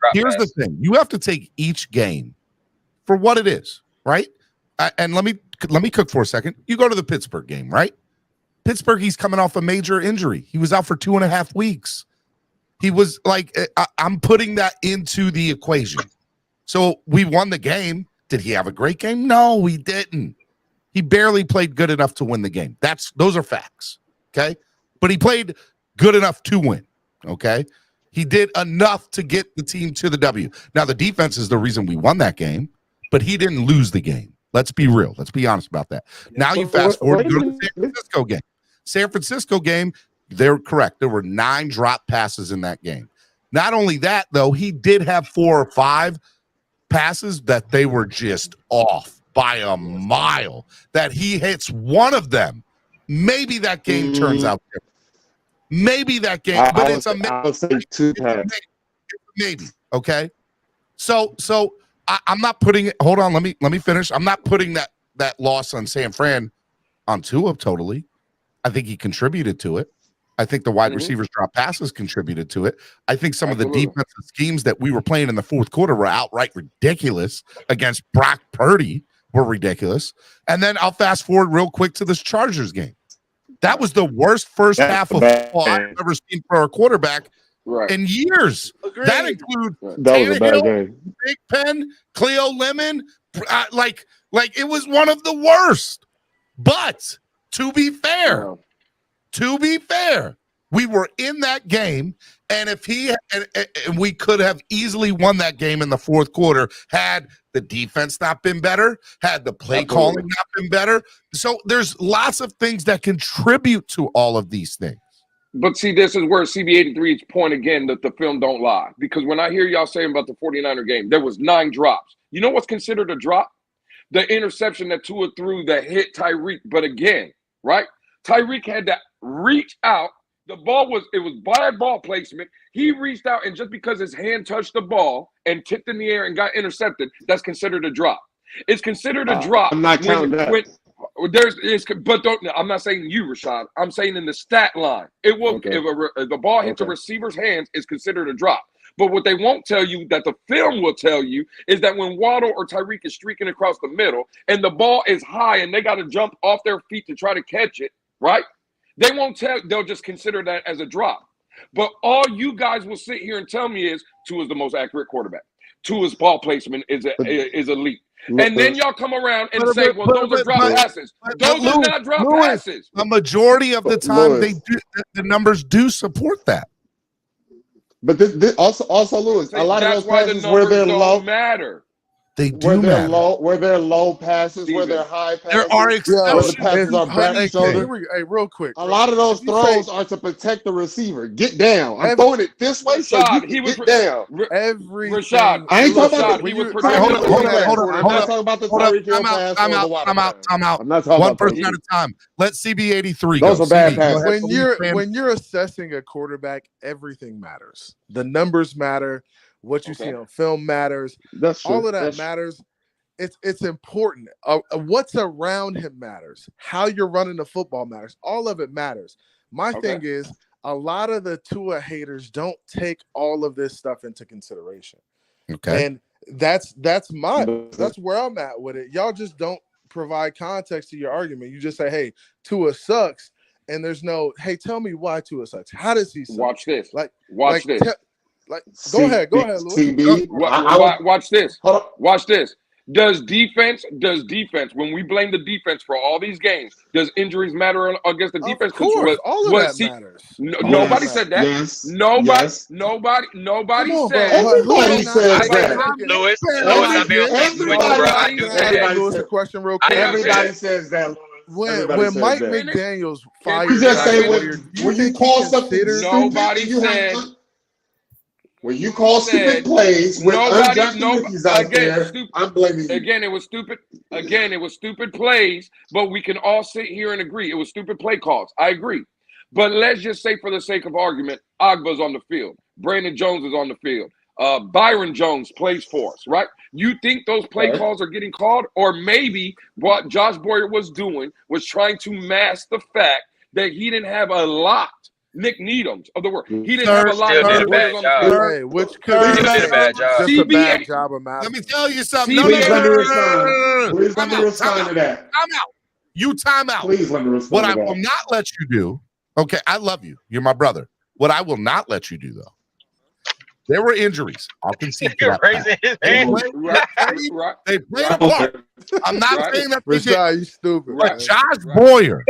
drop here's the passes. thing: you have to take each game for what it is, right? And let me cook for a second. You go to the Pittsburgh game, right? Pittsburgh, he's coming off a major injury. He was out for 2.5 weeks. He was like, I'm putting that into the equation. So we won the game. Did he have a great game? No, he didn't. He barely played good enough to win the game. Those are facts. Okay. But he played good enough to win. Okay. He did enough to get the team to the W. Now, the defense is the reason we won that game, but he didn't lose the game. Let's be real. Let's be honest about that. Now you fast forward to go to the San Francisco game. San Francisco game, they're correct. There were 9 drop passes in that game. Not only that, though, he did have 4 or 5 passes that they were just off by a mile, that he hits one of them. Maybe that game turns out different. Maybe that game, but it's a maybe. Okay. So I'm not putting it. Hold on, let me finish. I'm not putting that loss on San Fran on Tua totally. I think he contributed to it. I think the wide receivers drop passes contributed to it. I think some of the defensive schemes that we were playing in the fourth quarter were outright ridiculous against Brock Purdy. Were ridiculous. And then I'll fast forward real quick to this Chargers game. That was the worst first half of football I've ever seen for a quarterback in years. Agreed. That includes That was a bad game. Big Pen, Cleo Lemon. Like it was one of the worst. But to be fair, we were in that game, and if and we could have easily won that game in the fourth quarter had the defense not been better, had the play calling not been better. So there's lots of things that contribute to all of these things. But see, this is where CB83's point again that the film don't lie. Because when I hear y'all saying about the 49er game, there was 9 drops. You know what's considered a drop? The interception that Tua threw that hit Tyreek. But again, right? Tyreek had to reach out. The ball was bad ball placement. He reached out, and just because his hand touched the ball and tipped in the air and got intercepted, that's considered a drop. It's considered a drop. I'm not counting that. I'm not saying you, Rashad. I'm saying in the stat line, it will. If the ball hits a receiver's hands, it's considered a drop. But what they won't tell you, that the film will tell you, is that when Waddle or Tyreek is streaking across the middle and the ball is high and they got to jump off their feet to try to catch it, right? They won't tell. They'll just consider that as a drop. But all you guys will sit here and tell me is Tua's the most accurate quarterback. Tua's ball placement is elite. And then y'all come around and say, well, those are drop passes. Those are not drop passes. The majority of the time, the numbers do support that. But this also, Lewis, a lot of those passes where they're low matter. They do matter. Where they're low passes, where they're high passes. There are exceptions. Where the passes are back shoulder. Hey, real quick. A lot of those throws are to protect the receiver. Get down. I'm throwing it this way so you can get down. Rashad. I ain't talking about Hold on. I'm not talking about the Tyreek Hill pass. I'm out. I'm not talking One about person at a time. Let CB83 Those go. are bad passes. When you're assessing a quarterback, everything matters. The numbers matter. What you see on film matters. That's true. All of that matters. It's important. What's around him matters. How you're running the football matters. All of it matters. My thing is, a lot of the Tua haters don't take all of this stuff into consideration. Okay. And that's where I'm at with it. Y'all just don't provide context to your argument. You just say, hey, Tua sucks. And there's no, hey, tell me why Tua sucks. How does he suck? Watch this. Watch this. Go ahead, Louis. Watch this. Watch this. Does defense, when we blame the defense for all these games, does injuries matter against the defense? Of course, all of that matters. Nobody said that. Yes. Nobody Yes. said. Everybody says that. Lewis, I'll be honest with you, bro. I do say that. Lewis, a question real quick. Everybody says that. When Mike McDaniels fired, You just say when you call something nobody stupid, said. When you call stupid plays with undrafted rookies out there, I'm blaming you. Again, it was stupid. Again, it was stupid plays, but we can all sit here and agree it was stupid play calls. I agree. But let's just say, for the sake of argument, Agba's on the field. Brandon Jones is on the field. Byron Jones plays for us, right? You think those play calls are getting called? Or maybe what Josh Boyer was doing was trying to mask the fact that he didn't have a lot. Nick Needham's of the work. He didn't have a lot of did a bad job. Hey, which could be did a bad job. just a bad job of math. Let me tell you something. Please let me respond to that. Time out. You time out. Please let me respond What to I that. will not let you do, okay, I love you. You're my brother. What I will not let you do, though, there were injuries. I'll concede to that. Raising his hand. They played a part. I'm not saying that they did. Rashad, you stupid. But man. Josh Boyer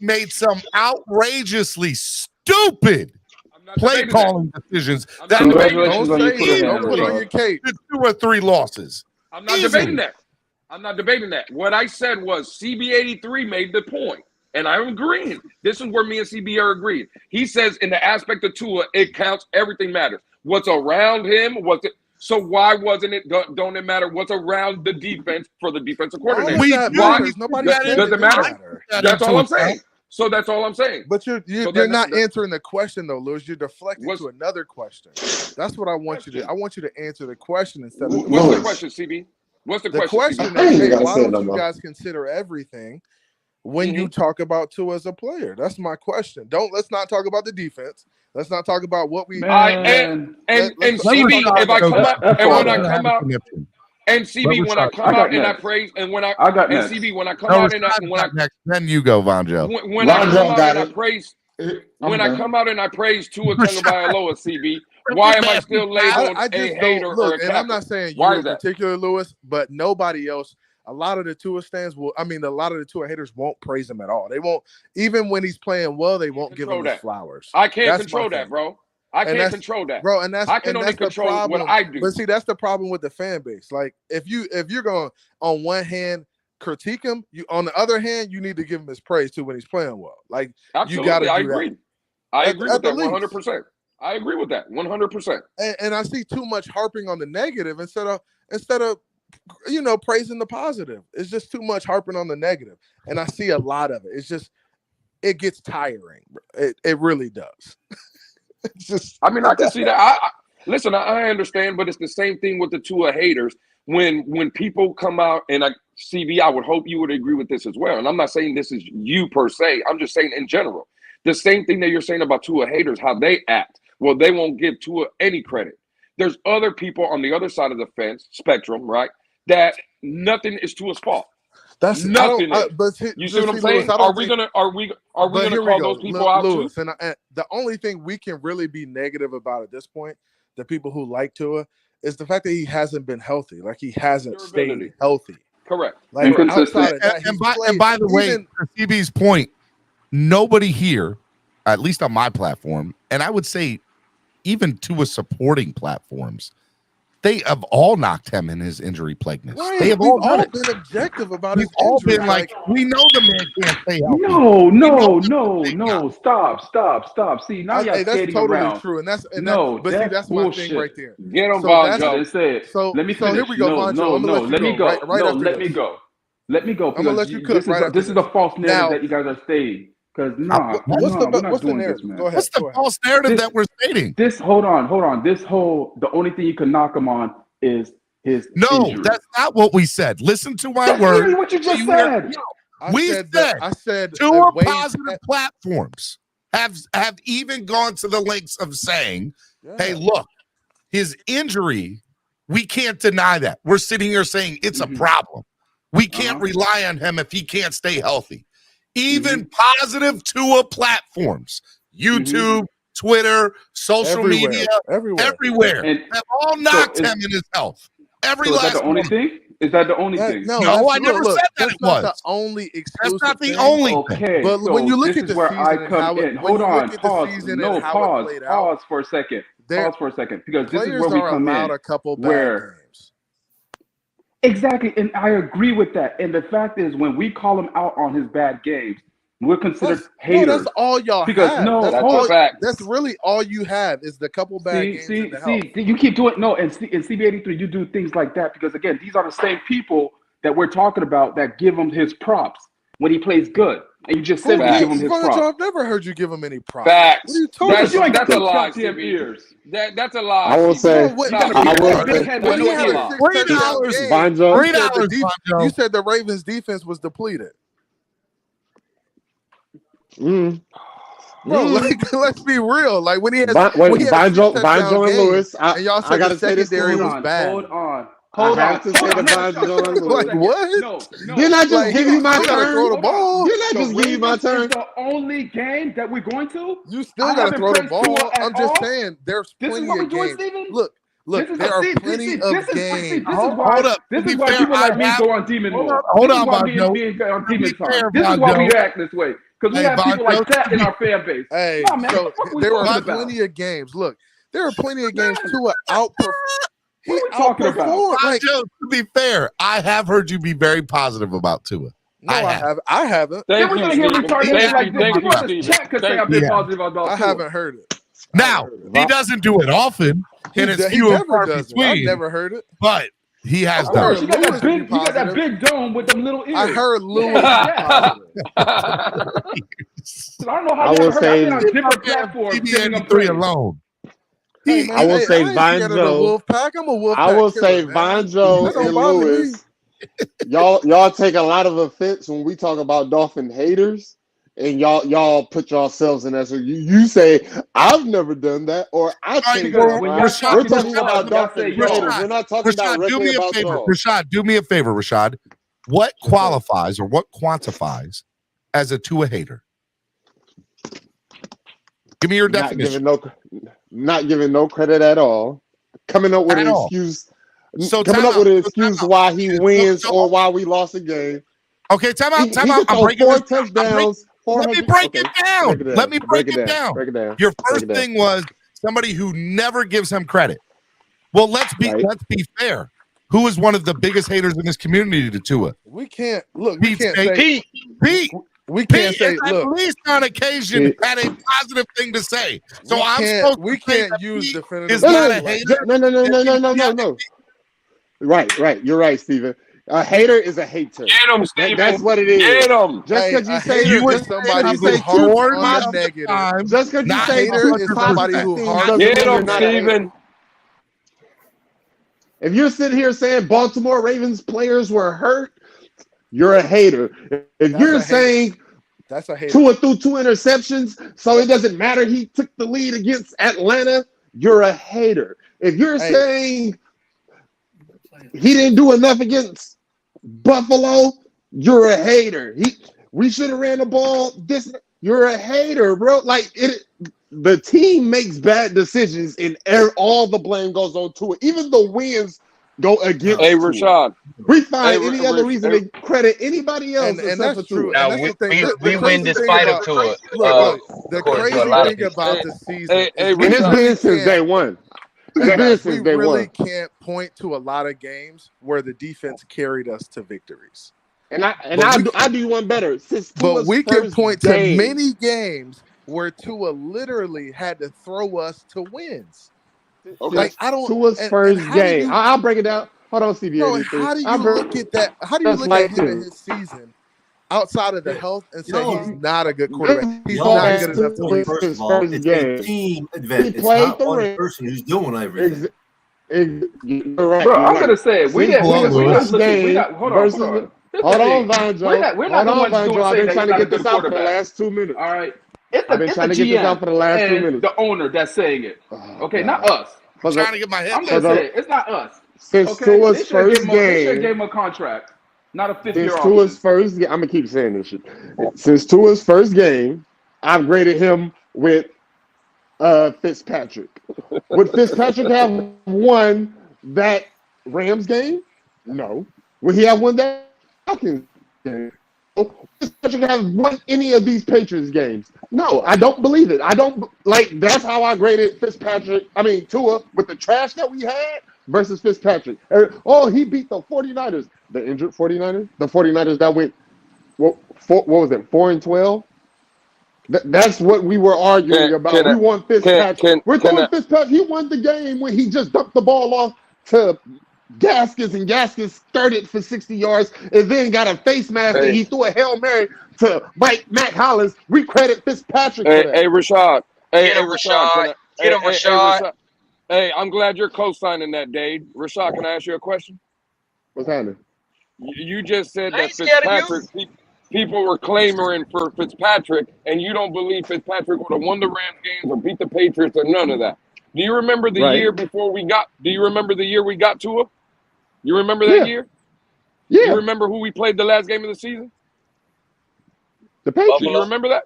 made some outrageously stupid play calling decisions that Don't put on your cape. 2 or 3 losses. I'm not debating that. I'm not debating that. What I said was CB83 made the point, and I'm agreeing. This is where me and CB are agreed. He says in the aspect of Tua, it counts. Everything matters. What's around him? So why wasn't it? Don't it matter what's around the defense for the defensive coordinator? Nobody does it matter? That's all I'm saying. So that's all I'm saying. But you're not answering the question though, Lewis. You're deflecting to another question. That's what I want you to. I want you to answer the question instead of. What's the question, CB? What's the question? The question is, hey, why don't you guys consider everything when you talk about Tua as a player? That's my question. Let's not talk about the defense. Let's not talk about what we. And CB, if I come out and when I come out, and CB when I come out and I praise, and when I got and CB when I come out and when I next, then you go, Vonjo. When I come out and I praise, when I come out and I praise Tua Tagovailoa, CB, why am I still labeled a hater or a and I'm not saying you in particular, Lewis, but nobody else. A lot of the Tua stands will. I mean, a lot of the Tua haters won't praise him at all. They won't, even when he's playing well. They won't give him his flowers. I can't control that, bro. I can't control that, bro. And I can only control what I do. But see, that's the problem with the fan base. Like, if you're going on one hand critique him, you on the other hand, you need to give him his praise too when he's playing well. Like, absolutely, you got to. I agree. I agree with that 100%. I agree with that 100%. And I see too much harping on the negative instead of praising the positive. It's just too much harping on the negative, and I see a lot of it. It's just it gets tiring. It really does. It's just. I mean, I can see that. Listen. I understand, but it's the same thing with the Tua haters. When people come out and CB, I would hope you would agree with this as well. And I'm not saying this is you per se. I'm just saying in general. The same thing that you're saying about Tua haters, how they act. Well, they won't give Tua any credit. There's other people on the other side of the fence spectrum, right? That nothing is Tua's fault. That's nothing. You see what I'm saying? Lewis, are we gonna call those people out Lewis, too? And the only thing we can really be negative about at this point, the people who like Tua, is the fact that he hasn't been healthy. Like, he hasn't stayed healthy. Correct. Like, outside of that, and by the way, to CB's point, nobody here, at least on my platform, and I would say even Tua supporting platforms, they have all knocked him in his injury plagueness. Right. They have We've all been objective about his all injury. been like, we know the man can't stay healthy. No. Stop. See, now y'all that's skating totally around. true, and that's that's my bullshit. thing right there. Get him, Vonjo. Let me finish. Here we go, Vonjo. No. Let me go. Let me go. I'm gonna let you cook right after this is the false narrative that you guys are stating. Because what's the narrative? Man. Go ahead. What's the false narrative that we're stating? Hold on. The only thing you can knock him on is his injury. That's not what we said. Listen to my That's words. really what you just said. I said two positive platforms have even gone to the lengths of saying, hey, look, his injury, we can't deny that. We're sitting here saying it's a problem. We can't rely on him if he can't stay healthy. Even positive Tua platforms, YouTube, Twitter, social media, everywhere have all knocked him in his health. Every So is that last the only one. thing? Is that the only thing? No, I never said that that's it not was. the only exclusive. That's not the thing. only thing. Okay, But so when you look this at is the where season I and come how in. it, when Hold you on, look at the pause. season No, and how pause. it played out, Pause for a second. Pause for a second, because this is players where we are come allowed in. a couple bad Where games. exactly, and I agree with that. And the fact is, when we call him out on his bad games, we're considered haters. No, that's all y'all Because have. no, That's That's all. a fact. That's really all you have is the couple bad games in the health. you keep doing no, and in CB83, you do things like that because again, these are the same people that we're talking about that give him his props when he plays good, and you just said we give him his Vonjo, props. I've never heard you give him any props. Facts. What are you talking Because you ain't about? got That's a them lie, goddamn CB. ears. That's a lie. I will CB. say, No, what, You got I a will big say, head when with he no had ears. a 6 touchdown $3, game, Vonjo. you said the Vonjo. you said the Ravens defense was depleted. Bro, like let's be real. Like when he had when he had a 6 Vonjo touchdown and game, Lewis. and y'all I said gotta the say this to secondary was Lewis. bad. Hold I on. have to say to Vonjo and Lewis. Like what? No. Didn't I just Like give he you my still gotta throw turn? the ball. Didn't I The just give you my Ravens turn? is the only game that we're going to. You still I gotta haven't throw the praised Tua ball. at I'm just all. saying there's This is plenty what we're of doing, games. Steven. Look, there are plenty of games. This is why. Hold up. This To is be why fair, people like I me have. go on demon Hold mode. on, hold This is on, why me Vonjo. being on To be demon fair, time. This is why we Vonjo. act this way because we Hey, have people Vonjo, like that to in be- our fan base. Hey, Nah, man, so what the fuck we there are talking about? plenty of games. Look, there are plenty of games Tua outperformed. He What are we talking about? outperformed. Like, Vonjo, to be fair, I have heard you be very positive about Tua. no, I haven't. Then we're gonna hear retardation like this. People in this Stephen. chat could say I've been Yeah. positive about I Tua. haven't heard it. Now, he doesn't do it often, and it's He few and never far does it. I've between, never heard it. but he has Of done course, it. you got Lewis that big. be You got that positive. big dome with them little ears. I heard Lewis Can't be say that. positive. I don't know how I you will haven't heard. I've been on say, different platforms giving them CB83 praise. alone. Hey, man, I will say I ain't scared of the Vonjo. wolf pack. I'm a wolf I pack will killer, say man. Vonjo That don't and bother me. Lewis. Y'all take a lot of offense when we talk about Dolphin haters, and y'all put yourselves in that. So you say I've never done that, or I changed Because my when mind. y'all talk We're to talking us, about y'all Dolphin say y'all. haters. We're not talking Rashad, do directly me a about favor. y'all. Rashad, do me a favor, Rashad. What qualifies or what quantifies as a Tua hater? Give me your definition. Not giving no credit at all. Coming up with At an all. excuse. So Coming time up with out. an excuse why he wins So- or why we lost a game. Okay, time out. He Time out. could I'm throw breaking 4 this down. touchdowns. Let me 400. break Okay, it down. break it down. Let me break it down. Break it down. Your Break first it down. thing was somebody who never gives him credit. Well, let's be fair. Who is one of the biggest haters in this community to Tua? We can't look. We can't say Pete. We can't say is at look. least on occasion had a positive thing to say. So I'm supposed to say that use Pete definitive is not a language. hater. No. Right. You're right, Steven. A hater is a hater. Get him, Steven. That's what it is. Get him. Just because you say hater just is somebody because you who say harps two on the positive negative. times, just because you Not say hater two is somebody positive who things harps doesn't Get mean him, you're not a hater. Steven. If you're sitting here saying Baltimore Ravens players were hurt, you're a hater. If you're saying that's a hater. Tua threw 2 interceptions, so it doesn't matter he took the lead against Atlanta, you're a hater. If you're saying he didn't do enough against Buffalo, you're a hater. We should have ran the ball. You're a hater, bro. Like the team makes bad decisions, and all the blame goes on to it. Even the wins go against. Hey, Tua. Rashad. We find any other reason to credit anybody else and except that's for true. Tua. Now And that's the thing. we win despite of Tua. Look, the according to crazy a lot of thing people. about the season Hey, is And it's been since day one. It's been we since day really one. can't point to a lot of games where the defense carried us to victories. And I do one better. Since But Tua's we can first point to game, many games where Tua literally had to throw us to wins. Okay. Like I don't. Tua's and first how do game. you- I'll break it down. Hold on, CB83. Bro, how do you look at that? How do you look at him in his season outside of the health and say he's not a good quarterback? He's not good enough to lead. First of all, it's a team event. It's not one person who's doing everything. Right, Bro, I'm gonna say it. We're not looking. Hold on. Vonjo. We're not the ones doing I've saying been that trying he's to not a get good this out for the quarterback. last 2 minutes. All right. I've been trying to get this out for the last 2 minutes. The owner that's saying it. Okay, not us. I'm trying to get my head. I'm gonna say it. It's not us. Since Okay? Tua's first They should have game, gave him a contract, not a 5th-year since option. Tua's first game, I'm gonna keep saying this shit. Since Tua's first game, I've graded him with Fitzpatrick. Would Fitzpatrick have won that Rams game? No. Would he have won that Falcons game? Fitzpatrick has won any of these Patriots games? No, I don't believe it. I don't like. That's how I graded Tua with the trash that we had versus Fitzpatrick. Oh, he beat the 49ers, the injured 49ers, the 49ers that went. What was it? 4-12. That's what we were arguing about. We want Fitzpatrick. We're calling Fitzpatrick. He won the game when he just dumped the ball off to Gaskins, and Gaskins started for 60 yards and then got a face mask and he threw a Hail Mary to Matt Hollins. We credit Fitzpatrick for that. Hey, Rashad. Get him, Rashad. Get him, Rashad. Hey, I'm glad you're co-signing that, Dave. Rashad, can I ask you a question? What's happening? You just said that Fitzpatrick, people were clamoring for Fitzpatrick, and you don't believe Fitzpatrick would have won the Rams games or beat the Patriots or none of that. Do you remember the year before we got? Do you remember the year we got Tua? You remember that year? Yeah. You remember who we played the last game of the season? The Patriots. Do you remember that?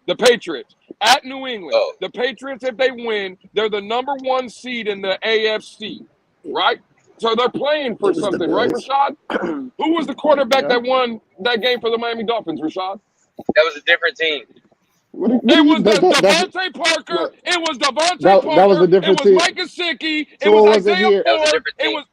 The Patriots at New England. Oh. The Patriots, if they win, they're the number 1 seed in the AFC, right? So they're playing for something, right, Rashad? Who was the quarterback that won that game for the Miami Dolphins, Rashad? That was a different team. It was Devontae Parker. It was Devontae Parker. That was a different team. It was Mike Gesicki. It was Isaiah Ford. It was.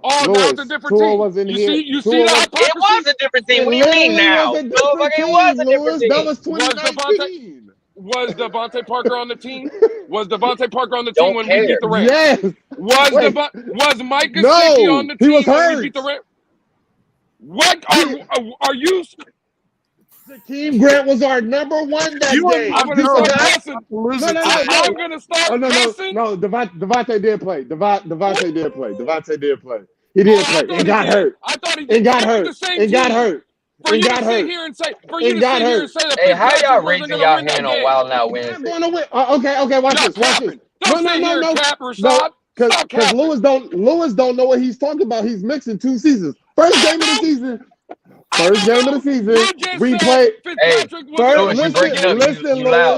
Oh, that's a different team. You see that? It was a different team. What do you mean now? It was a different team. That was 2019. Was Devontae Parker on the team? Was Devontae Parker on the team when we beat the Rams? Yes. Was Mike Gesicki on the team he was hurt. when we beat the Rams? What are you? Jakeem Grant was our number 1 that game. I'm gonna start pressing. I'm gonna start pressing. No, Devontae did play. Devontae did play. Devontae did play. He did play. And got hurt. I thought he got hurt. And got hurt. For you to sit here and say that. Hey, how y'all raising y'all hand on Wild-N-Out Wednesday? Okay, watch this. No. Cap, Rashad. Because Lewis don't know what he's talking about. He's mixing 2 seasons. First game of the season. We played. Hey, Lewis, you're breaking up.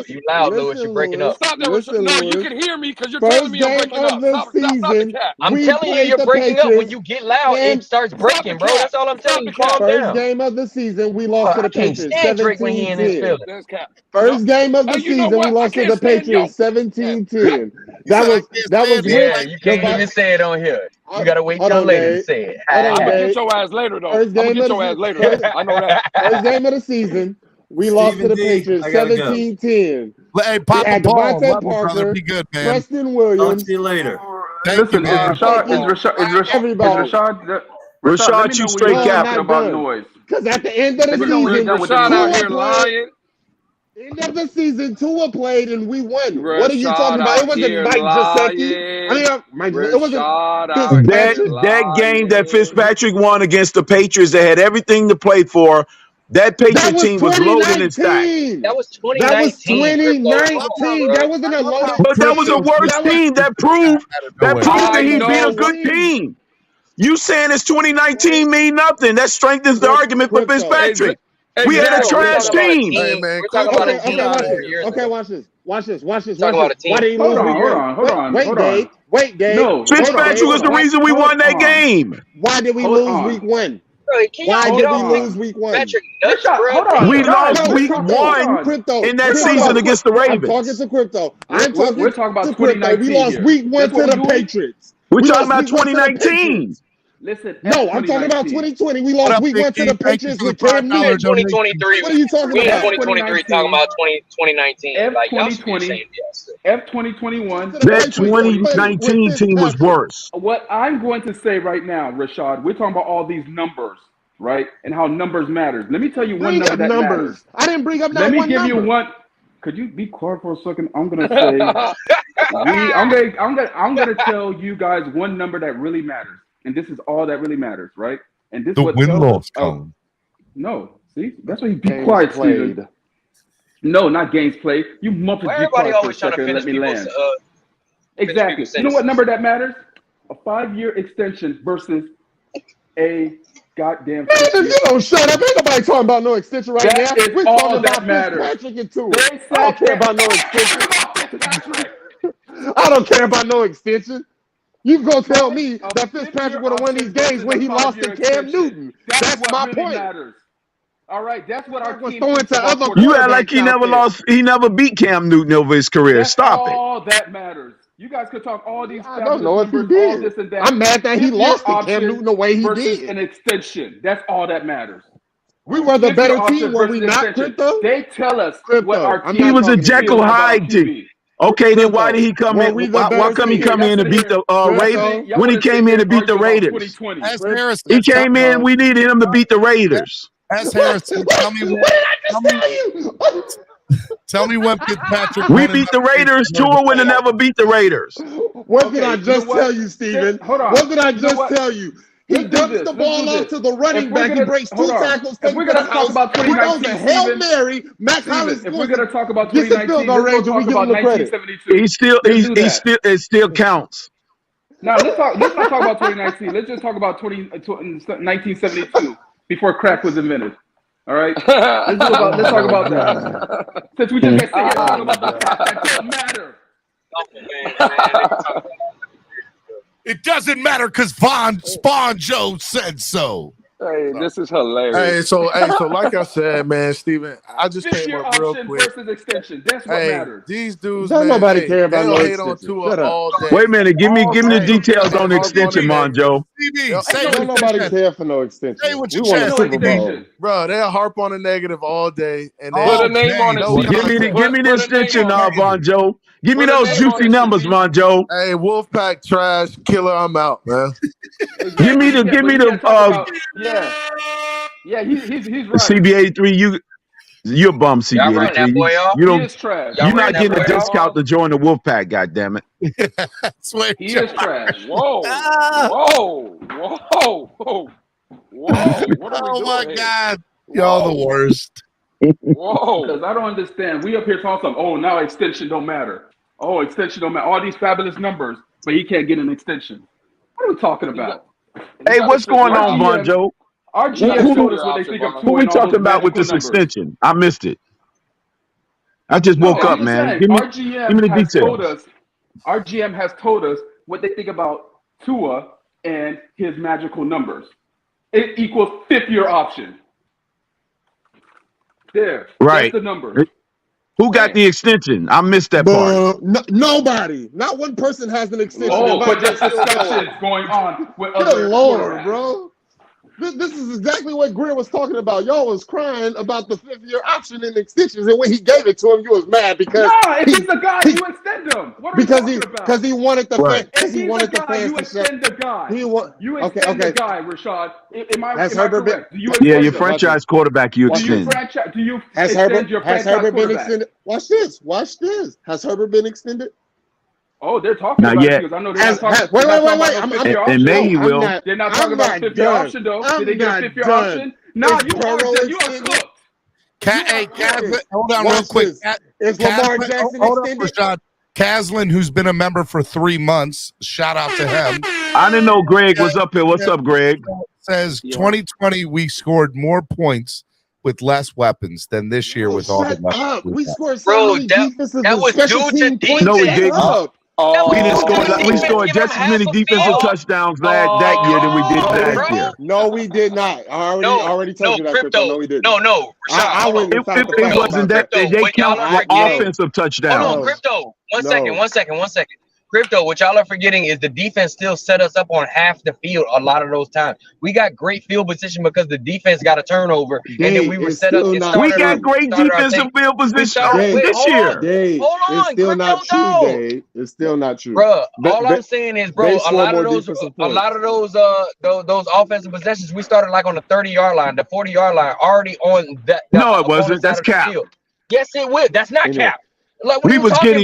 You loud, Lewis. You're breaking up. Stop that. No, you can hear me because you're telling me I'm breaking up. Stop the cap. I'm telling you, you're breaking up. When you get loud, it starts breaking, bro. That's all I'm telling you. Calm down. First game of the season, we lost to the Patriots 17-10. First game of the season, we lost to the Patriots 17-10. That was yeah. You can't even say it on here. You gotta wait till later to say it. I'm gonna get your ass later, though. I'm gonna get your ass later. I know that. First game of the season, we lost to the Patriots 17-10. Hey, Papa Paul, Devontae Parker, be good, man. Preston Williams. Talk to you later. Listen, is Rashad, you straight cap about noise. Because at the end of the season, Rashad out here lying. End of the season, Tua played and we won. What are you talking about? It wasn't Mike Gesicki. It wasn't that game that Fitzpatrick won against the Patriots that had everything to play for. That Patriot team was loaded and stacked. That was 2019. That wasn't a loaded. But that was a worse team. That proved that he'd be a good team. You saying it's 2019 mean nothing. That strengthens the argument for Fitzpatrick. We had a trash team. Hey, man, okay, watch this. Why did he lose? Hold on. Wait, Dave. No, Fitzpatrick was the reason we won that game. Why did we lose week 1? Why did we lose week 1? We lost week 1 in that season against the Ravens. I'm talking to Crypto. We're talking about 2019. We lost week 1 to the Patriots. We're talking about 2019. Listen, no, I'm talking about 2020. We lost week 1 to the Patriots with Cam Newton. 2023. What are you talking about? 2023 talking about 2019. F 2021. That 2019 team was worse. What I'm going to say right now, Rashad, we're talking about all these numbers, right? And how numbers matter. Let me tell you one number that matters. I didn't bring up that one. Let me give you one. Could you be quiet for a second? I'm gonna say. I'm gonna tell you guys one number that really matters. And this is all that really matters, right? And this the what win-loss column. No, see, that's why you be quiet, Steven. No, not games played. You muppets be quiet for a second and let me land. Exactly. You know what number that matters? A 5-year extension versus a goddamn. You don't shut up. Ain't nobody talking about no extension right now. We're talking about matters. I don't care about no extension. I don't care about no extension. You gonna tell me that Fitzpatrick would have won these games when he lost to Cam Newton? That's my really point. matters. All right, that's what our team throwing to other You act like he never lost. He never beat Cam Newton over his career. That's Stop it. all that matters. You guys could talk all these. I don't know if he numbers, all did. this and that. I'm mad that he lost to Cam Newton the way he versus did. an extension. That's all that matters. We were the better option team, were we versus not, extension. Crypto? They tell us what our team He was a feels Jekyll about Hyde TV. team. Okay, then why did he come in? Why come he come in and beat the Raiders? When he came in to beat the Raiders, he came in. We needed him to beat the Raiders. As Harrison, tell me when Fitzpatrick. We beat the Raiders. Tua would have never beat the Raiders. What did I just tell you, Steven? Hold on. What did I just tell you? He dumps the ball off to the running back. He breaks 2 tackles. If we're going to talk about 2019, a Hail Mary. Matt Collins. If we're going to talk about 2019, let's talk about 1972. It still counts. Now let's not talk about 2019. Let's just talk about 1972 before crack was invented. All right. Let's talk about that. Since we just got to talk about that doesn't matter. It doesn't matter because Spawn Joe said so. Hey, this is hilarious. Hey, so like I said, man, Steven, I just came up real quick. Versus extension. That's what matters. These dudes, Don't man, nobody care about no hate on extension. Tua all day. Wait a minute. Give me the details on the extension, Monjo. Don't nobody care for no extension. Say what We you want a said. Super Bowl. Bro, they'll harp on the negative all day. And Put a name on it. Give me the extension, Monjo. Give me those juicy numbers, Monjo. Hey, Wolfpack trash killer. I'm out, man. Give me the Yeah, he's right. CB83. You're a bum, CB83. You don't. You're not getting a discount to join the Wolfpack. Goddamn it. He is trash. Whoa. Whoa. What are we doing my here? God. Y'all the worst. Whoa. Because I don't understand. We up here talking something. Oh, now extension don't matter. Oh, extension don't matter. All these fabulous numbers, but he can't get an extension. What are we talking about? Hey, what's going on, Monjo? Our GM showed us what they think of Who we talking about with this extension? I missed it. I just woke up, man. Give me the details. Our GM has told us what they think about Tua and his magical numbers. It equals 5th-year option. There. Right. That's the number. Who got the extension? I missed that part. Nobody. Not one person has an extension. Oh, but there's discussions going on with Good other Lord, quarterbacks. bro. This is exactly what Greer was talking about. Y'all was crying about the 5th-year option and extensions, and when he gave it to him, you was mad because if he's the guy, you extend him. What are we talking about? Because he wanted the Right. fans. If He he's wanted the the guy, fans you to extend the guy. You Okay, extend the okay. guy, Rashad. Am I Herbert correct? Do you Yeah, extend your him? franchise quarterback, you Do you extend. Do you Has extend Herbert your has franchise Herbert been quarterback? extended? Watch this. Has Herbert been extended? Oh, they're talking Not about yet. it because I know they're not talking. Wait. they're not talking about no 5th-year In May, option. he will. They're not talking about 5th-year option though. Did they get a 5th-year option? No, you are cooked. Hey, Caslin, hold on real quick. Is Lamar Jackson extended? Rashad. Caslin, who's been a member for 3 months, shout out to him. I didn't know Greg was up here. What's up, Greg? Says 2020 we scored more points with less weapons than this year with all the weapons. We scored so many defensive and special team points. No, we didn't. We didn't score. We scored Give him just as many half a defensive field. touchdowns that year than we did last year. No, we did not. I already told you that. Crypto. No, we didn't. No. I went and found the It wasn't that. They count offensive touchdowns. Hold on, Crypto. One second. Crypto, what y'all are forgetting is the defense still set us up on half the field a lot of those times. We got great field position because the defense got a turnover, and then we were set up. We got great defensive field position this year. Hold on, it's still not true, Dave. It's still not true, bro. All I'm saying is, bro, a lot of those offensive possessions, we started like on the 30-yard line, the 40-yard line, already on that. No, it wasn't. That's cap. Yes, it will. That's not cap. Like, we was getting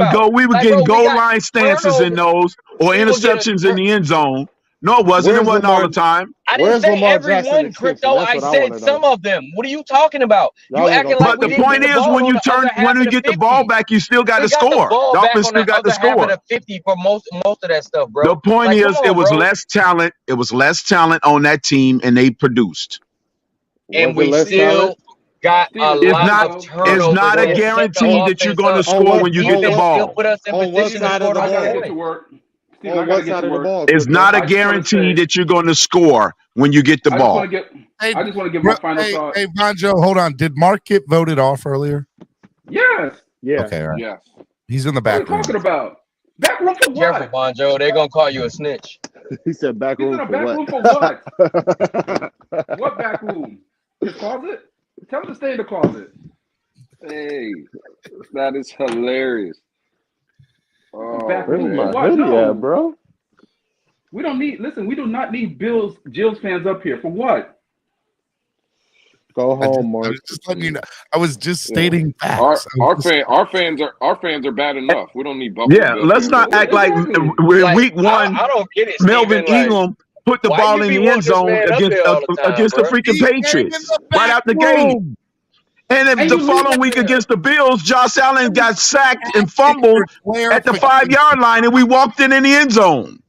goal line stances turnover. in those or interceptions in the end zone. No, it wasn't. It wasn't all the time. I didn't say every one, Crypto. I said some of them. What are you talking about? You acting like but the point is, when you get the ball back, you still got to score. Dolphins still got to score. 50 for most of that stuff, bro. The point is, it was less talent. It was less talent on that team, and they produced. And we still got a lot of turnovers. It's not a guarantee that you're going to score when you get the ball. Put us in position to score. on what side of the ball? It's not a guarantee that you're going to score when you get the ball. I just want to give my final thought. Hey, Bonjo, hold on. Did Mark get voted off earlier? Yes. Yeah. Okay, all right. Yes. He's in the What are back you room. talking about? Back room for Careful, what? Bonjo. They're gonna call you a snitch. He said back He's room in a for back what? room for what? What back room? His closet? Tell him to stay in the closet. Hey, that is hilarious. Oh, Back Where's room my for what? hoodie No. at, bro? We don't need. Listen, we do not need Jills fans up here for what? Go I home, Mark. was just letting you know. I was just stating facts. Our fans are bad enough. We don't need Buffalo. Yeah, Bills let's fans not over act there. like we're week one. I don't get it, Melvin Steven. Ingram put the why ball you in be the wanting end this zone man up against there all the time, against the bro? freaking Patriots right out the gate. And then And the you leave following it week there. against the Bills, Josh Allen got sacked and fumbled at the Clarification. 5-yard line, and we walked in the end zone.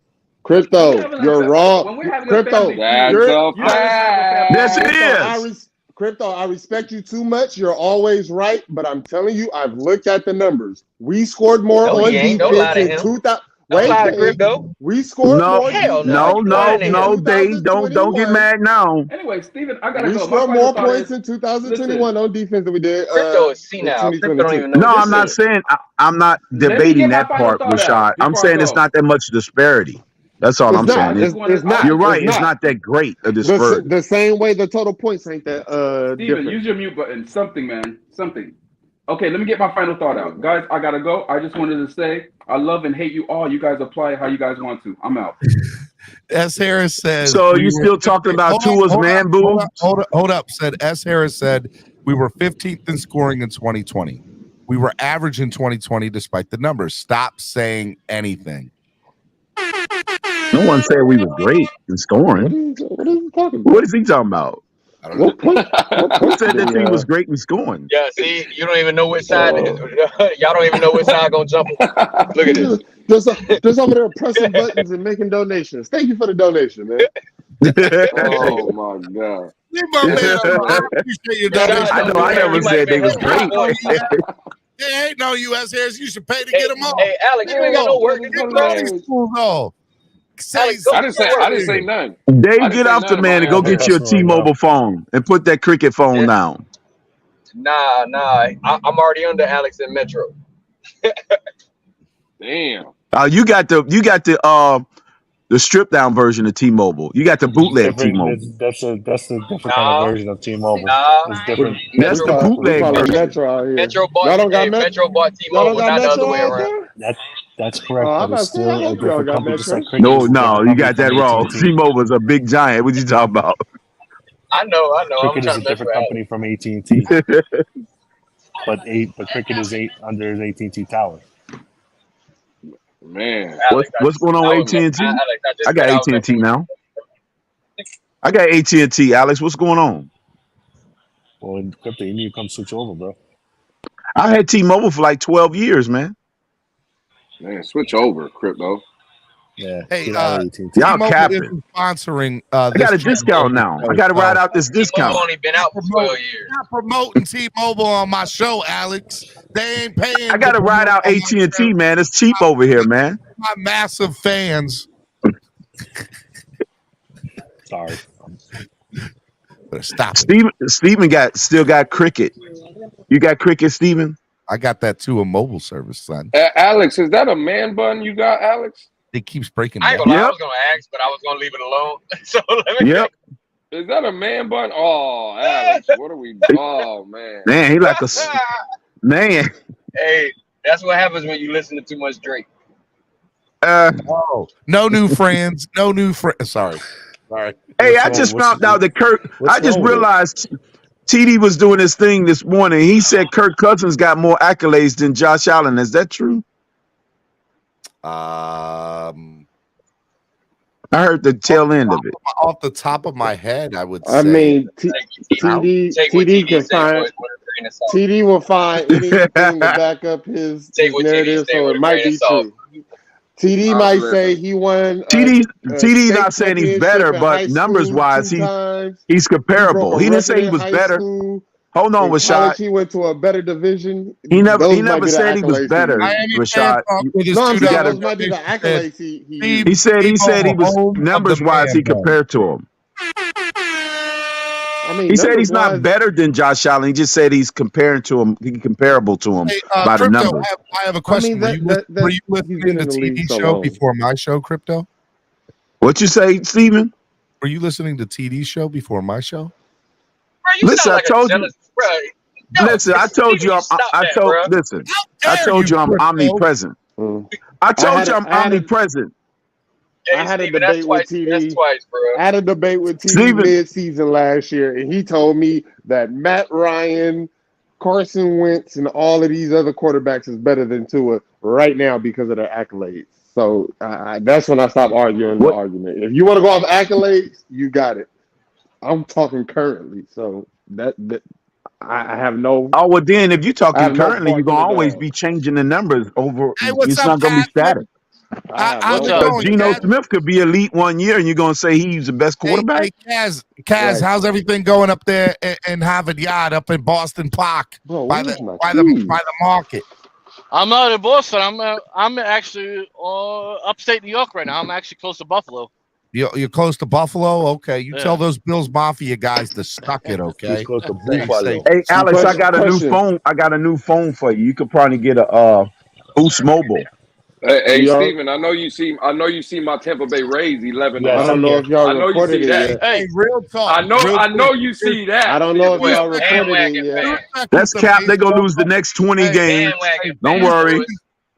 Crypto, you're When wrong. we're having a Crypto, family That's feud, a you always have a Yes, it family is. Crypto, I respect you too much. You're always right, but I'm telling you, I've looked at the numbers. We scored more No, on he ain't. Don't lie defense to in him. 2000. Don't lie to Wait, Crypto. we scored No, more Hell defense no. You lying to no, him. Dave, don't get mad now. Anyway, Steven, I gotta We go. My scored final more thought points is, in 2021 on defense than we did Crypto is in senile. Crypto don't 2022. even know No, what I'm not this is. saying I'm not let me debating get my that final part, thought Rashad. out I'm before I saying it's go. not that much disparity. That's all It's I'm not. saying. It's not. You're right. It's It's not that great a disparity. The same way the total points ain't that Steven, different. use your mute button. Something, man. Something. Okay, let me get my final thought out. Guys, I gotta go. I just wanted to say I love and hate you all. You guys apply how you guys want to. I'm out. S. Harris says. So you still talking about Tua's man boobs? Hold up. Said S. Harris said we were 15th in scoring in 2020. We were average in 2020 despite the numbers. Stop saying anything. No one said we were great in scoring. What is he talking about? What is he talking about? I don't know. Who said the team was great in scoring? Yeah, see, you don't even know which side. Y'all don't even know which side gonna jump. Look at this. Just over there pressing buttons and making donations. Thank you for the donation, man. Oh my God. Leave my man alone. I appreciate your donation. I know. I never said they was great. They ain't no U.S. Harris. You should pay to get them off. Hey, Alex, you ain't got no work to do, bro. These fools off. Alex, I didn't say none. Dave, get off the man and go get you a T-Mobile phone and put that cricket phone down. Nah. I'm already under Alex and Metro. Damn. You got the stripped down version of T-Mobile. You got the bootleg T-Mobile. That's a different kind of version of T-Mobile. It's different. That's the bootleg version. Metro out here. Metro bought Y'all don't got Metro bought T-Mobile, not the other way around. That's correct, I'm but it's about to say, I still a hope y'all different got company. Just like Metro. cricket is a No, different you got company that from wrong. AT&T. T-Mobile is a big giant. What you talking about? I know. I'm Cricket is trying a to mess different with company from AT&T, but cricket is under AT&T tower. Man. What's going on with AT&T? I got AT&T now. I got AT&T, Alex. What's going on? Well, in crypto, you need to come switch over, bro. I had T-Mobile for like 12 years, man. Man, switch over, crypto. Yeah. Hey, y'all T-Mobile capping. isn't sponsoring. I got a discount now. I got to ride out this discount. T-Mobile only been out for 12 years. Not promoting T-Mobile on my show, Alex. They ain't paying. I got to ride out AT&T, man. It's cheap over here, man. My massive fans. Sorry. Better stop. Steven still got cricket. You got cricket, Steven? I got that too, a mobile service, son. Alex, is that a man bun you got, Alex? It keeps breaking I down. ain't gonna lie, I was gonna ask, but I was gonna leave it alone. So let me. Yep. Is that a man bun? Oh, Alex, what are we? Oh man. Man, he like a man. Hey, that's what happens when you listen to too much Drake. Oh, no new friends. No new friends. Sorry. Hey, I just found out that I just realized TD was doing his thing this morning. He said Kirk Cousins got more accolades than Josh Allen. Is that true? I heard the tail end of it. Off the top of my head, I would say. I mean, TD can find. TD will find anything to back up his narrative, so it might be true. TD might say he won. TD not saying he's better, but numbers wise, he's comparable. He didn't say he was better. Hold on, In Rashad. college, he went to a better division. He never Those might be the said he was accolades better, he needs. Rashad. No, I'm saying those might be the accolades he used. He said he was numbers wise. He compared to him. I mean, He said he's not numbers-wise, better than Josh Allen. He just said he's compared to him. He's comparable to him Hey, by the Crypto, numbers. I have a question. Were you listening to the TV show before my show, Crypto? What you say, Steven? Were you listening to TD show before my show? Bro, you Listen, sound I like told a you. jealous, bro. No, Listen, I told you. Listen, I told you I'm omnipresent. I told you I'm omnipresent. I had a debate with TD. That's twice, bro. I had a debate with TD mid-season last year, and he told me that Matt Ryan, Carson Wentz, and all of these other quarterbacks is better than Tua right now because of their accolades. So that's when I stopped arguing the argument. If you want to go off accolades, you got it. I'm talking currently, so that I have no. Oh well, then if you're talking no currently, you're bark in gonna the always dog. be changing the numbers over. Hey, what's It's up, not gonna be Cat? static. How's it Because going, Geno Kaz? Smith could be elite one year, and you're gonna say he's the best quarterback. Hey, Kaz, how's everything going up there in Harvard Yard up in Boston Park by the market? I'm not in Boston. I'm actually upstate New York right now. I'm actually close to Buffalo. You're close to Buffalo? Okay. You tell those Bills Mafia guys to suck it, okay? Close to Buffalo. Hey, Alex, I got a new phone. I got a new phone for you. You could probably get a Boost Mobile. Hey, Steven, I know you see my Tampa Bay Rays 11. I don't know if y'all I know you reported see it that. yet. Hey, real talk. I know you see that. I don't know if y'all reported it yet. That's cap. They're gonna lose the next 20 games. Don't worry.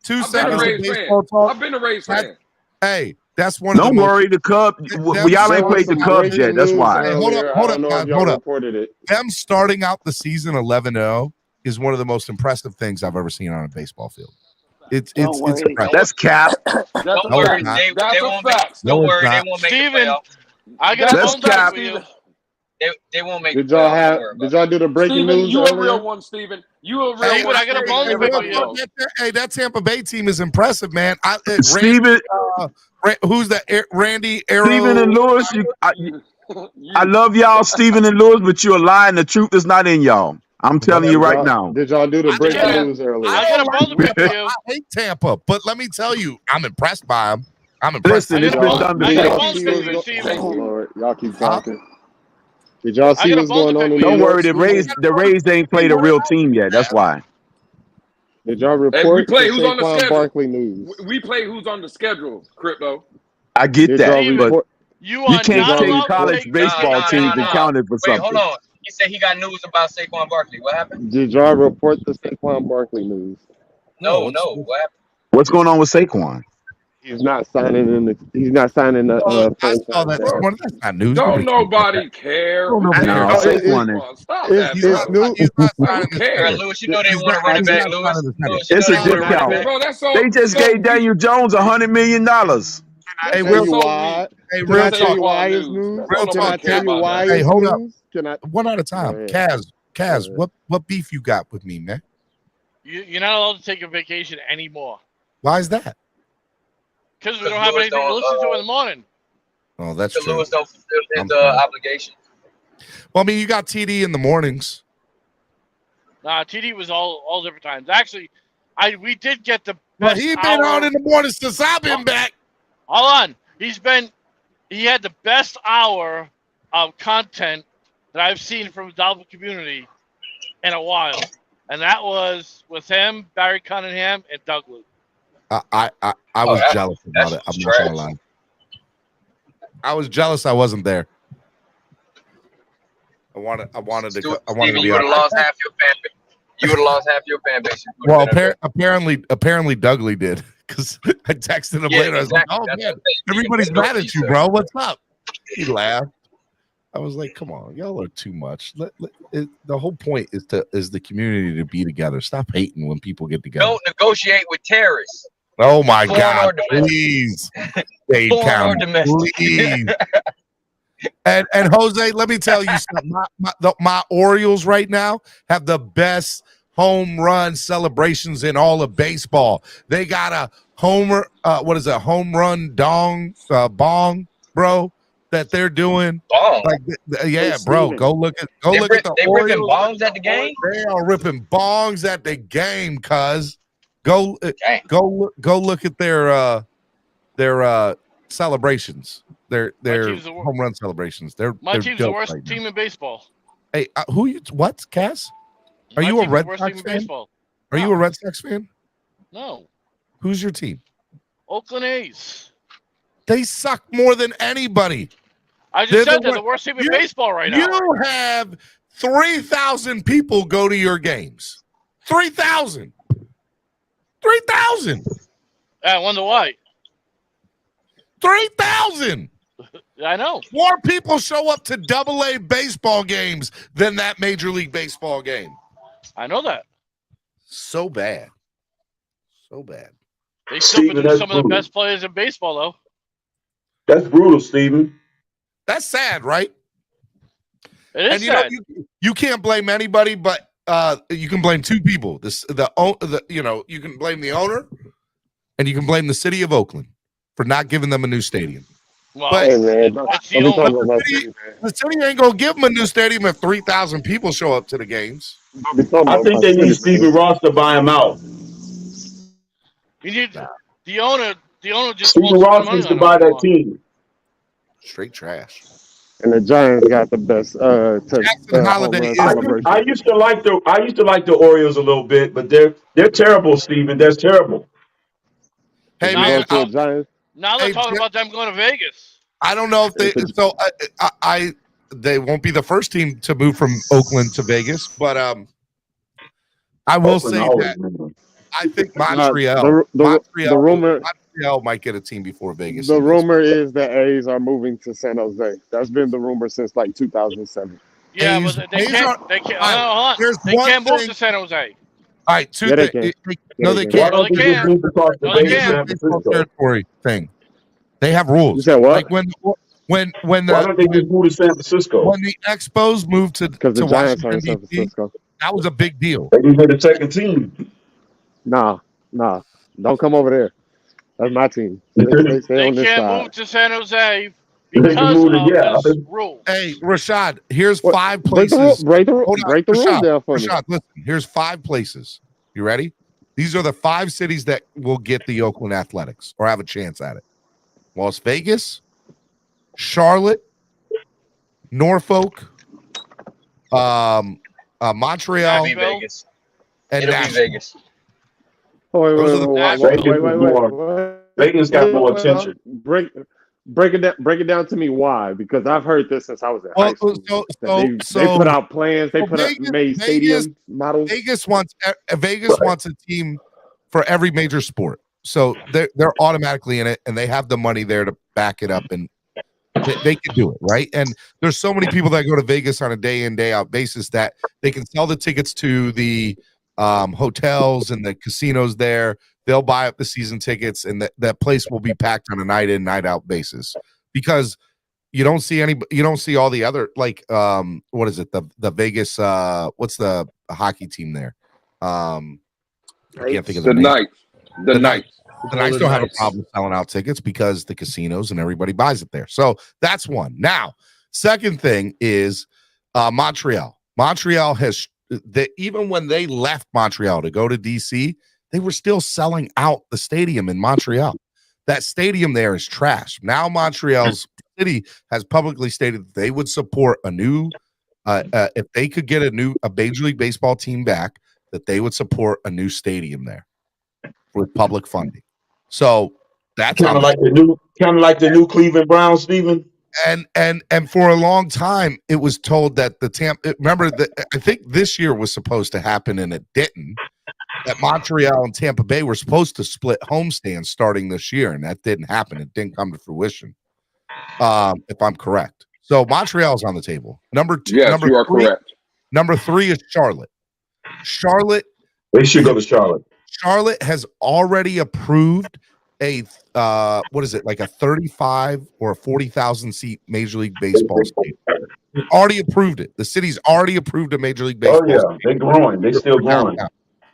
2 seconds of baseball talk. I've been a Rays fan. Hey, that's one of the Don't worry. The Cubs. Y'all ain't played the Cubs yet. That's why. Hey, hold up. Reported it. Them starting out the season 11-0 is one of the most impressive things I've ever seen on a baseball field. It's impressive. That's cap. Don't worry, they won't make. Don't worry, they won't make the playoffs. I got a That's phone back cap. for you. They won't make. Did y'all do the breaking Steven, news you a earlier? real one, Steven. You a real one. I got a bone pick for you. Hey, that Tampa Bay team is impressive, man. Steven, who's that? Randy Arrow. Steven and Lewis. I love y'all, Steven and Lewis, but you're lying. The truth is not in y'all. I'm telling you right now. Did y'all do the breaking news earlier? I got a bone pick for you. I hate Tampa, but let me tell you, I'm impressed by him. I'm impressed. Listen, it's been done I got a before. bone pick for you, Steven. Oh, Lord. Y'all keep talking. Did y'all see got a what's bone going on in Don't New worry, York? the Rays ain't played a real team yet. That's why. Did y'all Hey, report we play the who's on the Saquon schedule. Barkley news? We play who's on the schedule, Crypto. I get Did that, y'all but report? You you are can't not take allowed to college take baseball teams and count it for Wait, hold something. on. He said he got news about Saquon Barkley. What happened? Did y'all report the Saquon Barkley news? No. What happened? What's going on with Saquon? He's not signing the. He's not signing the. I saw that. That's not news. Don't nobody care. No, Saquon is. Stop It's that, bro. He's not Who signing cares? Lewis, you know they want to run it back, Lewis. It's a discount. Bro, that's all. They just gave Daniel Jones $100 million. Hey, Tell real you talk. why. Hey, Can real I tell you talk. why it's news? Real Can I talk. tell you why Hey, it's hold up. news? Can I? One at a time. Go ahead. Kaz, what beef you got with me, man? You're not allowed to take a vacation anymore. Why is that? Because we don't have anything to listen to in the morning. Oh, that's So true. Lewis don't fulfill his obligation. Well, I mean, you got TD in the mornings. Nah, TD was all different times. Actually, we did get the But best he been hour. on in the mornings since I've been back. Hold on. He had the best hour of content that I've seen from the Dolphin community in a while. And that was with him, Barry Cunningham, and Doug Luke. I was jealous about it. I'm not gonna lie. I was jealous I wasn't there. I wanted to Steven, be you would have on. lost half your fan base. You would have lost half your fan base. Well, apparently Dougley did, because I texted him later. I was like, "Oh man, everybody's mad at you, bro. What's up?" He laughed. I was like, "Come on, y'all are too much." The whole point is the community to be together. Stop hating when people get together. Don't negotiate with terrorists. Oh my Foreign God! or domestic. Please, Dave Foreign or County, domestic. please. And Jose, let me tell you something. My Orioles right now have the best home run celebrations in all of baseball. They got a home run bong, bro. that they're doing. Bong. Like, yeah, bro, go look at the They Orioles. ripping bongs at the game. They are ripping bongs at the game, cuz. Go look at their celebrations. Their home run celebrations. My team's the worst team in baseball. Hey, what, Cass? Are you a Red Sox fan? Are you a Red Sox fan? No. Who's your team? Oakland A's. They suck more than anybody. I just said they're the worst team in baseball right now. You have 3,000 people go to your games. 3,000. 3,000. I wonder why. 3,000. I know. More people show up to AA baseball games than that Major League Baseball game. I know that. So bad. So bad. They still produce some of the best players in baseball, though. That's brutal, Steven. That's sad, right? It is sad. You can't blame anybody, but you can blame two people. You can blame the owner, and you can blame the city of Oakland for not giving them a new stadium. Well, but the city ain't gonna give them a new stadium if 3,000 people show up to the games. I think they need Stephen Ross to buy him out. You need the owner. The owner just Stephen Ross needs to buy that team. Straight trash. And the Giants got the best Holiday. I used to like the Orioles a little bit, but they're terrible, Steven. They're terrible. Hey man, now they're talking about them going to Vegas. I don't know if they. So they won't be the first team to move from Oakland to Vegas, but I will say that I think Montreal might get a team before Vegas. The rumor is the A's are moving to San Jose. That's been the rumor since like 2007. Yeah, but they can't. They can't move to San Jose. All right, two things. No, they can't. No, they can't. Territory thing. They have rules. You said what? Like when why don't they just move to San Francisco? When the Expos moved to the Giants are in San Francisco. That was a big deal. They need the second team. Nah, don't come over there. That's my team. They can't move to San Jose because of this rule. Hey, Rashad, here's 5 places. Break the rules down for me. Rashad, listen, here's 5 places. You ready? These are the 5 cities that will get the Oakland Athletics or have a chance at it. Las Vegas, Charlotte, Norfolk, Montreal, Vegas. And It'll be Vegas. Wait. Vegas got more attention. Break it down to me. Why? Because I've heard this since I was in high school. They put out plans. They made stadium models. Vegas wants a team for every major sport, so they're automatically in it, and they have the money there to back it up, and they can do it, right? And there's so many people that go to Vegas on a day in, day out basis that they can sell the tickets to the hotels and the casinos there. They'll buy up the season tickets, and that place will be packed on a night in, night out basis, because you don't see all the other, like what is it, the Vegas what's the hockey team there? I can't think of the name. The Knights. The Knights don't have a problem selling out tickets because the casinos and everybody buys it there. So that's one. Now, second thing is Montreal. Montreal has even when they left Montreal to go to DC, they were still selling out the stadium in Montreal. That stadium there is trash. Now Montreal's city has publicly stated that they would support a new, if they could get a Major League Baseball team back, that they would support a new stadium there with public funding. So that's kind of like the new Cleveland Browns, Stephen. And for a long time, it was told that I think this year was supposed to happen and it didn't. That Montreal and Tampa Bay were supposed to split homestands starting this year, and that didn't happen. It didn't come to fruition, if I'm correct. So Montreal's on the table. Number 2. Yes, you are correct. Number 3 is Charlotte. They should go to Charlotte. Charlotte has already approved a like a 35 or a 40,000 seat Major League Baseball stadium. They already approved it. The city's already approved a Major League Baseball. Oh yeah, they're growing. They're still growing.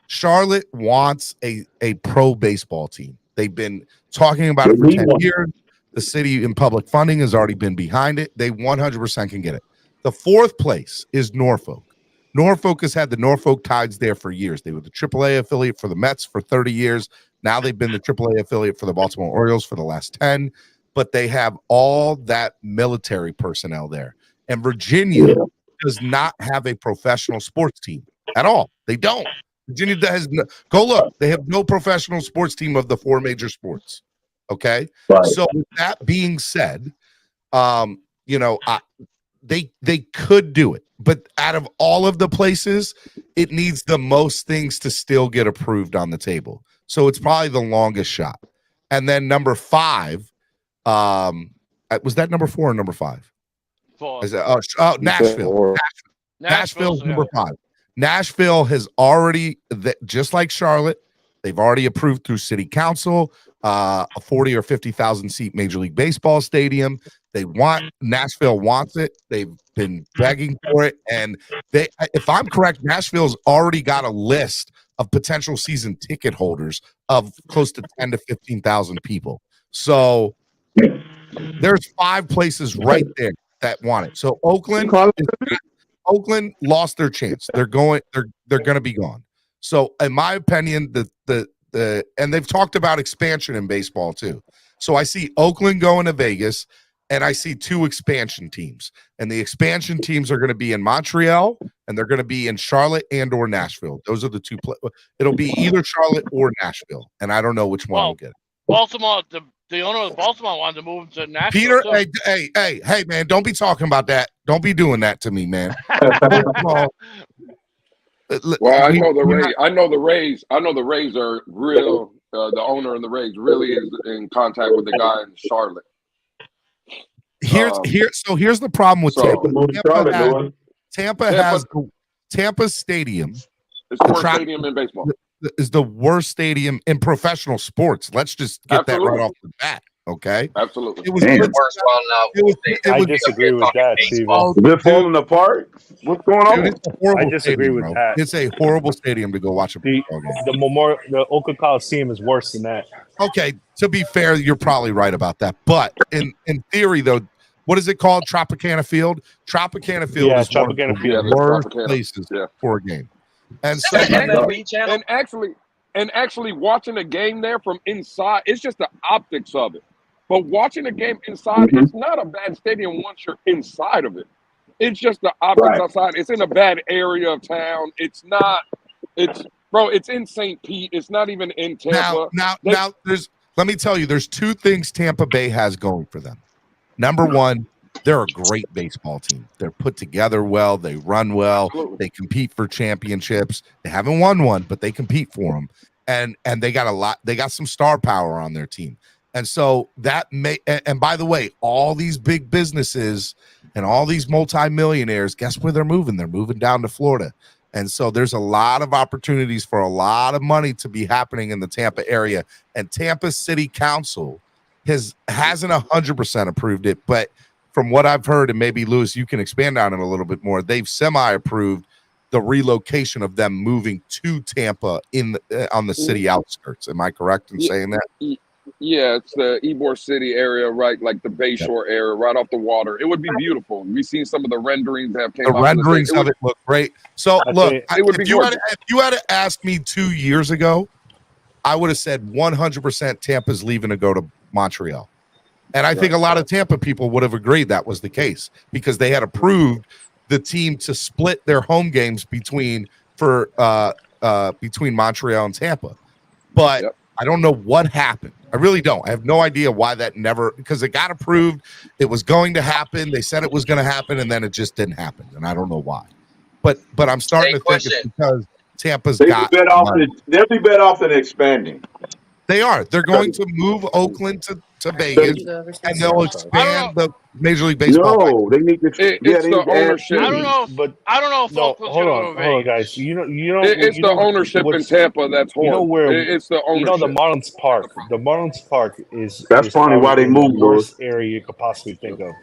Charlotte wants a pro baseball team. They've been talking about it for 10 years. The city in public funding has already been behind it. They 100% can get it. The fourth place is Norfolk. Norfolk has had the Norfolk Tides there for years. They were the AAA affiliate for the Mets for 30 years. Now they've been the AAA affiliate for the Baltimore Orioles for the last 10. But they have all that military personnel there. And Virginia does not have a professional sports team at all. They don't. Virginia has no, go look. They have no professional sports team of the 4 major sports. Okay. Right. So with that being said, they could do it, but out of all of the places, it needs the most things to still get approved on the table. So it's probably the longest shot. And then number 5, was that number 4 or number 5? 4. Is that, Nashville. Nashville's number 5. Nashville has already, just like Charlotte, they've already approved through city council a 40 or 50,000 seat Major League Baseball stadium. Nashville wants it. They've been begging for it. And if I'm correct, Nashville's already got a list of potential season ticket holders of close to 10 to 15,000 people. So there's 5 places right there that want it. So Oakland lost their chance. They're going to be gone. So in my opinion, and they've talked about expansion in baseball too. So I see Oakland going to Vegas, and I see 2 expansion teams. And the expansion teams are going to be in Montreal, and they're going to be in Charlotte and or Nashville. Those are the 2 it'll be either Charlotte or Nashville, and I don't know which one will get it. Baltimore, the owner of Baltimore wanted to move to Peter, Nashville. hey, man, don't be talking about that. Don't be doing that to me, man. Well, I know the Rays are real. The owner of the Rays really is in contact with the guy in Charlotte. Here's the problem with Tampa. Tampa's stadium. It's the worst stadium in baseball. Is the worst stadium in professional sports. Let's just get that right off the bat. Okay. Absolutely. It was I disagree with that, Steven. They're falling apart. What's going on? I disagree with that. It's a horrible stadium to go watch a baseball game. The Oakland Coliseum is worse than that. Okay, to be fair, you're probably right about that. But in theory, though, what is it called? Tropicana Field. Tropicana Field is one of the worst places for a game. And so, and actually watching a game there from inside, it's just the optics of it. But watching a game inside, it's not a bad stadium once you're inside of it. It's just the optics outside. It's in a bad area of town. It's in St. Pete. It's not even in Tampa. Now, let me tell you, there's 2 things Tampa Bay has going for them. Number 1, they're a great baseball team. They're put together well. They run well. Absolutely. They compete for championships. They haven't won one, but they compete for them. And they got a lot. They got some star power on their team. And so and by the way, all these big businesses and all these multimillionaires, guess where they're moving? They're moving down to Florida. And so there's a lot of opportunities for a lot of money to be happening in the Tampa area. And Tampa City Council hasn't 100% approved it, but from what I've heard, and maybe Lewis, you can expand on it a little bit more, they've semi-approved the relocation of them moving to Tampa on the city outskirts. Am I correct in saying that? Yeah, it's the Ybor City area, right? Like the Bayshore area, right off the water. It would be beautiful. We've seen some of the renderings that have came out. The renderings of it look great. So look, if you had to ask me 2 years ago, I would have said 100% Tampa's leaving to go to Montreal. And I think a lot of Tampa people would have agreed that was the case because they had approved the team to split their home games between Montreal and Tampa. But I don't know what happened. I really don't. I have no idea why that never, because it got approved. It was going to happen. They said it was going to happen, and then it just didn't happen. And I don't know why. But I'm starting to think it's because Tampa's got money. They'll be better off than expanding. They are. They're going to move Oakland to Vegas, and they'll expand the Major League Baseball. No, they need to. It's the ownership. I don't know if Oakland's hold on, guys. You know. It's the ownership in Tampa that's horrible. You know where? It's the ownership. You know the Marlins Park. The Marlins Park is. That's probably why they moved. The worst area you could possibly think of.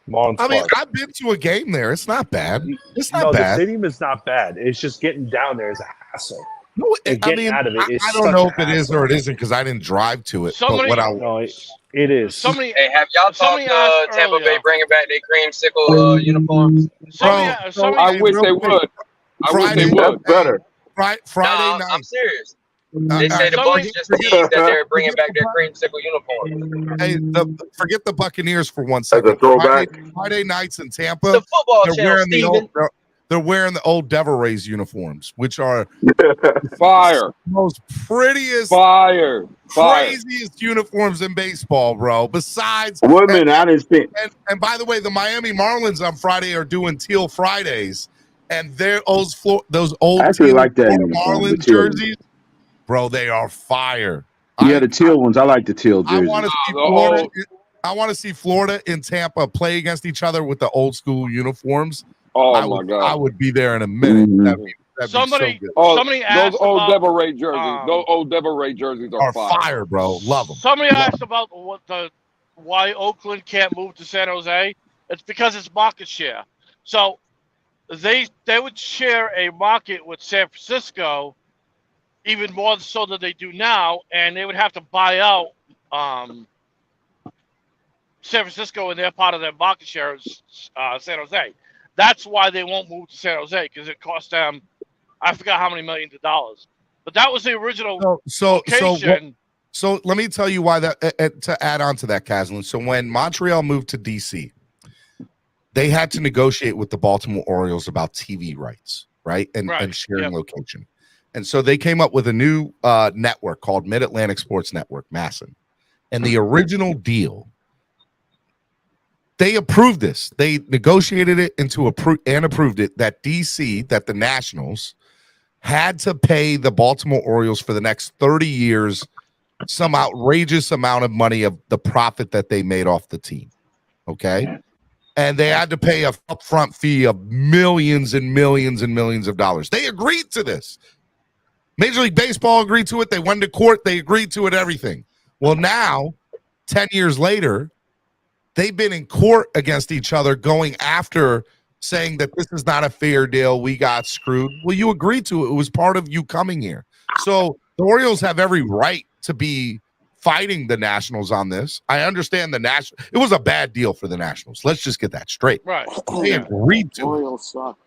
Marlins Park. I've been to a game there. It's not bad. It's not bad. The stadium is not bad. It's just getting down there is a hassle. No, and I getting mean, out of it is I don't such know a if it is hassle. or it isn't because I didn't drive to it. Somebody- but what I No, it is. Hey, have y'all talked somebody to asked Tampa Bay earlier. bringing back their creamsicle uniforms? I wish they would. I wish they would. That's better. Friday No, night. I'm serious. They say the Bucs just teased that they're bringing back their creamsicle uniforms. Hey, forget the Buccaneers for 1 second. As a throwback. Friday nights in Tampa. The football they're channel, wearing the Steven. they're wearing the old Devil Rays uniforms, which are Fire. most prettiest, Fire. craziest uniforms in baseball, bro. Besides, Wait a minute, I didn't see. and by the way, the Miami Marlins on Friday are doing Teal Fridays, and they're those old I actually teal like that Florida uniform, the Marlins teal. jerseys, bro. They are fire. Yeah, the teal ones. I like the teal I jerseys. want to see Florida. I want to see Florida and Tampa play against each other with the old school uniforms. Oh I would be there in a minute. That'd be Somebody, so good. somebody those asked old about, Devil Ray jerseys. Those old Devil Ray jerseys are fire. bro. Love them. Somebody asked about why Oakland can't move to San Jose. It's because it's market share. So they would share a market with San Francisco, even more so than they do now, and they would have to buy out San Francisco, and they're part of their market share is San Jose. That's why they won't move to San Jose, because it costs them, I forgot how many millions of dollars. But that was the original location. So let me tell you why that to add on to that, Caslin. So when Montreal moved to DC, they had to negotiate with the Baltimore Orioles about TV rights, right? And sharing location. And so they came up with a new network called Mid-Atlantic Sports Network, MASN. And the original deal, they approved this. They negotiated it and approved it that DC, that the Nationals had to pay the Baltimore Orioles for the next 30 years some outrageous amount of money of the profit that they made off the team. Okay. And they had to pay a upfront fee of millions and millions and millions of dollars. They agreed to this. Major League Baseball agreed to it. They went to court. They agreed to it, everything. Well, now, 10 years later, they've been in court against each other going after saying that this is not a fair deal. We got screwed. Well, you agreed to it. It was part of you coming here. So the Orioles have every right to be fighting the Nationals on this. I understand the Nationals. It was a bad deal for the Nationals. Let's just get that straight. Right. They agreed to Orioles suck.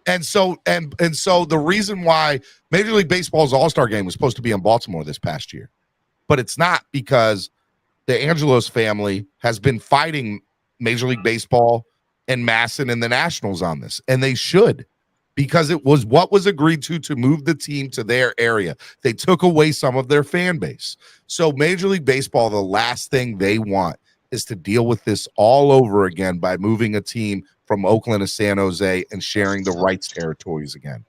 And so the reason why Major League Baseball's All-Star game was supposed to be in Baltimore this past year, but it's not, because the Angelos family has been fighting Major League Baseball and MASN and the Nationals on this, and they should, because it was what was agreed to move the team to their area. They took away some of their fan base. So Major League Baseball, the last thing they want is to deal with this all over again by moving a team from Oakland to San Jose and sharing the rights territories again.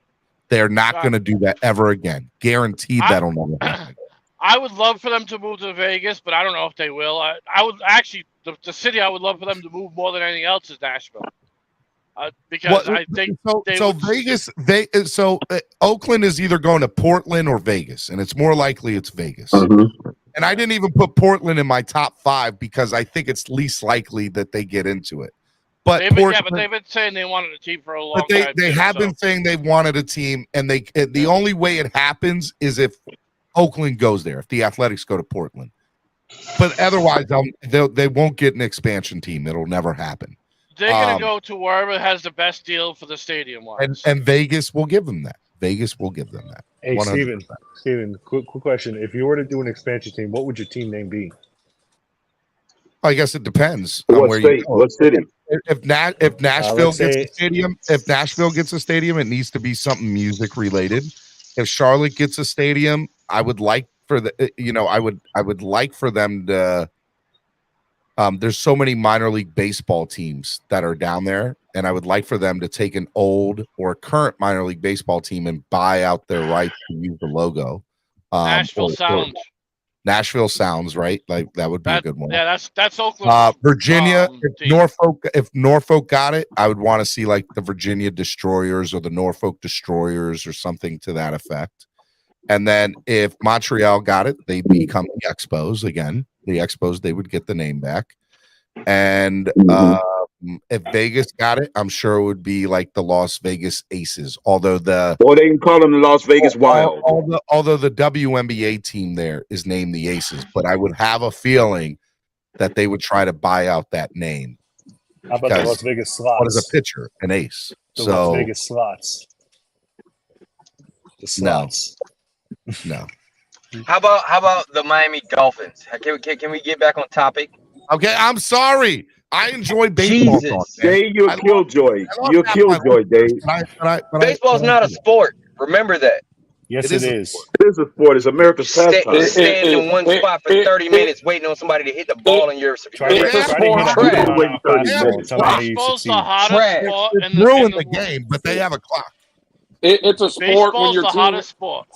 They're not going to do that ever again. Guaranteed that'll never happen. I would love for them to move to Vegas, but I don't know if they will. I would actually, the city I would love for them to move more than anything else is Nashville. Because I think Oakland is either going to Portland or Vegas, and it's more likely it's Vegas. Mm-hmm. And I didn't even put Portland in my top 5 because I think it's least likely that they get into it. But they've been saying they wanted a team for a long time. They have been saying they wanted a team, and the only way it happens is if Oakland goes there, if the Athletics go to Portland. But otherwise, they won't get an expansion team. It'll never happen. They're going to go to wherever has the best deal for the stadium. And Vegas will give them that. Vegas will give them that. Hey, 100%. Steven, quick question. If you were to do an expansion team, what would your team name be? I guess it depends What on where state? you go. What city? If Nashville let's gets say- a stadium, it needs to be something music related. If Charlotte gets a stadium, I would like for I would like for them to. There's so many minor league baseball teams that are down there, and I would like for them to take an old or current minor league baseball team and buy out their rights to use the logo. Nashville Sounds, right? Like that would be a good one. Yeah, that's Oakland. Virginia, if Norfolk got it, I would want to see like the Virginia Destroyers or the Norfolk Destroyers or something to that effect. And then if Montreal got it, they become the Expos again. The Expos, they would get the name back. And If Vegas got it, I'm sure it would be like the Las Vegas Aces. Although or they can call them the Las Vegas Wild. Although the WNBA team there is named the Aces, but I would have a feeling that they would try to buy out that name. How about the Las Vegas Slots? What is a pitcher? An ace. The So Las Vegas Slots. The slots. No. How about the Miami Dolphins? Can we get back on topic? Okay, I'm sorry. I enjoy baseball. Dave, you're a killjoy. You're a killjoy, Dave. Baseball's not a sport. Remember that. Yes, it is. It is a sport. It's America's pastime. Stand in one spot for 30 minutes waiting on somebody to hit the ball in your Baseball's the hottest sport. It's ruined the game, but they have a clock. It's a sport when Baseball's your the team. hottest sport.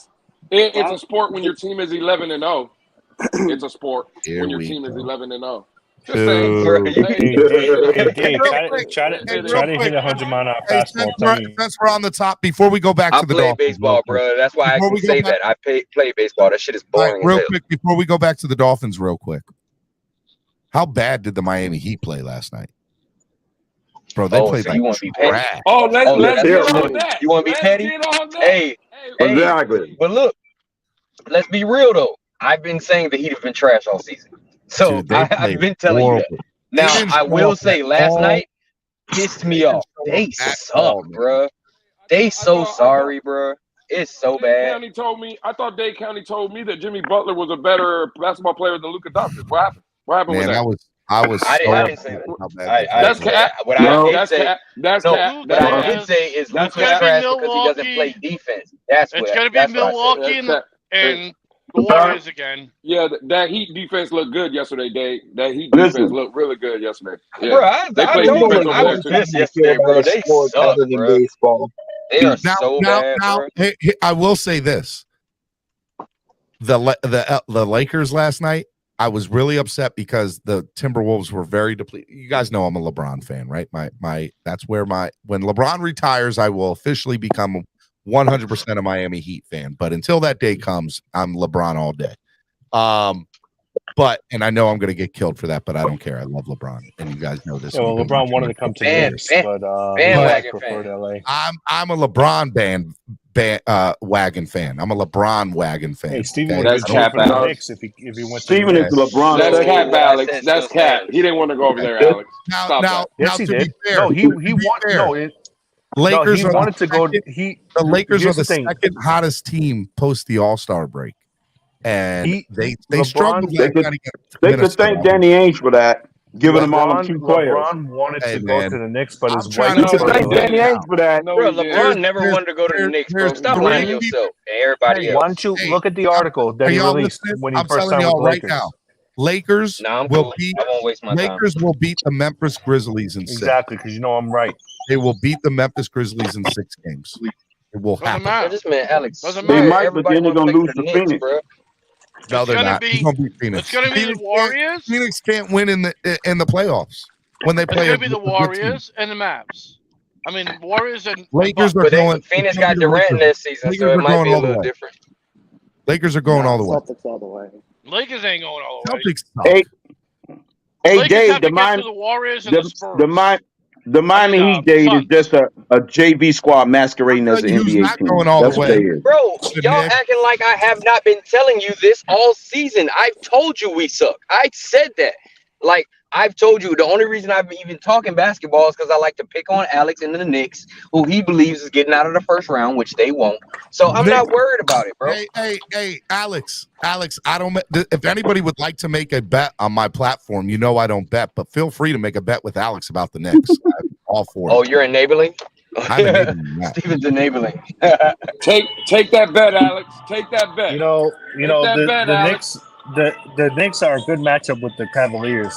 It's a sport when your team is 11-0. It's a sport Here when your we team is go. 11-0. Just Hey, Dave, try to hit a 100-mile-an-hour fastball. Since we're on the top, before we go back I to the play Dolphins, baseball, bro. That's why I Before can we go say back- that. I play baseball. That shit is All right, boring. real as hell. quick, before we go back to the Dolphins, real quick. How bad did the Miami Heat play last night? Bro, they played so like you want to be petty? trash. Let's yeah, get on that. You want to be Let's petty? get on that. Hey, Exactly. but look, let's be real though. I've been saying the Heat have been trash all season, so Dude, they I've played been telling you horrible. that. Now They didn't I show will up say, at last all. night pissed me off. They at suck, all, man. bro. They so sorry, bro. It's so bad. County told me. I thought Dade County told me that Jimmy Butler was a better basketball player than Luka Doncic. What happened? What happened Man, with that? I was I so didn't say upset that. how bad they That's played. cap. What No, I did that's say, cap. That's no, cap. what I That's did say is That's Luka's cap. trash because he doesn't Milwaukee. play defense. That's It's what. gonna be That's what I said. Milwaukee That's and the Warriors again. Yeah, that Heat defense looked good yesterday, Dave. That Heat Listen. defense looked really good yesterday. Yeah. Bro, I played told defense you, over I there, was too. pissed yesterday, bro. They suck, bro. baseball. They are so bad, Now, bro. hey, I will say this: the Lakers last night, I was really upset because the Timberwolves were very depleted. You guys know I'm a LeBron fan, right? That's where when LeBron retires, I will officially become 100% a Miami Heat fan. But until that day comes, I'm LeBron all day. And I know I'm going to get killed for that, but I don't care. I love LeBron, and you guys know this. Yeah, well, LeBron wanted to come to Vegas, but bandwagon preferred fan. LA. I'm a LeBron wagon fan. I'm a LeBron wagon fan. Hey, Steven okay? would have That's been cap, for the Alex. Knicks if he went to Steven the is the LeBron. That's second. cap, Alex. That's cap. He didn't want to go over there, Alex. Stop Now, Yes, he to did. be fair, No, he wanted. No, Lakers he are wanted to go. the Lakers are here's the the thing. second hottest team post the All-Star break, and they struggled. They could thank Danny Ainge for that, giving them all them key players. LeBron wanted Hey, to go man. to the Knicks, but his I'm wife. trying to You should thank Danny Ainge for that. No, Bro, he didn't. LeBron never wanted to go to the Knicks, bro. Stop lying to yourself and everybody Why else. don't you look at the article that Are he y'all released listening? when he I'm first telling signed with y'all the right Lakers? now. Lakers Nah, I'm will cool. beat I won't waste my time. Lakers will beat the Memphis Grizzlies in 6. Exactly, because you know I'm right. They will beat the Memphis Grizzlies in 6 games. It will Doesn't happen. matter. This man, Alex. Doesn't They matter. might, but then they're Everybody going to wanna lose play to for the Knicks, Phoenix. bro. No, they're gonna not. be- He's gonna beat Phoenix. It's gonna be the Warriors. Phoenix can't win in the playoffs when they It's play. gonna be the a good team. Warriors and the Mavs. I mean, Warriors and Lakers are But going. Phoenix it's gonna got be the Durant Lakers. this season, Lakers so it are might going be a all the little way. different. Lakers are going all the way. Celtics all the way. Lakers ain't going all the way. Celtics suck. Hey, Lakers Dave, have to get through the Warriors and the Spurs. the Miami Heat, Dave, is just a JV squad masquerading as an Who's NBA not team. going all the That's what way? they is. Bro, The y'all Knicks. acting like I have not been telling you this all season. I've told you we suck. I said that. Like, I've told you the only reason I've been even talking basketball is because I like to pick on Alex and the Knicks, who he believes is getting out of the first round, which they won't. So I'm not worried about it, bro. Hey, Alex, I don't. If anybody would like to make a bet on my platform, you know I don't bet, but feel free to make a bet with Alex about the Knicks. I'm all for it. Oh, you're enabling? I'm enabling that. Steven's enabling. Take that bet, Alex. Take that bet. You know, that bet, the Alex. Knicks. The Knicks are a good matchup with the Cavaliers.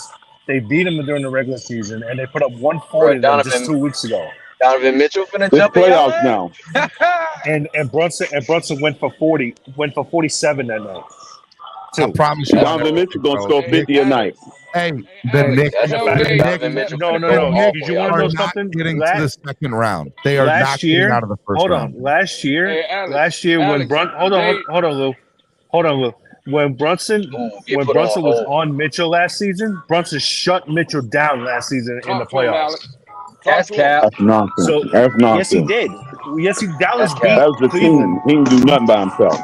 They beat them during the regular season, and they put up 140 Bro, just 2 weeks ago. Donovan Mitchell finna It's jump in. playoffs now. And Brunson went for 47 that night. I promise you, Donovan Mitchell going to score 50 a night. Hey, the Knicks. No. Did you want to know something? Getting to the second round, they are not getting out of the first round. Last year, Hey, Alex, when Alex, Brunson, hold on, Lou. Hold on, Lou. When Brunson was on Mitchell last season, Brunson shut Mitchell down last season in the Talk to him, playoffs. Alex. Talk to him. That's nonsense. So That's yes, he nonsense. did. Yes, Dallas beat That was the Cleveland. team. He didn't do nothing by himself.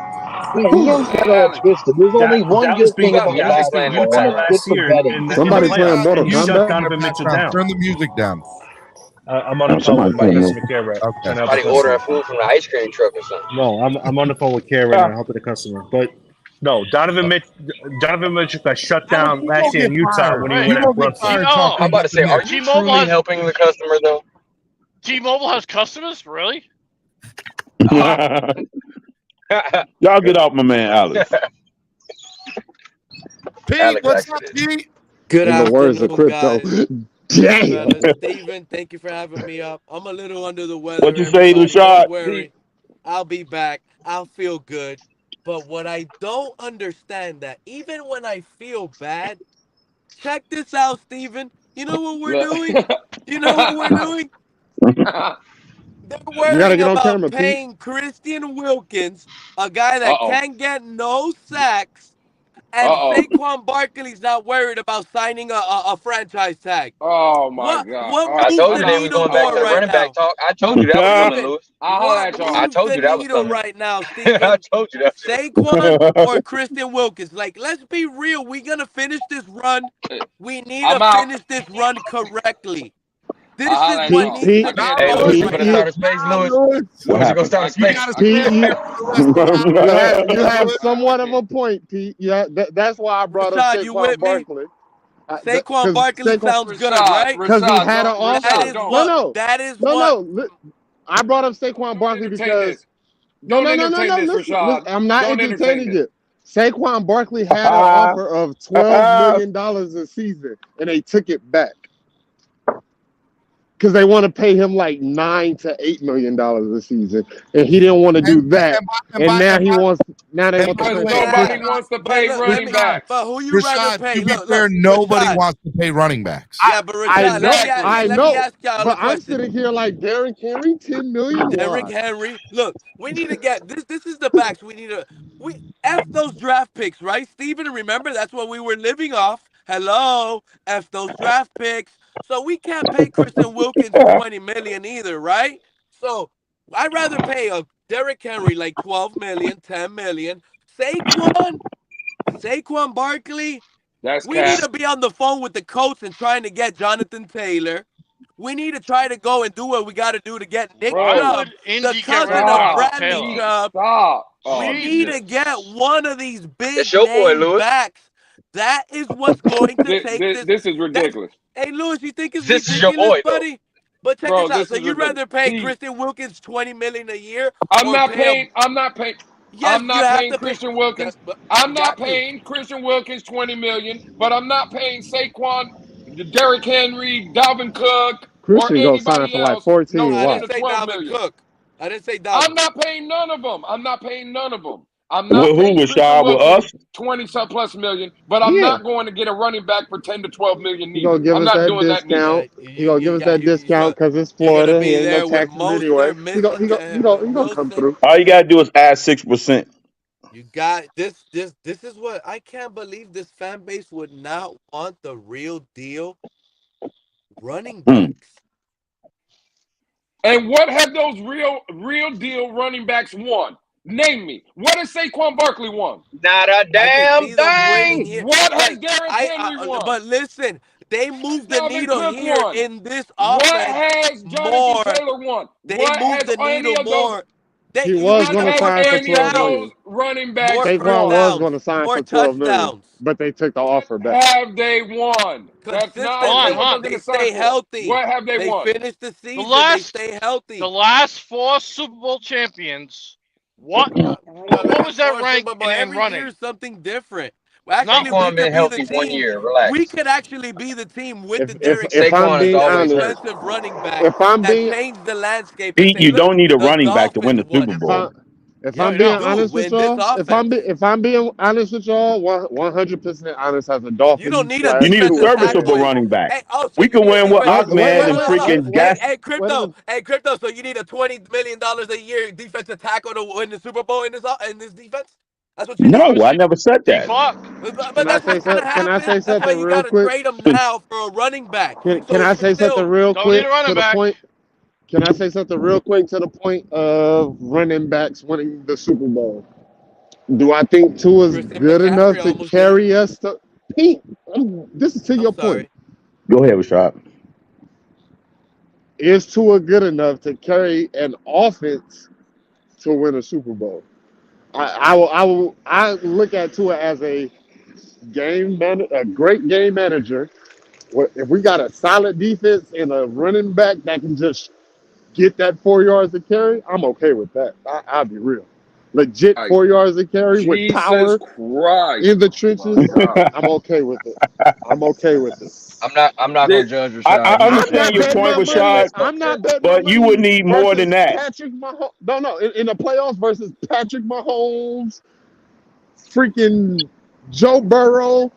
Yeah, you don't get all twisted. There's only one Dallas good beat thing about Dallas beat basketball, Utah and it's good last for year betting. in the Somebody playoffs, playing and he Mortal shut Kombat? Donovan Mitchell down. Turn the music down. I'm on the phone with my customer care rep. Trying to help Somebody the ordering customer. food from the ice cream truck or something. No, I'm on the phone with Care right now, helping the customer. But no, Donovan Mitchell got shut down last year in Utah when he went at Brunson. I'm about to say, are you truly helping the customer though? T-Mobile has customers, really? Y'all get off my man, Alex. Pete, what's up, Pete? Good In the words of afternoon, crypto. guys. Damn. Fellas, Steven, thank you for having me up. I'm a little under the weather, What you say, everybody. Rashad? Don't worry. I'll be back. I'll feel good. But what I don't understand that even when I feel bad, check this out, Steven. You know what we're doing? You know what we're doing? They're You gotta worrying get on about camera, Pete. paying Christian Wilkins, a guy that can't get no sacks, and Saquon Barkley's not worried about signing a franchise tag. Oh my What God! what All right, I moves told the you they was needle going back more to the right running back now? talk. I told you that was coming, Steven, Lewis. I'll holler what at y'all. I moves told the you that was needle coming. right now, I Steven? told you that. Saquon or Christian Wilkins? Like, let's be real. We're gonna finish this run. We need I'm to out. finish this run correctly. This I'll is holler at what y'all. needs I to be can't Hey, do Lewis, it. you better start a space, Lewis. What Lewis, you gonna happened? start a space. Pete, you have Lewis. somewhat of a point, Pete. Yeah, that's why I brought up Rashad, you Saquon with me? Barkley. Saquon Barkley sounds good, right? Because he had an offer. That is No. what. I brought up Saquon Barkley because Don't entertain this, Rashad. I'm not Don't entertaining entertain it. Saquon Barkley had an offer of $12 million a season, and they took it back because they want to pay him like $9 to $8 million a season, and he didn't want to do that. And now he wants. Now they want to because pay. nobody wants to pay running backs. But who you rather Rashad, pay? to be Look, fair, nobody Rashad. wants to pay running backs. Yeah, but Rashad, let me ask y'all But a question. I'm sitting here like Derrick Henry, $10 million. Derrick Henry. Look, we need to get this. This is the facts. We need to F those draft picks, right, Steven? Remember, that's what we were living off. Hello, F those draft picks. So we can't pay Christian Wilkins $20 million either, right? So I'd rather pay a Derrick Henry like $12 million, $10 million. Saquon Barkley. We need to be on the phone with the coach and trying to get Jonathan Taylor. We need to try to go and do what we got to do to get Nick Chubb, the cousin of Bradley Chubb. We need to get one of these big name backs. That is what's going to take this. This is ridiculous. Hey, Lewis, you think it's This ridiculous, is your boy, buddy? though. But check Bro, this out. this So is you'd ridiculous. rather pay Christian Wilkins $20 million a year? I'm not pay paying. I'm not paying. Yes, I'm you not have paying to pay. Christian Wilkins. I'm not paying Christian Wilkins $20 million, but I'm not paying Saquon, Derrick Henry, Dalvin Cook, Christian or gonna sign anybody for like else. 14. No, I Watch. didn't say Dalvin Cook. I didn't say Dalvin. I'm not paying none of them. I'm not paying none of them. I'm not Who, paying Christian Rashad, with Wilkins us? 20+ million, but I'm not going to get a running back for 10 to 12 million He gonna neither. give I'm us not that doing that neither. discount. He gonna give us that discount because it's Florida. He ain't no taxes anyway. He gonna come through. All you gotta do is add 6%. You got this. This is what I can't believe. This fan base would not want the real deal running backs. And what have those real deal running backs won? Name me. What has Saquon Barkley won? Not a damn thing. What has Derrick Henry won? But listen, they moved the Dalvin needle Cook here won. in this What offense has Jonathan more. Taylor won? They What moved has the any needle of those? more. He was going to sign for any of 12 those million. running backs Saquon was going to sign more for 12 million, touchdowns. but they took the offer back. Have they won? That's not what they're going to sign stay for. healthy. What have they won? Finish the season. They stay healthy. The last 4 Super Bowl champions. What was that rank in every running? year something different. Actually, we could been be healthy the 1 team. year. Relax. We could actually be the team with the Derrick If I'm being honest, expensive running back if I'm that being changed the landscape. Pete, you don't need a running back to win the Super Dolphins Bowl. If I'm being honest with y'all, if I'm being honest with y'all, 100% honest as a Dolphin. You don't need a You need a defensive serviceable tackle. running back. Hey, so We you can need a win with defensive- Ahmed and freaking Gas. Hey, Crypto. So you need a $20 million a year defensive tackle to win the Super Bowl in this defense? That's what you're No, doing. I never said T that. clock. But that's what's gonna Can I happen. say That's why something you real gotta quick? trade him now for a running back. Can So I you're say something still real Don't need quick a running to the back. point? Can I say something real quick to the point of running backs winning the Super Bowl? Do I think Tua's Christian good enough McCaffrey to almost did it. carry us to Pete? This is to I'm your point. sorry. Go ahead, Rashad. Is Tua good enough to carry an offense to win a Super Bowl? I look at Tua as a a great game manager. If we got a solid defense and a running back that can just get that 4 yards to carry, I'm okay with that. I'll be real. Legit Like, 4 yards to carry with Jesus power Christ. in the Oh trenches. my God. I'm okay with it. I'm okay with it. I'm not gonna judge Rashad. I I'm understand not your betting point, my money. Rashad, I'm not betting my but you would money need more than versus that. Patrick Mahomes. No, in the playoffs versus Patrick Mahomes, freaking Joe Burrow,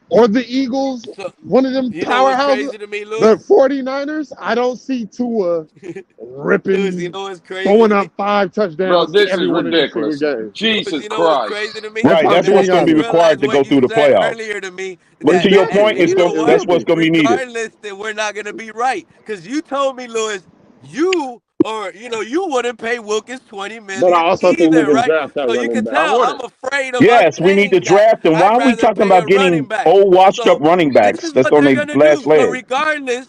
or the Eagles, So one of them you know what's powerhouses. crazy to me, The Lewis? 49ers, I don't see Tua Lewis, you ripping, know what's crazy throwing to up me? 5 Bro, touchdowns this every is one of these single ridiculous. games. Lewis, Jesus you know what's Christ. crazy to me? That's Right, probably that's That I what's going just to be obvious. required realized to go what you through the said playoffs. earlier to me. But to That your and point, Exactly. it's you know going, that's what? what's going to be needed. Regardless, that we're not gonna be right because you told me, Lewis, you you wouldn't pay Wilkins $20 But I million also think we either, can right? draft that So you running can back. tell I'm afraid of us Yes, we need to paying that. draft them. Why I'd are we rather talking pay a about running getting back. old, washed up So running this backs is that's what on they're their gonna last do. But leg?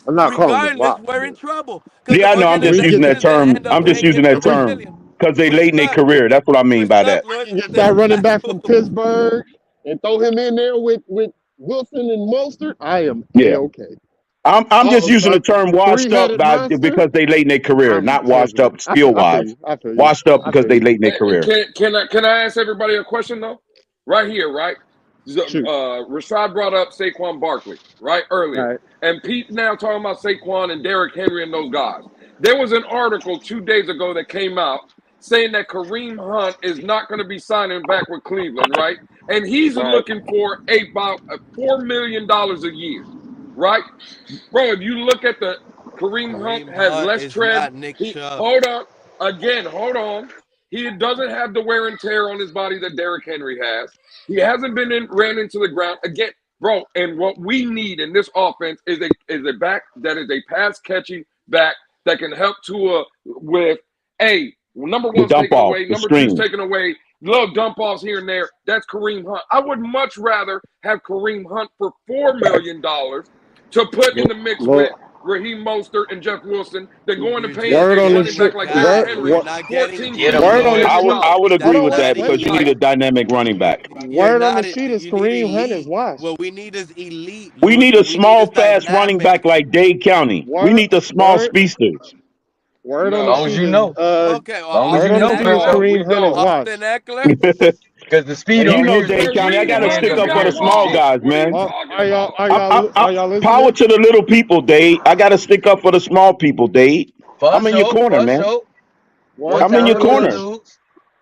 I'm not calling them regardless, locked. we're in trouble because the Yeah, I know. I'm just We using get that organization's gonna term. end up I'm just paying using the that if we $20 term million. because they We're late in their stuck. career. That's what I mean We're by stuck, that. Lewis. we can get that running back from Pittsburgh and throw him in there with Wilson and Mostert, I am Yeah. A-okay. I'm just using the A term washed up three-headed monster, because they late in their career, I'm not washed taking it. up skill I feel wise. you. I feel you. Washed up I because feel they you. late in their career. Can I ask everybody a question though? Right here, right? Shoot. Rashad brought up Saquon Barkley, right, earlier. All right. And Pete now talking about Saquon and Derrick Henry and those guys. There was an article 2 days ago that came out saying that Kareem Hunt is not going to be signing back with Cleveland, right? And he's looking for about $4 million a year, right? Bro, if you look at the Kareem Hunt has Hunt less is tread. not Nick Chubb. Hold on. Again, hold on. He doesn't have the wear and tear on his body that Derrick Henry has. He hasn't ran into the ground. Again, bro, and what we need in this offense is a back that is a pass catching back that can help Tua with number The one's dump taken off, away, the number two's screen. taken away, little dump offs here and there. That's Kareem Hunt. I would much rather have Kareem Hunt for $4 million to put in the mix with Raheem Mostert and Jeff Wilson than going to pay a running back like Derrick Henry $14, I would agree with that Wait, because you need a dynamic running back. Word on the sheet is You need Kareem Hunt is elite. washed. What we need is elite. We Lewis. need a What we need is small, fast running dynamic. back like Dade County. We need the small speedsters. Word As on the long as sheet you is know. Okay, Long as word you on the know, sheet is Crypto. Kareem Hunt is washed. Austin Eckler. Because the speed You on know here is Dade what keeps County. I your got to hands stick up up in for the the air. small guys, man. Are y'all listening? Power to the little people, Dade. I got to stick up for the small people, Dade. I'm in your corner, man. I'm in your corner.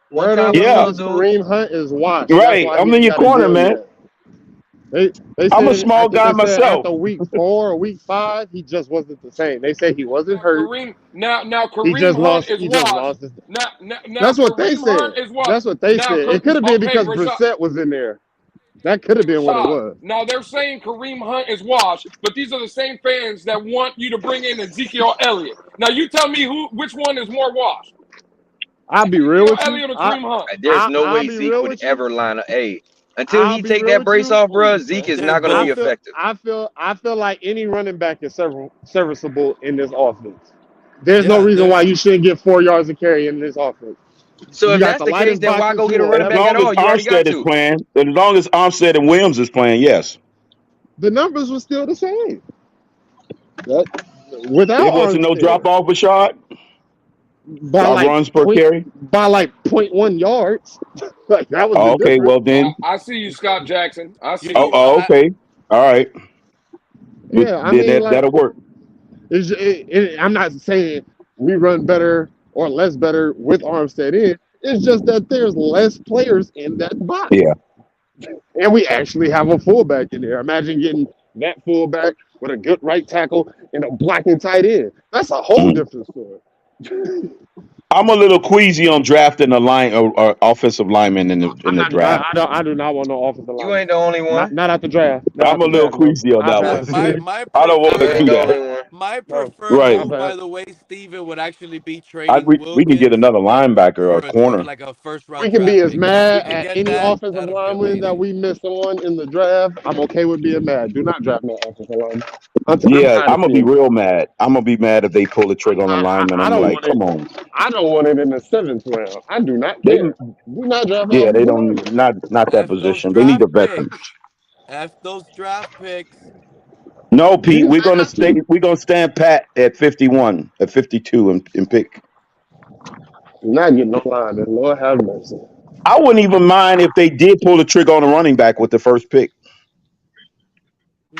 Word on the Yeah. sheet is Kareem Hunt is washed. That's Right. why I'm he in ain't your got a corner, deal man. yet. They I'm a said, I small think guy they said myself. after week 4 or week 5, he just wasn't the same. They said he wasn't hurt. Now He just Kareem Hunt lost. is He just washed. lost his. Now That's what they Kareem Hunt said. is washed. That's what they Now, said. It could have been okay, because Brissett was in there. That could have been what it was. Now they're saying Kareem Hunt is washed, but these are the same fans that want you to bring in Ezekiel Elliott. Now you tell me which one is more washed. I'll be real with you. Elliott or Kareem Hunt? There's no I'll way be Zeke real would with you. ever line up. Until I'll he be take real that with brace you. off, bro, Zeke is not going to be effective. I feel like any running back is serviceable in this offense. There's no reason why you shouldn't get 4 yards of carry in this offense. So you if got that's the case, lightest then why boxes go get a you will running As back long at as all? You already got Armstead is two. playing, as long as Armstead and Williams is playing, yes. The numbers were still the same. Without There wasn't no Armstead. drop off a shot. By like runs per carry. By like 0.1 yards. Like that was the Okay, difference. well then. I see you, Scott Jackson. I see you. Okay. All right. Yeah, I mean, like, that'll work. I'm not saying we run better or less better with Armstead in. It's just that there's less players in that box. Yeah. And we actually have a fullback in there. Imagine getting that fullback with a good right tackle and a blocking tight end. That's a whole different story. I'm a little queasy on drafting a line or offensive lineman in the draft. I do not want no offensive line. You ain't the only one. Not at the draft. I'm a little queasy on that one. I don't want to do that. My preferred Right. move, by the way, Steven, would actually be trading We can get another linebacker or a corner. like a first round. We can be as mad can at get any that, offensive lineman that we missed on in the draft. I'm okay with being mad. Do not draft no offensive lineman. Yeah, I'm gonna be real mad. I'm gonna be mad if they pull the trigger on the lineman. I I'm don't like, want it. come on. I don't want it in the 7th round. I do not They, care. Do not draft yeah, they offensive don't lineman. not that position. They need a veteran. F those draft picks. No, Pete, we're gonna stand pat at 51, at 52 and pick. Not getting no line. Lord have mercy. I wouldn't even mind if they did pull the trigger on a running back with the first pick.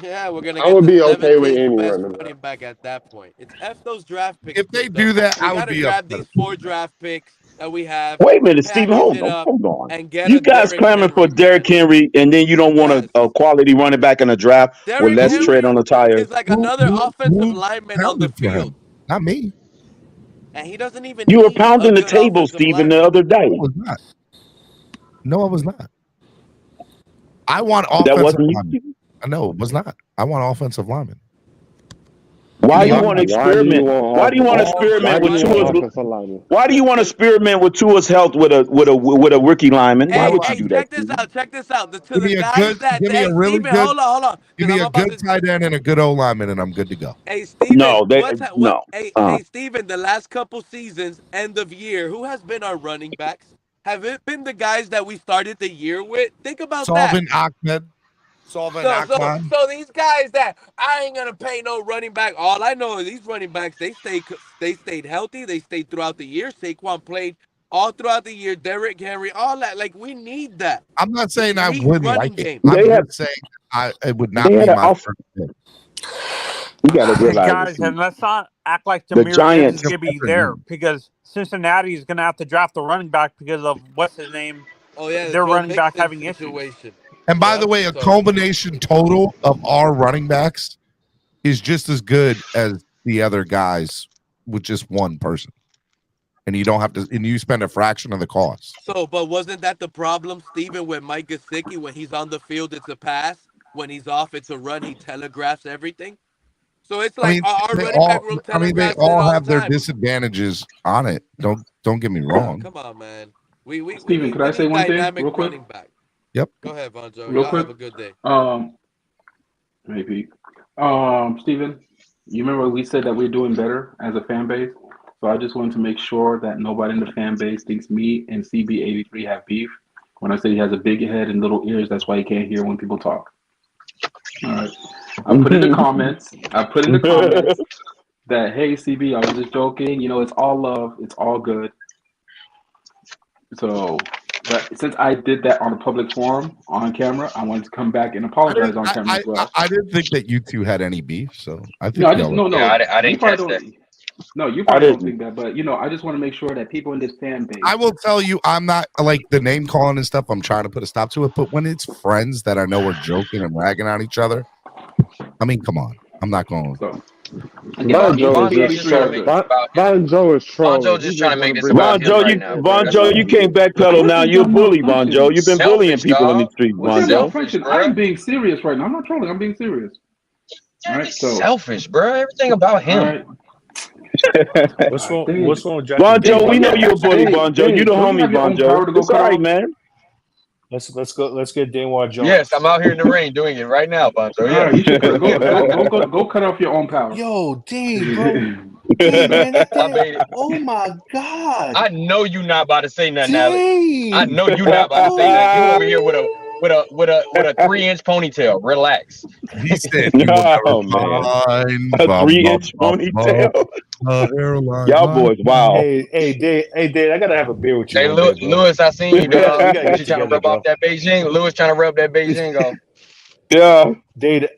Yeah, we're gonna I get would the be okay with 17th any best running back at that point. It's F those draft picks. If they do that, I would be grab upset. these 4 draft picks that we have. Wait a minute, Stephen, package hold on. and get You a guys Derrick clamoring for Henry. Derrick Henry, and then you don't want a quality running back in the draft with Derrick less Henry tread on the tire. is like another offensive lineman on the Pounded for him. field, Not me. and he doesn't even. You were need pounding a the good table, offensive Stephen, lineman. the other day. No, I was not. No, I was not. I want That offensive wasn't you. linemen. No, it was not. I want offensive linemen. Why do you want to experiment? Why do you want to experiment with Tua's? Why do you want to experiment with Tua's health with a rookie lineman? Why would you do that? Check this out. Give me a really good. Hold on. Give me a good tight end and a good O lineman, and I'm good to go. Hey, Steven. No, no. Hey, Steven, the last couple seasons, end of year, who has been our running backs? Have it been the guys that we started the year with? Think about Solvin that. Ahmed. Solvin Ahmed. So these guys that I ain't gonna pay no running back. All I know is these running backs, they stayed healthy. They stayed throughout the year. Saquon played all throughout the year. Derrick Henry, all that. Like, we need that. I'm not saying I wouldn't like it. game. I'm just saying it would not be my first pick. You got to realize, guys, and let's not act like the Demir Giants is going to be there, because Cincinnati is going to have to draft the running back because of what's his name. Oh yeah, their running back having issues. And by the way, a combination total of our running backs is just as good as the other guys with just one person. And you don't have to, and you spend a fraction of the cost. So, but wasn't that the problem, Steven, with Mike Gesicki? When he's on the field, it's a pass. When he's off, it's a run. He telegraphs everything. So it's like our running back room telegraphs. They all have their disadvantages on it. Don't get me wrong. Come on, man. Steven, could I say one thing real quick? Yep. Go ahead, Vonjo. Real quick. Have a good day. Maybe. Steven, you remember we said that we're doing better as a fan base? So I just wanted to make sure that nobody in the fan base thinks me and CB83 have beef. When I say he has a big head and little ears, that's why he can't hear when people talk. All right. I put in the comments that, hey, CB, I was just joking. It's all love. It's all good. So, but since I did that on a public forum on camera, I wanted to come back and apologize on camera as well. I didn't think that you two had any beef, so I think I didn't catch that. No, you probably don't think that, but I just want to make sure that people in this fan base. I will tell you, I'm not like the name calling and stuff. I'm trying to put a stop to it, but when it's friends that I know are joking and ragging on each other, I mean, come on, I'm not going. Vonjo is trolling. Vonjo just trying to make this about him right now. Vonjo, you can't backpedal now. You're a bully, Vonjo. You've been bullying people in the streets, Vonjo. I'm being serious right now. I'm not trolling. I'm being serious. All right, selfish, bro. Everything about him. Right. What's wrong with Vonjo? We know you're a bully, Vonjo. You the homie, Vonjo. It's all right, man. Let's get Daniel Jones. Yes, I'm out here in the rain doing it right now, Vonjo. Yeah, you should go cut off your own power. Yo, Dean, bro. Dean, man, oh my God! I know you're not about to say nothing, Alex. I know you're not about to say nothing. You over here with a 3-inch ponytail. Relax. He said, "Oh man, a 3-inch ponytail." Y'all boys, wow. Hey, Dave, I gotta have a beer with you. Hey, Lewis, I seen you. You trying to rub off that Beijing? Lewis trying to rub that Beijing off. Yeah, Dave,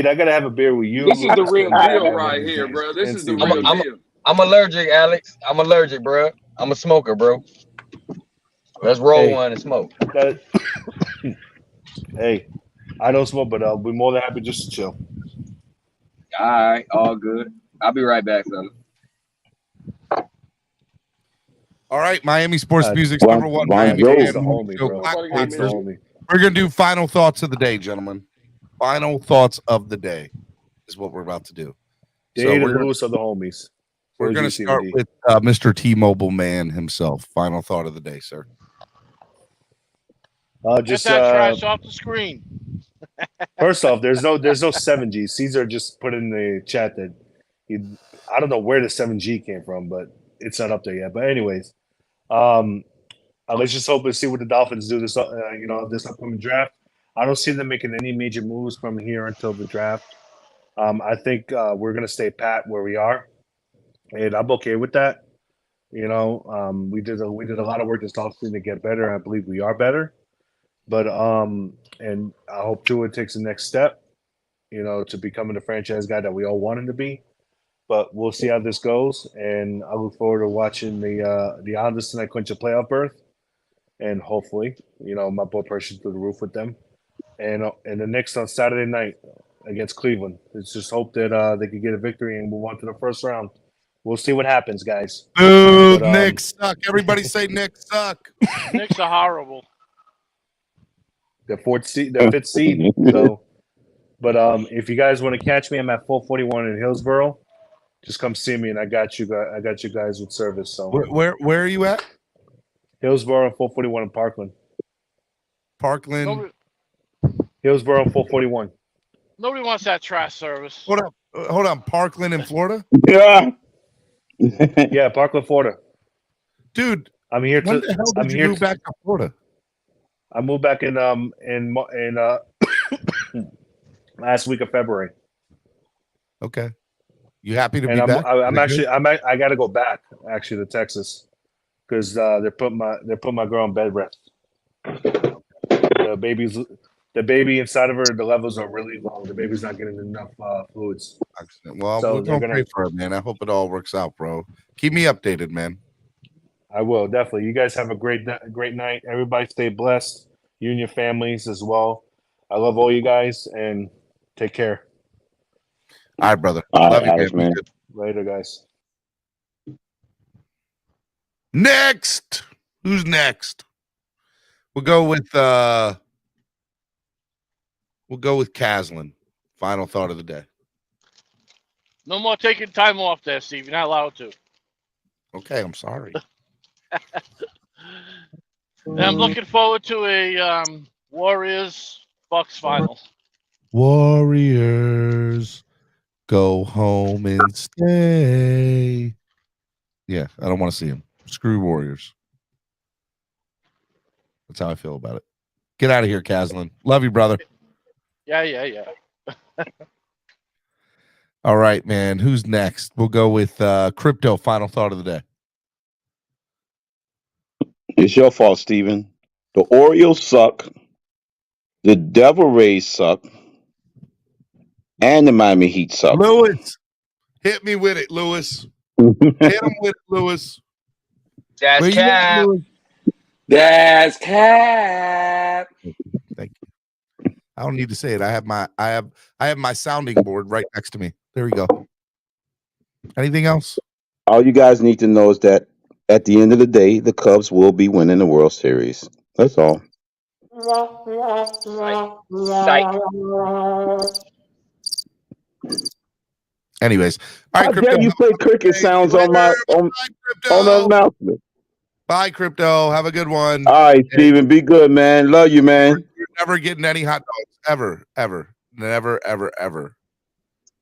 I gotta have a beer with you. This is the real deal right here, bro. This is the real deal. I'm allergic, Alex. I'm allergic, bro. I'm a smoker, bro. Let's roll one and smoke. Hey, I don't smoke, but I'll be more than happy just to chill. All right, all good. I'll be right back, son. All right, Miami Sports Music's Bon- number one Bon Miami Jovi. fan It's the morning homie, show, bro. Clockblockers. We're gonna do final thoughts of the day, gentlemen. Final thoughts of the day is what we're about to do. Dade we're and gonna, Lewis are the homies. we're OG gonna start CMD. with Mr. T-Mobile Man himself. Final thought of the day, sir. Get that trash off the screen. First off, there's no 7G. Caesar just put in the chat that I don't know where the 7G came from, but it's not up there yet. But anyways, let's just hope and see what the Dolphins do this this upcoming draft. I don't see them making any major moves from here until the draft. I think we're gonna stay pat where we are, and I'm okay with that. We did a lot of work this offseason to get better. I believe we are better. But and I hope Tua takes the next step, to becoming the franchise guy that we all want him to be. But we'll see how this goes, and I look forward to watching the Islanders tonight clinch a playoff berth, and hopefully, my blood pressure's through the roof with them. And the Knicks on Saturday night against Cleveland. Let's just hope that they can get a victory and move on to the first round. We'll see what happens, guys. Dude, Knicks suck. Everybody say Knicks suck. Knicks are horrible. The fifth seed. So, but if you guys want to catch me, I'm at 441 in Hillsboro. Just come see me, and I got you guys with service. So where are you at? Hillsboro, 441 in Parkland. Parkland. Hillsboro, 441. Nobody wants that trash service. Hold on. Parkland in Florida. Yeah. Yeah, Parkland, Florida. Dude, I'm here. When the hell did you move back to Florida? I moved back in last week of February. Okay. You happy to And be back? I got to go back actually to Texas because they're putting my girl on bed rest. The baby inside of her, the levels are really low. The baby's not getting enough fluids. Well, So we're they're gonna pray for it, man. I hope it all works out, bro. Keep me updated, man. I will definitely. You guys have a great night. Everybody stay blessed. You and your families as well. I love all you guys and take care. All right, brother. All Love right, you, Alex, man. Later, guys. Next. Who's next? We'll go with Caslin. Final thought of the day. No more taking time off there, Steve. You're not allowed to. Okay, I'm sorry. And I'm looking forward to a Warriors Bucks final. Warriors, go home and stay. Yeah, I don't want to see him. Screw Warriors. That's how I feel about it. Get out of here, Caslin. Love you, brother. Yeah. All right, man. Who's next? We'll go with Crypto. Final thought of the day. It's your fault, Steven. The Orioles suck. The Devil Rays suck. And the Miami Heat suck. Lewis, hit me with it, Lewis. Hit him with it, Lewis. That's cap. That's cap. Thank you. I don't need to say it. I have my sounding board right next to me. There we go. Anything else? All you guys need to know is that at the end of the day, the Cubs will be winning the World Series. That's all. Anyways, all right, How Crypto. dare you play cricket sounds on the announcement? Bye, Crypto. Have a good one. All right, Steven. Be good, man. Love you, man. You're never getting any hot dogs. Ever. Never.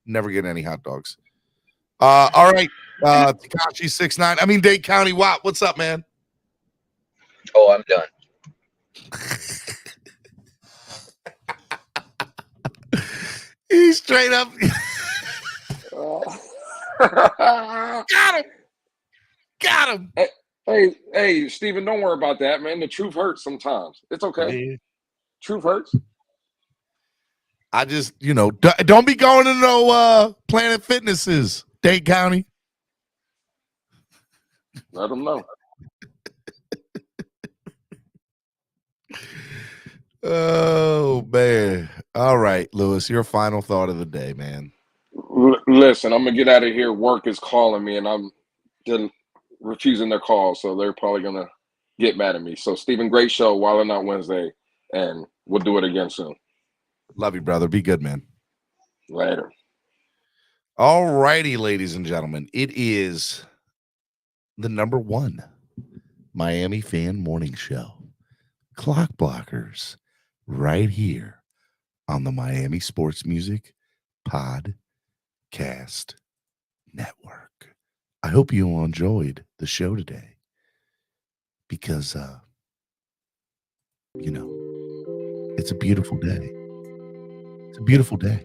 Never getting any hot dogs. All right. Takashi 6'9". I mean, Dade County Watt. What's up, man? Oh, I'm done. He's straight up. Got him. Hey, Steven, don't worry about that, man. The truth hurts sometimes. It's okay. Yeah. Truth hurts. I just, don't be going to no Planet Fitnesses, Dade County. Let them know. Oh, man. All right, Lewis, your final thought of the day, man. Listen, I'm going to get out of here. Work is calling me, and I'm refusing their call, so they're probably gonna get mad at me. So Stephen, great show, Wild-N-Out Wednesday, and we'll do it again soon. Love you, brother. Be good, man. Later. All righty, ladies and gentlemen. It is the number one Miami fan morning show. Clock Blockers, right here on the Miami Sports Music Podcast Network. I hope you all enjoyed the show today because, it's a beautiful day. It's a beautiful day.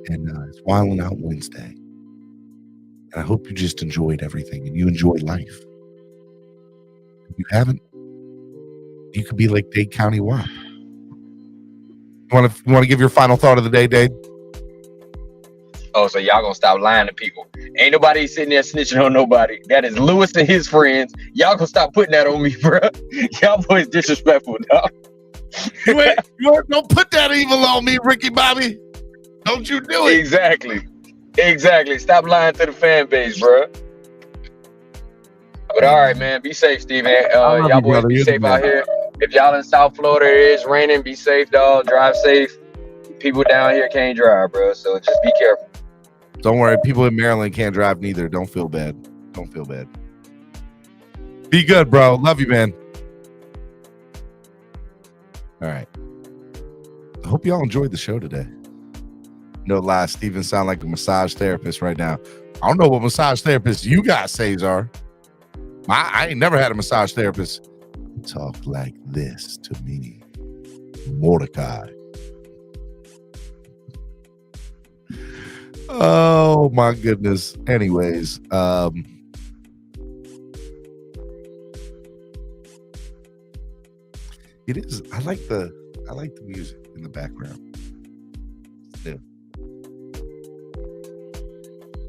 And it's Wild-N-Out Wednesday. And I hope you just enjoyed everything and you enjoy life. If you haven't, you could be like Dade County WAP. You want to give your final thought of the day, Dade? Oh, so y'all gonna stop lying to people. Ain't nobody sitting there snitching on nobody. That is Lewis and his friends. Y'all gonna stop putting that on me, bro. Y'all boys disrespectful, dog. Don't put that evil on me, Ricky Bobby. Don't you do it. Exactly. Stop lying to the fan base, bro. But all right, man. Be safe, Steven. Y'all boys be safe out here. If y'all in South Florida, it is raining. Be safe, dog. Drive safe. People down here can't drive, bro. So just be careful. Don't worry. People in Maryland can't drive neither. Don't feel bad. Be good, bro. Love you, man. All right. I hope y'all enjoyed the show today. No lie, Steven sound like a massage therapist right now. I don't know what massage therapist you guys says are. I ain't never had a massage therapist talk like this to me. Mordecai. Oh my goodness. Anyways, it is. I like the music in the background. Yeah.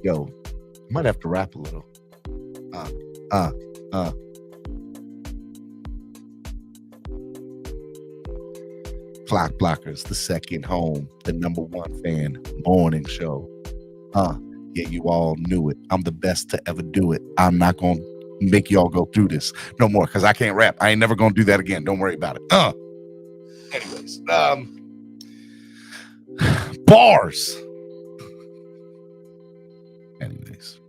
Yo, I might have to rap a little. Clock Blockers, the second home, the number one fan morning show. Yeah, you all knew it. I'm the best to ever do it. I'm not going to make y'all go through this no more because I can't rap. I ain't never going to do that again. Don't worry about it. Anyways, bars. Anyways,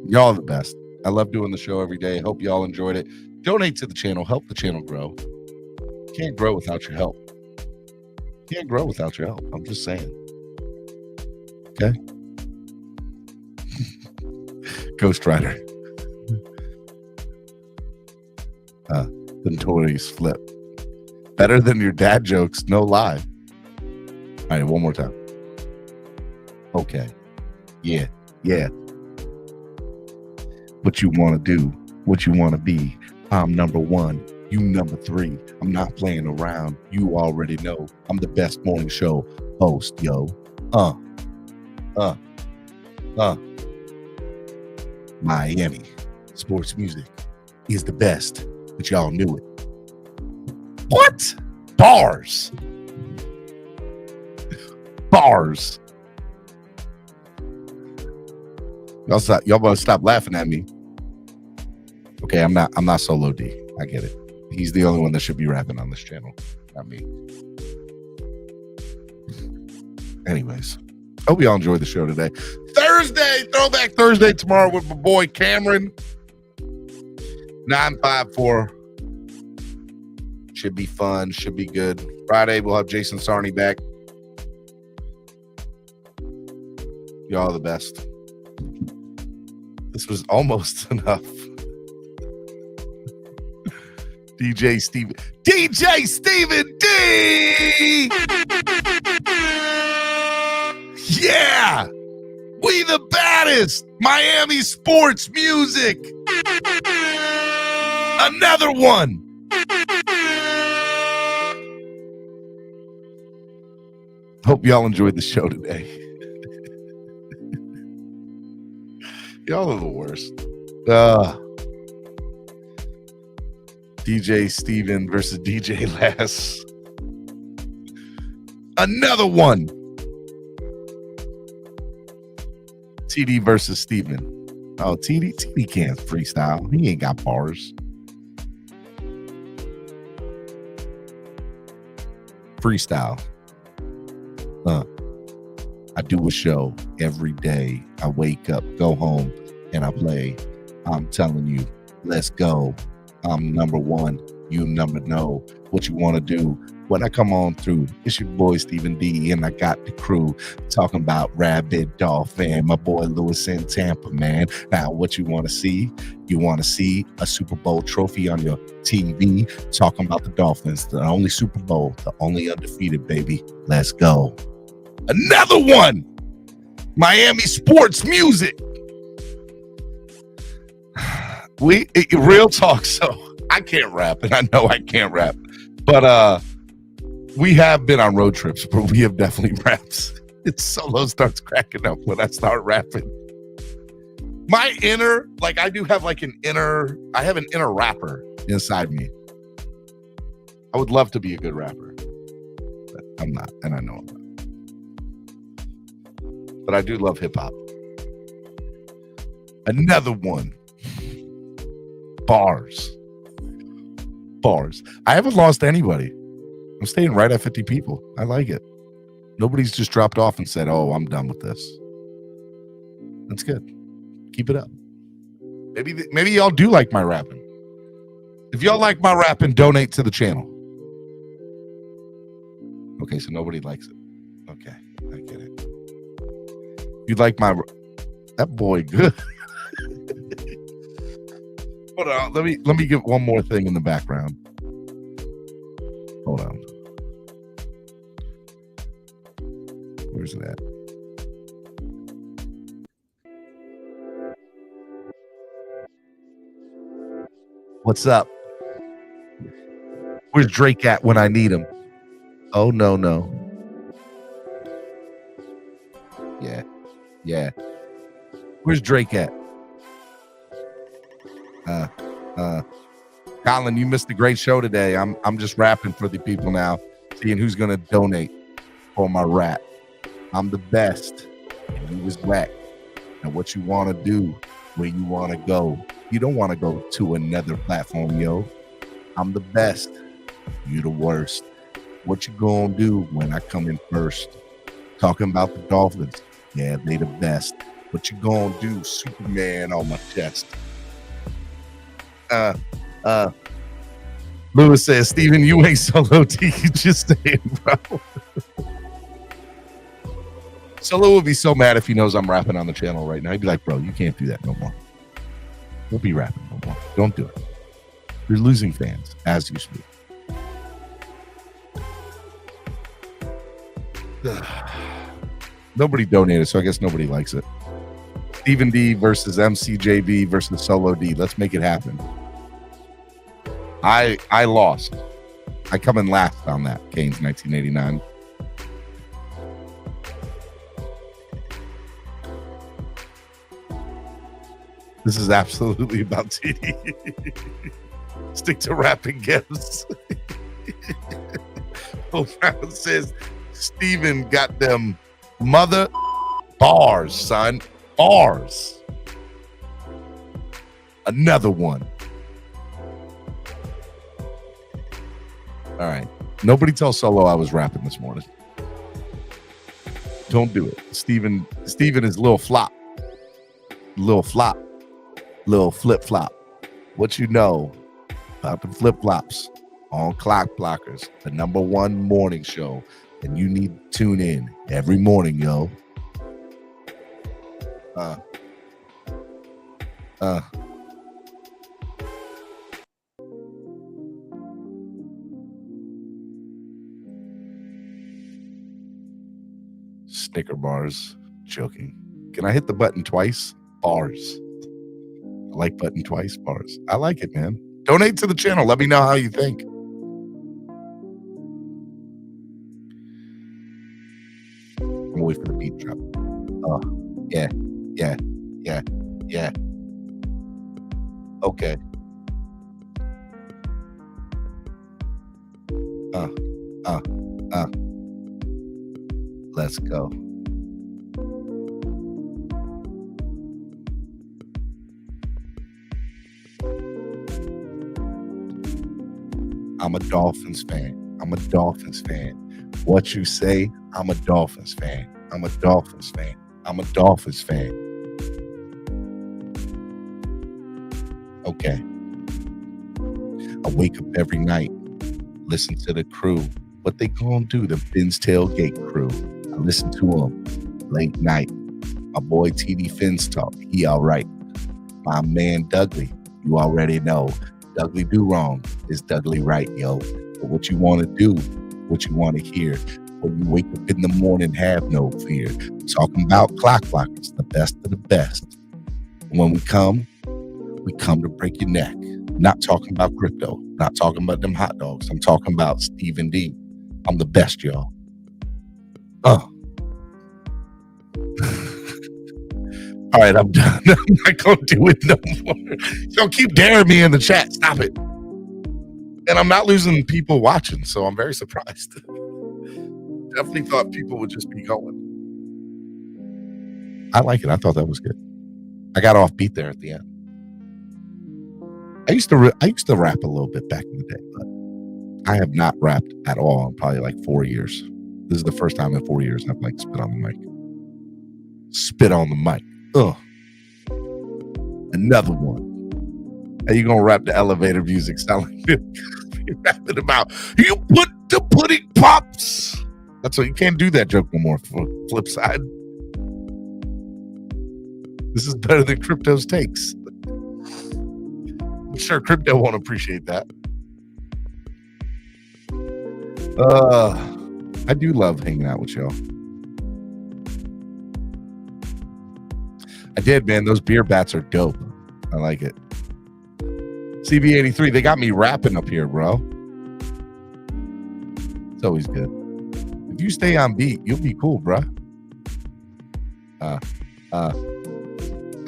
y'all are the best. I love doing the show every day. Hope y'all enjoyed it. Donate to the channel. Help the channel grow. Can't grow without your help. Can't grow without your help. I'm just saying. Okay? Ghost Rider. The notorious flip. Better than your dad jokes, no lie. All right, one more time. Okay. Yeah. What you want to do, what you want to be. I'm number one. You number three. I'm not playing around. You already know. I'm the best morning show host, yo. Miami sports music is the best, but y'all knew it. What? Bars. Y'all better stop laughing at me. Okay, I'm not Solo D. I get it. He's the only one that should be rapping on this channel, not me. Anyways, hope y'all enjoyed the show today. Thursday, Throwback Thursday tomorrow with my boy Cameron. 954. Should be fun. Should be good. Friday, we'll have Jason Sarney back. Y'all are the best. This was almost enough. DJ Steven D! Yeah! We the baddest! Miami sports music! Another one! Hope y'all enjoyed the show today. Y'all are the worst. DJ Steven versus DJ Lass. Another one. TD versus Steven. Oh, TD can't freestyle. He ain't got bars. Freestyle. I do a show every day. I wake up, go home, and I play. I'm telling you, let's go. I'm number one. You number know what you want to do. When I come on through, it's your boy Stephen D, and I got the crew talking about Rabid Dolphin, my boy Lewis in Tampa, man. Now, what you want to see? You want to see a Super Bowl trophy on your TV, talking about the Dolphins, the only Super Bowl, the only undefeated, baby. Let's go. Another one. Miami sports music. Real talk. So I can't rap, and I know I can't rap, but we have been on road trips, but we have definitely rapped. It's Solo starts cracking up when I start rapping. My inner, like I do have like I have an inner rapper inside me. I would love to be a good rapper, but I'm not, and I know I'm not. But I do love hip hop. Another one. Bars. I haven't lost anybody. I'm staying right at 50 people. I like it. Nobody's just dropped off and said, oh, I'm done with this. That's good. Keep it up. Maybe y'all do like my rapping. If y'all like my rapping, donate to the channel. Okay, so nobody likes it. Okay, I get it. You like that boy good. Hold on, let me get one more thing in the background. Hold on. Where's it at? What's up? Where's Drake at when I need him? Oh, no. Yeah. Where's Drake at? Colin, you missed a great show today. I'm just rapping for the people now, seeing who's gonna donate for my rap. I'm the best, and you was whack. And what you want to do, where you want to go. You don't want to go to another platform, yo. I'm the best. You the worst. What you gonna do when I come in first? Talking about the Dolphins. Yeah, they the best. What you gonna do? Superman on my chest. Lewis says, Steven, you ain't Solo T. You just staying, bro. Solo would be so mad if he knows I'm rapping on the channel right now. He'd be like, bro, you can't do that no more. Don't be rapping no more. Don't do it. You're losing fans as you speak. Nobody donated, so I guess nobody likes it. Stephen D versus MCJB versus Solo D. Let's make it happen. I lost. I come in last on that. Canes 1989. This is absolutely about TD. Stick to rapping gifts. Profound says Steven got them mother bars, son. Bars. Another one. All right. Nobody tell Solo I was rapping this morning. Don't do it. Steven is little flop. Little flop. Little flip flop. What you know about the flip flops on Clock Blockers, the #1 morning show. And you need to tune in every morning, yo. Snicker bars. Joking. Can I hit the button twice? Bars. I like button twice. Bars. I like it, man. Donate to the channel. Let me know how you think. I'm waiting for the beat drop. Yeah. Okay. Let's go. I'm a Dolphins fan. I'm a Dolphins fan. What you say, I'm a Dolphins fan. I'm a Dolphins fan. I'm a Dolphins fan. Okay. I wake up every night, listen to the crew. What they gonna do? The Phins tailgate crew. I listen to them late night. My boy TD Phins Talk. He all right. My man Dougley. You already know. Dougley do wrong is Dougley right, yo. But what you want to do, what you want to hear, when you wake up in the morning, have no fear. Talking about clock blockers, the best of the best. When we come to break your neck. Not talking about crypto, not talking about them hot dogs. I'm talking about Stephen D. I'm the best, y'all. All right, I'm done. I'm not going to do it no more. Don't keep daring me in the chat. Stop it. And I'm not losing people watching, so I'm very surprised. Definitely thought people would just be going. I like it. I thought that was good. I got off beat there at the end. I used to rap a little bit back in the day, but I have not rapped at all in probably like 4 years. This is the first time in 4 years I've like spit on the mic. Spit on the mic. Ugh. Another one. How you gonna rap the elevator music sound like you're rapping about you put the pudding pops? That's what you can't do that joke no more. Flip side. This is better than Crypto's takes. I'm sure Crypto won't appreciate that. I do love hanging out with y'all. I did, man. Those beer bats are dope. I like it. CB83, they got me rapping up here, bro. It's always good. If you stay on beat, you'll be cool, bro. I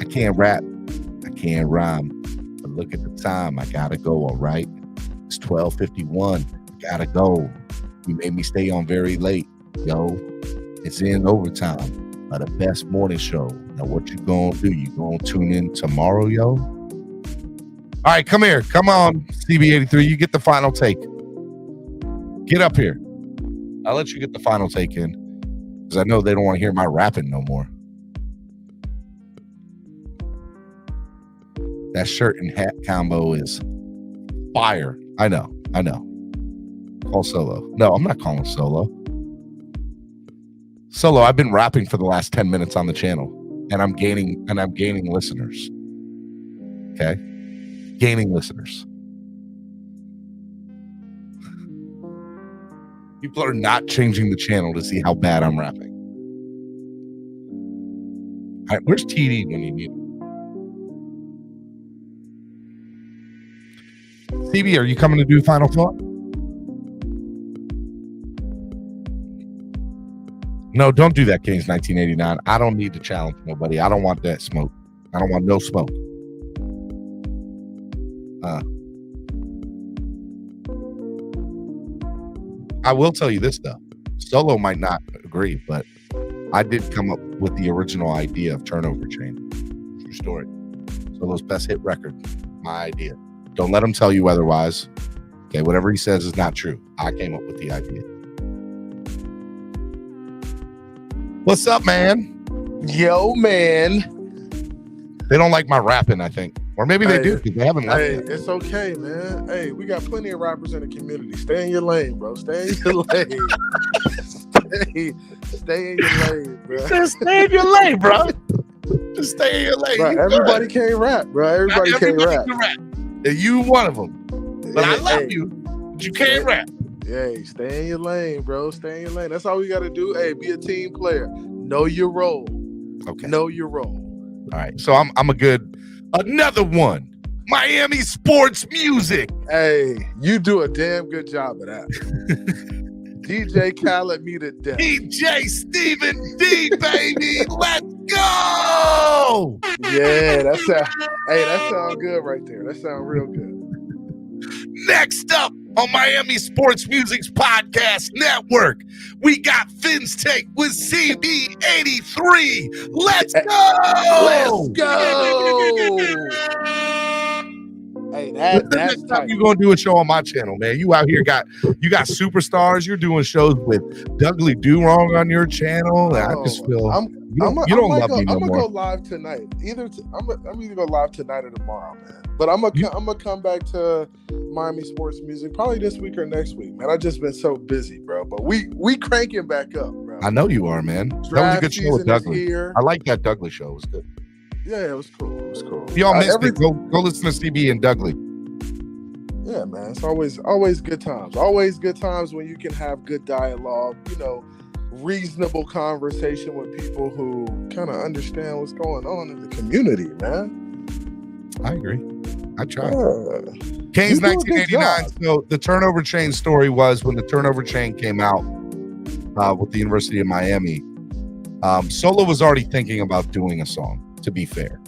can't rap. I can't rhyme. But look at the time. I gotta go, all right? It's 12:51. Gotta go. You made me stay on very late, yo. It's in overtime. The best morning show. Now what you gonna do? You gonna tune in tomorrow, yo? All right, come here. Come on, CB83. You get the final take. Get up here. I'll let you get the final take in. Because I know they don't want to hear my rapping no more. That shirt and hat combo is fire. I know. Call Solo. No, I'm not calling Solo. Solo, I've been rapping for the last 10 minutes on the channel, and I'm gaining listeners. Okay? Gaining listeners. People are not changing the channel to see how bad I'm rapping. All right, where's TD when you need him? CB, are you coming to do final thought? No, don't do that, Kings 1989. I don't need to challenge nobody. I don't want that smoke. I don't want no smoke. I will tell you this, though. Solo might not agree, but I did come up with the original idea of turnover chain. True story. Solo's best hit record. My idea. Don't let him tell you otherwise. Okay, whatever he says is not true. I came up with the idea. What's up, man? Yo, man. They don't like my rapping, I think. Or maybe they do because they haven't left yet. It's okay, man. Hey, we got plenty of rappers in the community. Stay in your lane, bro. Stay in your lane. Stay in your lane, bro. Just stay in your lane, bro. Just stay in your lane. Bro, everybody can't rap, bro. Everybody can't rap. And you one of them. But I love you, but you can't rap. Hey, stay in your lane, bro. Stay in your lane. That's all we got to do. Hey, be a team player. Know your role. Okay. Know your role. All right. So I'm another one. Miami sports music. Hey, you do a damn good job of that. DJ Khaled me to death. DJ Stephen D, baby. Let's go. Yeah, that sounds good right there. That sounds real good. Next up on Miami Sports Music's podcast network, we got Phins Take with CB83. Let's go! Let's go! Hey, that's next time tight. you gonna do a show on my channel, man. You out here got superstars. You're doing shows with Dudley Do Wrong on your channel. And I just feel you don't love me no more. I'm gonna go live tonight. I'm either go live tonight or tomorrow, man. But I'm gonna come back to Miami sports music probably this week or next week, man. I've just been so busy, bro. But we cranking back up, bro. I know you are, man. That was a good show with Dudley. I like that Dudley show. It was good. Yeah, it was cool. It was cool. If y'all missed it, go listen to CB and Dudley. Yeah, man. It's always good times. Always good times when you can have good dialogue, reasonable conversation with people who kind of understand what's going on in the community, man. I agree. I tried. Kane's 1989. So the turnover chain story was when the turnover chain came out with the University of Miami. Solo was already thinking about doing a song, to be fair.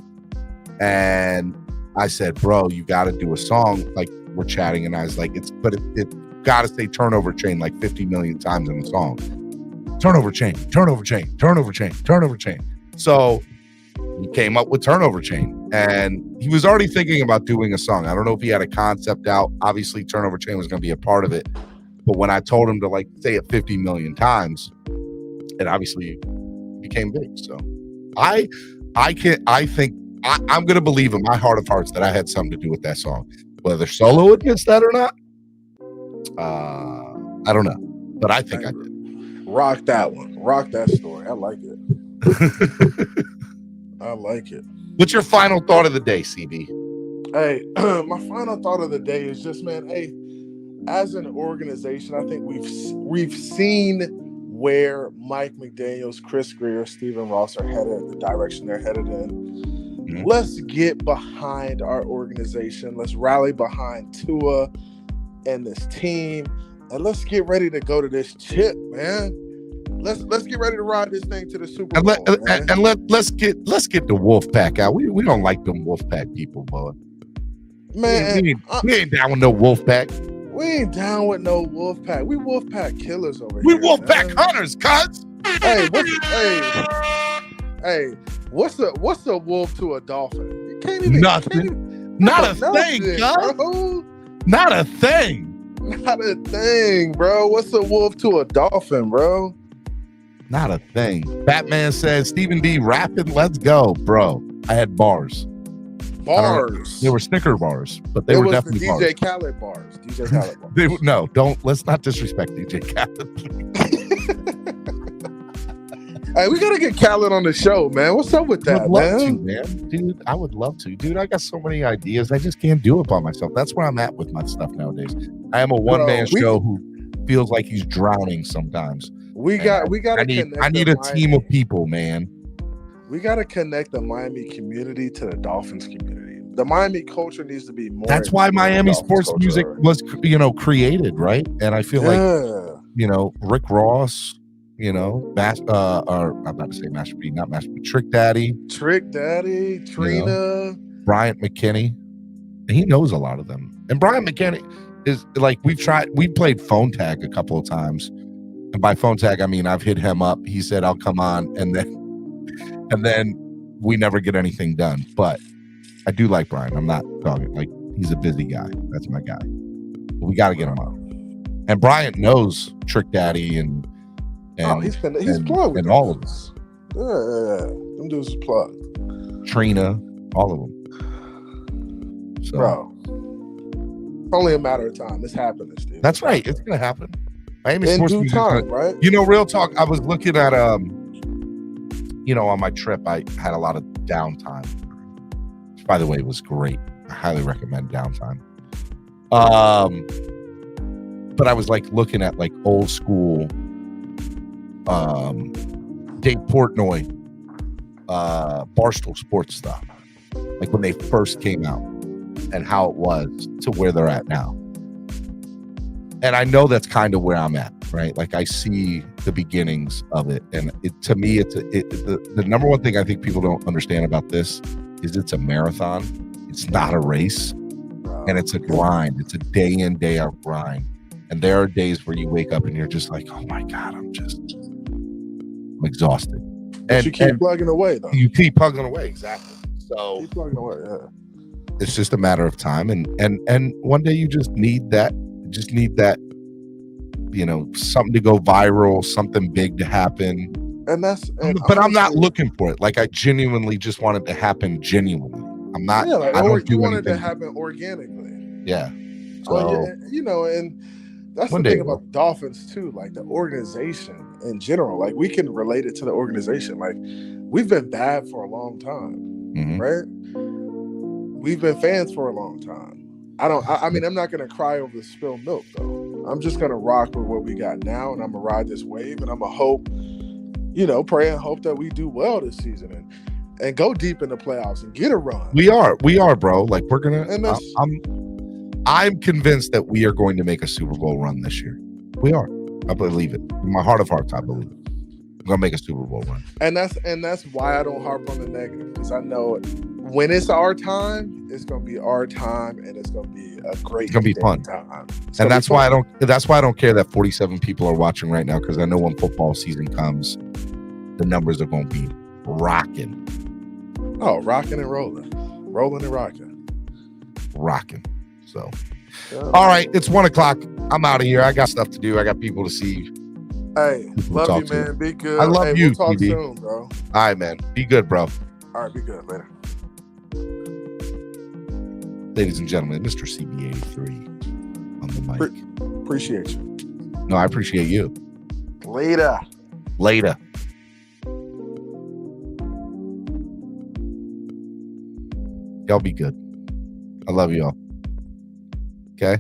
And I said, bro, you got to do a song. Like, we're chatting, and I was like, it got to say turnover chain like 50 million times in the song. Turnover chain, turnover chain, turnover chain, turnover chain. So he came up with turnover chain, and he was already thinking about doing a song. I don't know if he had a concept out. Obviously, turnover chain was going to be a part of it. But when I told him to like say it 50 million times, it obviously became big. So I'm going to believe in my heart of hearts that I had something to do with that song. Whether Solo admits that or not, I don't know. But I think I did. Rock that one. Rock that story. I like it. I like it. What's your final thought of the day, CB? Hey, my final thought of the day is just, man, hey, as an organization, I think we've seen where Mike McDaniels, Chris Greer, Stephen Ross are headed, the direction they're headed in. Let's get behind our organization. Let's rally behind Tua and this team, and let's get ready to go to this chip, man. Let's get ready to ride this thing to the Super Bowl. Let's get the Wolfpack out. We don't like them Wolfpack people, boy. Man, we ain't down with no Wolfpack. We ain't down with no Wolfpack. We Wolfpack killers over we here. We Wolfpack hunters, cuz. What's a wolf to a dolphin? You can't even nothing. Not a thing, bro. Not a thing. Not a thing, bro. What's a wolf to a dolphin, bro? Not a thing. Batman says, Stephen D rapping, let's go, bro. I had bars. Bars. They were Snicker bars, but they were definitely bars. DJ Khaled bars. DJ Khaled bars. Let's not disrespect DJ Khaled. Hey, we gotta get Khaled on the show, man. What's up with that, man? Dude, I would love to. Dude, I got so many ideas. I just can't do it by myself. That's where I'm at with my stuff nowadays. I am a one-man show who feels like he's drowning sometimes. I need a team of people, man. We got to connect the Miami community to the Dolphins community. The Miami culture needs to be more. That's why Miami sports music was, created, right? And I feel like, Rick Ross, I'm about to say Master P, not Master P, Trick Daddy, Trina, Bryant McKinney. And he knows a lot of them. And Bryant McKinney is like, we played phone tag a couple of times. And by phone tag, I mean, I've hit him up. He said, I'll come on. And then we never get anything done. But I do like Brian. I'm not talking like he's a busy guy. That's my guy. But we got to get him on. And Bryant knows Trick Daddy and he's plugged and all of us. Yeah, them dudes is plugged. Trina, all of them. So, bro, it's only a matter of time. It's happening, Steve. That's right. It's gonna happen. Miami in sports due time, right? Real talk. I was looking at on my trip, I had a lot of downtime. Which, by the way, was great. I highly recommend downtime. But I was like looking at like old school Dave Portnoy Barstool Sports stuff, like when they first came out and how it was to where they're at now. And I know that's kind of where I'm at, right? Like I see the beginnings of it, and to me, the number one thing I think people don't understand about this is it's a marathon. It's not a race, and it's a grind. It's a day in, day out grind. And there are days where you wake up and you're just like, oh my God, I'm exhausted. But you keep plugging away, though. You keep plugging away, exactly. So keep plugging away, yeah. it's just a matter of time, and one day you just need that, something to go viral, something big to happen. But I'm not looking for it. Like, I genuinely just want it to happen genuinely. I'm not. Yeah, like, I don't do you want it anything. to happen organically. Yeah. So, So and that's one the day thing about the Dolphins too. Like the organization in general, like we can relate it to the organization. Like we've been bad for a long time, right? We've been fans for a long time. I mean, I'm not gonna cry over the spilled milk though. I'm just gonna rock with what we got now, and I'm gonna ride this wave, and I'm gonna hope, pray and hope that we do well this season and go deep in the playoffs and get a run. we are, bro. Like we're gonna. I'm convinced that we are going to make a Super Bowl run this year. We are. I believe it. In my heart of hearts, I believe it. We're gonna make a Super Bowl run. And that's why I don't harp on the negative, because I know when it's our time, it's gonna be our time, and it's gonna be a great. It's gonna be fun. Time. And that's why I don't. That's why I don't care that 47 people are watching right now, because I know when football season comes, the numbers are gonna be rocking. Oh, rocking and rolling and rocking. So, all right, it's 1:00. I'm out of here. I got stuff to do. I got people to see. Hey, love you, man. Be good. I love you, We'll talk TD. soon, bro. All right, man. Be good, bro. All right, be good. Later. Ladies and gentlemen, Mr. CB83 on the mic. Appreciate you. No, I appreciate you. Later. Y'all be good. I love you all. Okay.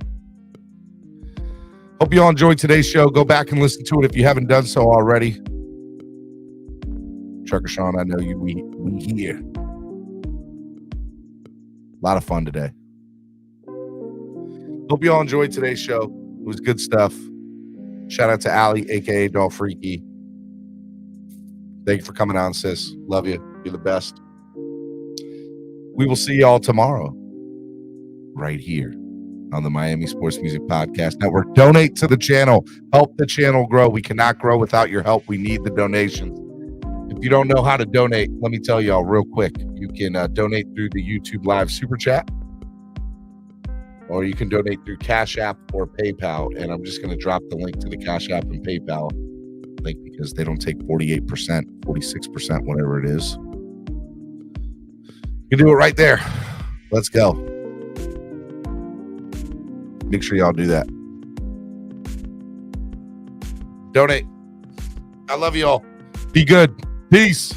Hope you all enjoyed today's show. Go back and listen to it if you haven't done so already. Trucker Sean, I know you. We here. A lot of fun today. Hope you all enjoyed today's show. It was good stuff. Shout out to Allie, aka Dolfreaky. Thank you for coming on, sis. Love you. You're the best. We will see y'all tomorrow, right here on the Miami Sports Music Podcast Network. Donate to the channel. Help the channel grow. We cannot grow without your help. We need the donations. If you don't know how to donate, let me tell y'all real quick. You can donate through the YouTube Live Super Chat, or you can donate through Cash App or PayPal. And I'm just going to drop the link to the Cash App and PayPal link because they don't take 48%, 46%, whatever it is. You can do it right there. Let's go. Make sure y'all do that. Donate. I love you all. Be good. Peace.